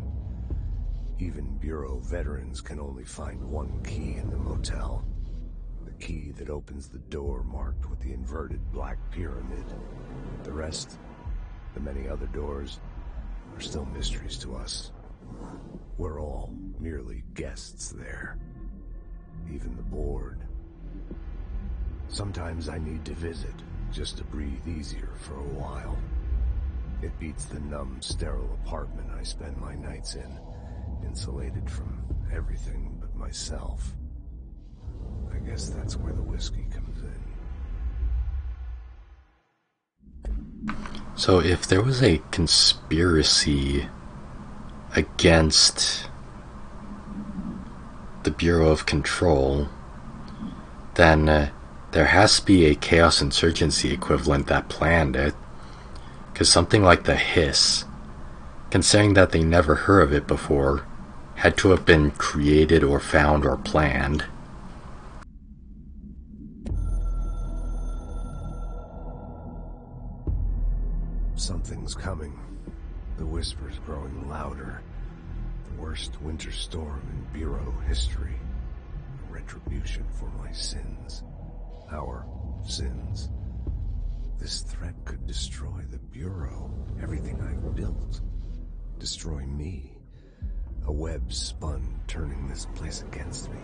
Even Bureau veterans can only find one key in the motel. The key that opens the door marked with the inverted black pyramid. The rest, the many other doors, are still mysteries to us. We're all merely guests there. Even the board. Sometimes I need to visit, just to breathe easier for a while. It beats the numb, sterile apartment I spend my nights in, insulated from everything but myself. I guess that's where the whiskey comes in. So if there was a conspiracy against the Bureau of Control, then there has to be a Chaos Insurgency equivalent that planned it. Because something like the Hiss, considering that they never heard of it before, had to have been created or found or planned. Something's coming. The whisper's growing louder. The worst winter storm in Bureau history. A retribution for my sins. Our sins. This threat could destroy the Bureau. Everything I've built. Destroy me. A web spun, turning this place against me.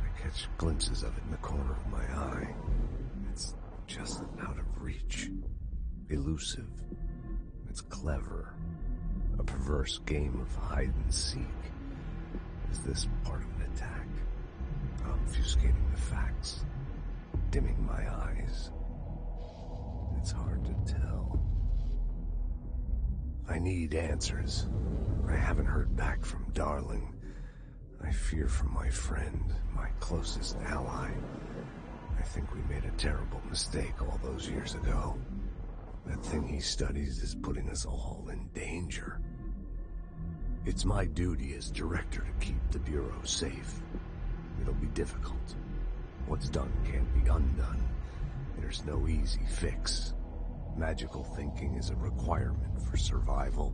I catch glimpses of it in the corner of my eye. It's just out of reach. Elusive. It's clever. A perverse game of hide and seek. Is this part of an attack? Obfuscating the facts. Dimming my eyes. It's hard to tell. I need answers. I haven't heard back from Darling. I fear for my friend, my closest ally. I think we made a terrible mistake all those years ago. That thing he studies is putting us all in danger. It's my duty as director to keep the Bureau safe. It'll be difficult. What's done can't be undone. There's no easy fix. Magical thinking is a requirement for survival.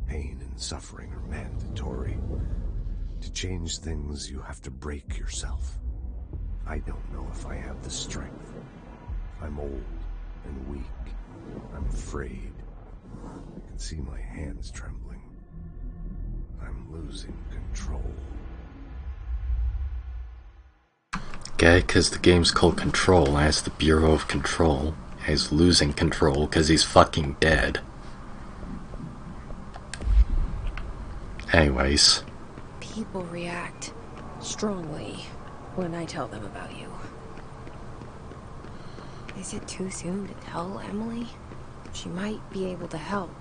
Pain and suffering are mandatory. To change things, you have to break yourself. I don't know if I have the strength. I'm old and weak. I'm afraid. I can see my hands trembling. I'm losing control. Okay, because the game's called Control, and it's the Bureau of Control. He's losing control because he's fucking dead. Anyways. People react strongly when I tell them about you. Is it too soon to tell Emily? She might be able to help,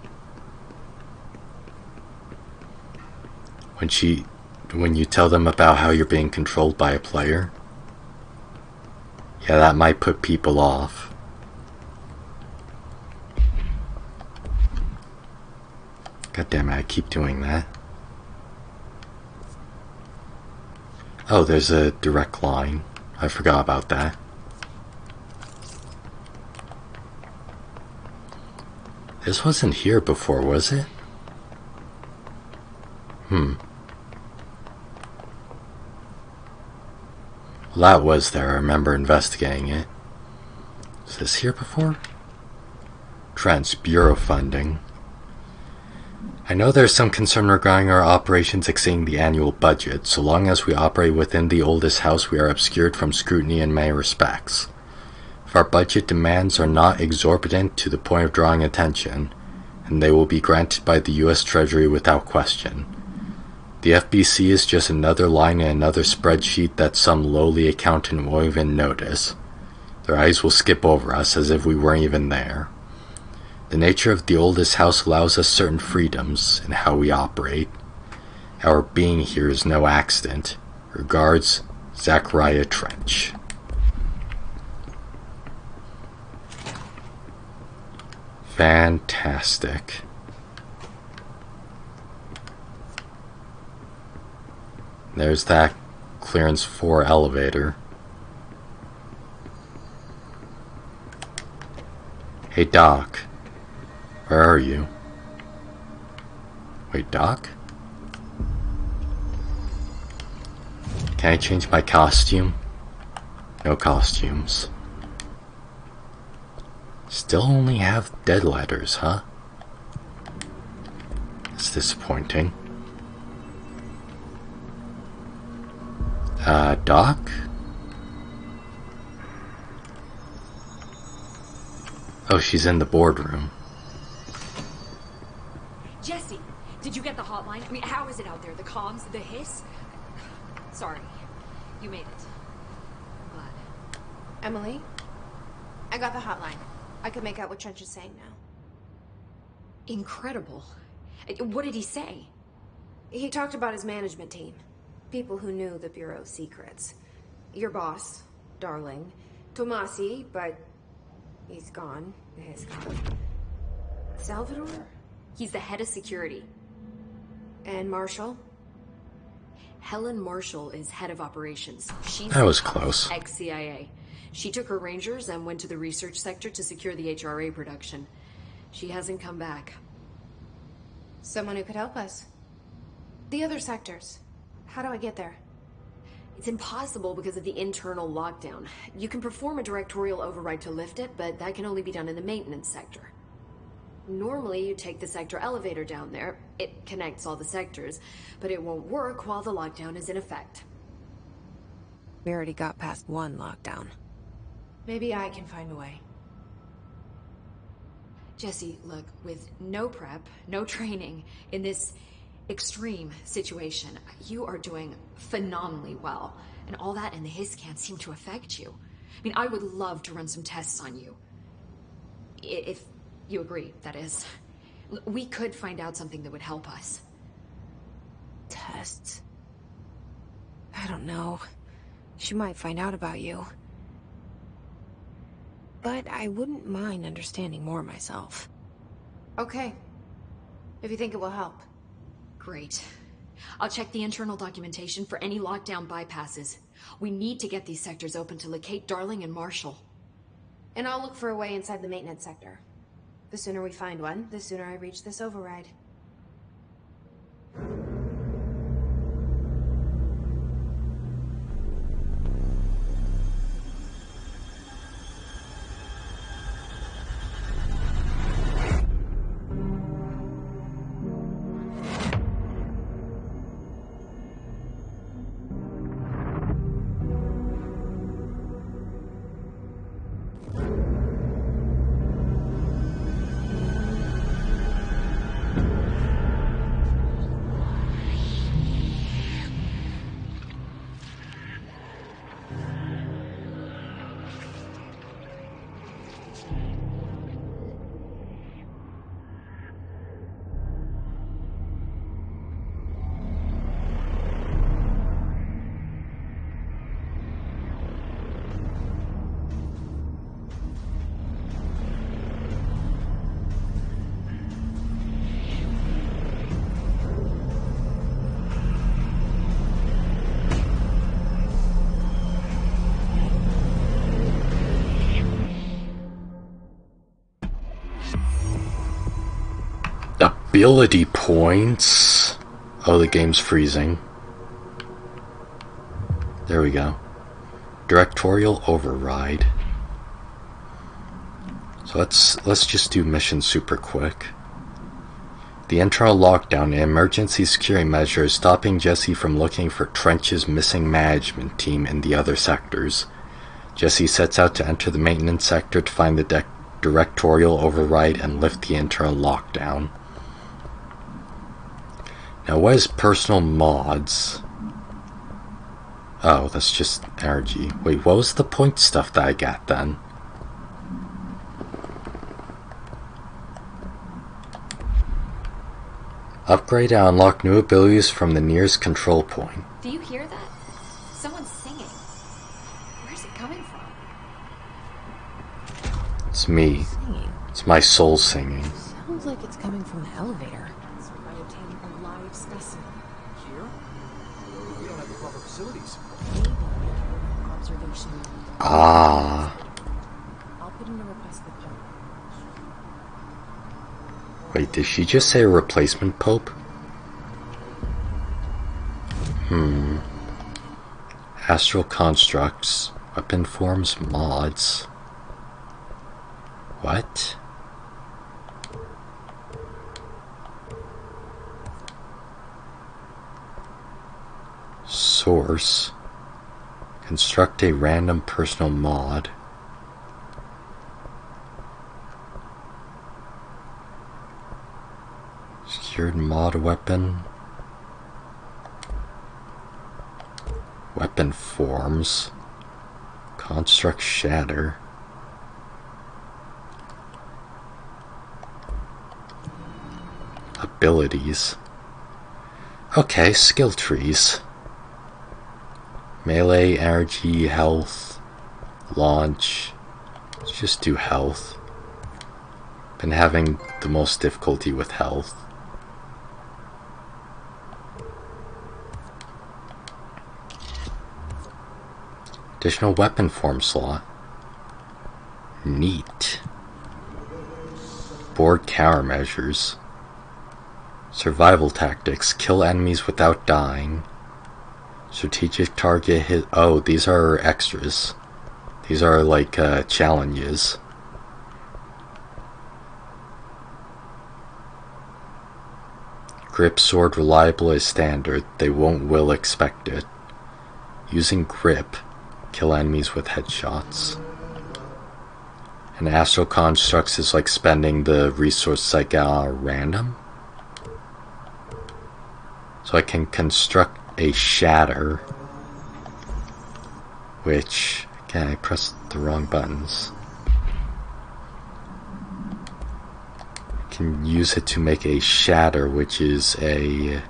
When you tell them about how you're being controlled by a player, yeah, that might put people off. God damn it, I keep doing that. Oh, there's a direct line. I forgot about that. This wasn't here before, was it? Well, that was there. I remember investigating it. Was this here before? Trans-Bureau funding. I know there's some concern regarding our operations exceeding the annual budget. So long as we operate within the oldest house, we are obscured from scrutiny in many respects. If our budget demands are not exorbitant to the point of drawing attention, and they will be granted by the U.S. Treasury without question. The FBC is just another line in another spreadsheet that some lowly accountant won't even notice. Their eyes will skip over us as if we weren't even there. The nature of the oldest house allows us certain freedoms in how we operate. Our being here is no accident. Regards, Zachariah Trench. Fantastic. There's that clearance 4 elevator. Hey, Doc. Where are you? Wait, Doc? Can I change my costume? No costumes. Still only have dead letters, huh? That's disappointing. Doc? Oh, she's in the boardroom. Jesse, did you get the hotline? I mean, how is it out there? The comms, the hiss? Sorry, you made it. But... Emily? I got the hotline. I could make out what Trench is saying now. Incredible. What did he say? He talked about his management team. People who knew the Bureau's secrets. Your boss, Darling. Tomasi, but he's gone. He's gone. Salvador? He's the head of security. And Marshall? Helen Marshall is head of operations. She's That was close. ex-CIA. She took her rangers and went to the research sector to secure the HRA production. She hasn't come back. Someone who could help us. The other sectors. How do I get there? It's impossible because of the internal lockdown. You can perform a directorial override to lift it, but that can only be done in the maintenance sector. Normally, you take the sector elevator down there. It connects all the sectors, but it won't work while the lockdown is in effect. We already got past one lockdown. Maybe I can find a way. Jesse, look, with no prep, no training, in this extreme situation, you are doing phenomenally well. And all that and the hiss can't seem to affect you. I mean, I would love to run some tests on you. If you agree, that is. We could find out something that would help us. Tests? I don't know. She might find out about you. But I wouldn't mind understanding more myself. Okay. If you think it will help. Great. I'll check the internal documentation for any lockdown bypasses. We need to get these sectors open to locate Darling and Marshall. And I'll look for a way inside the maintenance sector. The sooner we find one, the sooner I reach this override. ability points. Oh, the game's freezing. There we go. Directorial override. So let's just do mission super quick. The internal lockdown and emergency security measures stopping Jesse from looking for Trench's missing management team in the other sectors. Jesse sets out to enter the maintenance sector to find the directorial override and lift the internal lockdown. Now, what is personal mods? Oh, that's just energy. Wait, what was the point stuff that I got then? Upgrade and unlock new abilities from the nearest control point. Do you hear that? Someone's singing. Where's it coming from? It's me. Singing. It's my soul singing. Sounds like it's coming from the elevator. So I obtain a live specimen. Here? We don't have the proper facilities. Maybe observation. Ah. I'll put in a request with Pope. Wait, did she just say a replacement Pope? Astral constructs, weapon forms, mods. What? Source. Construct a random personal mod. Secured mod weapon. Weapon forms. Construct shatter. Abilities. Okay, skill trees. Melee, energy, health, launch. Let's just do health. Been having the most difficulty with health. Additional weapon form slot. Neat. Board countermeasures. Survival tactics. Kill enemies without dying. Strategic target hit. Oh, these are extras. These are like challenges. Grip sword reliable as standard. They will expect it. Using grip. Kill enemies with headshots. And astral constructs is like spending the resources I got random. So I can construct a shatter, which, again, I pressed the wrong buttons. I can use it to make a shatter, which is a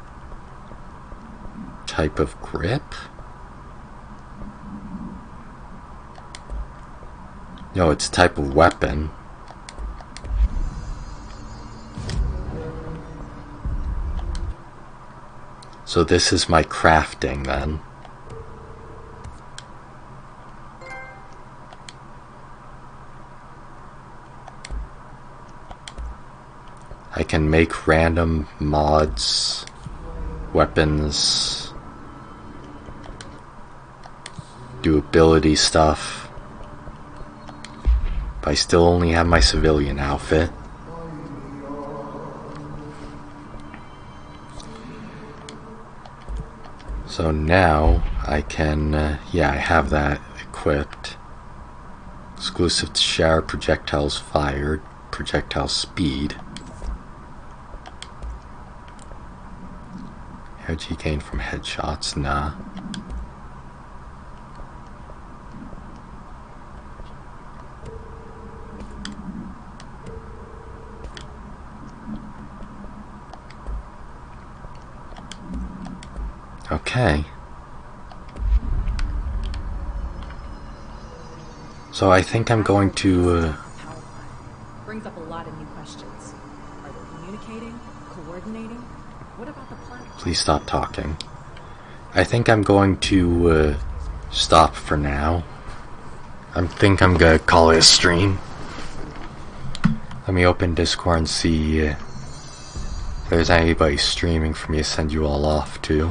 type of grip. No, it's a type of weapon. So this is my crafting then. I can make random mods, weapons, do ability stuff. But I still only have my civilian outfit. So now I can, yeah, I have that equipped. Exclusive to shower, projectiles fired, projectile speed. Energy gain from headshots, nah. Okay. So I think I'm going to brings up a lot of new questions. Are they communicating? Coordinating? What about the planet? Please stop talking. I think I'm going to stop for now. I think I'm gonna call it a stream. Let me open Discord and see If there's anybody streaming for me to send you all off to.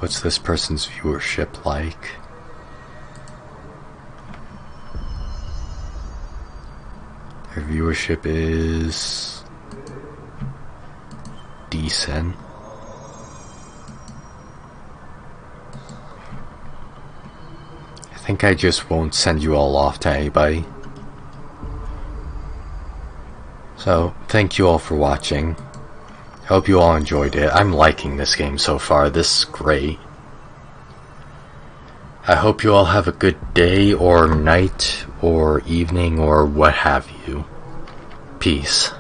What's this person's viewership like? Their viewership is decent. I think I just won't send you all off to anybody. So, thank you all for watching. I hope you all enjoyed it. I'm liking this game so far. This is great. I hope you all have a good day or night or evening or what have you. Peace.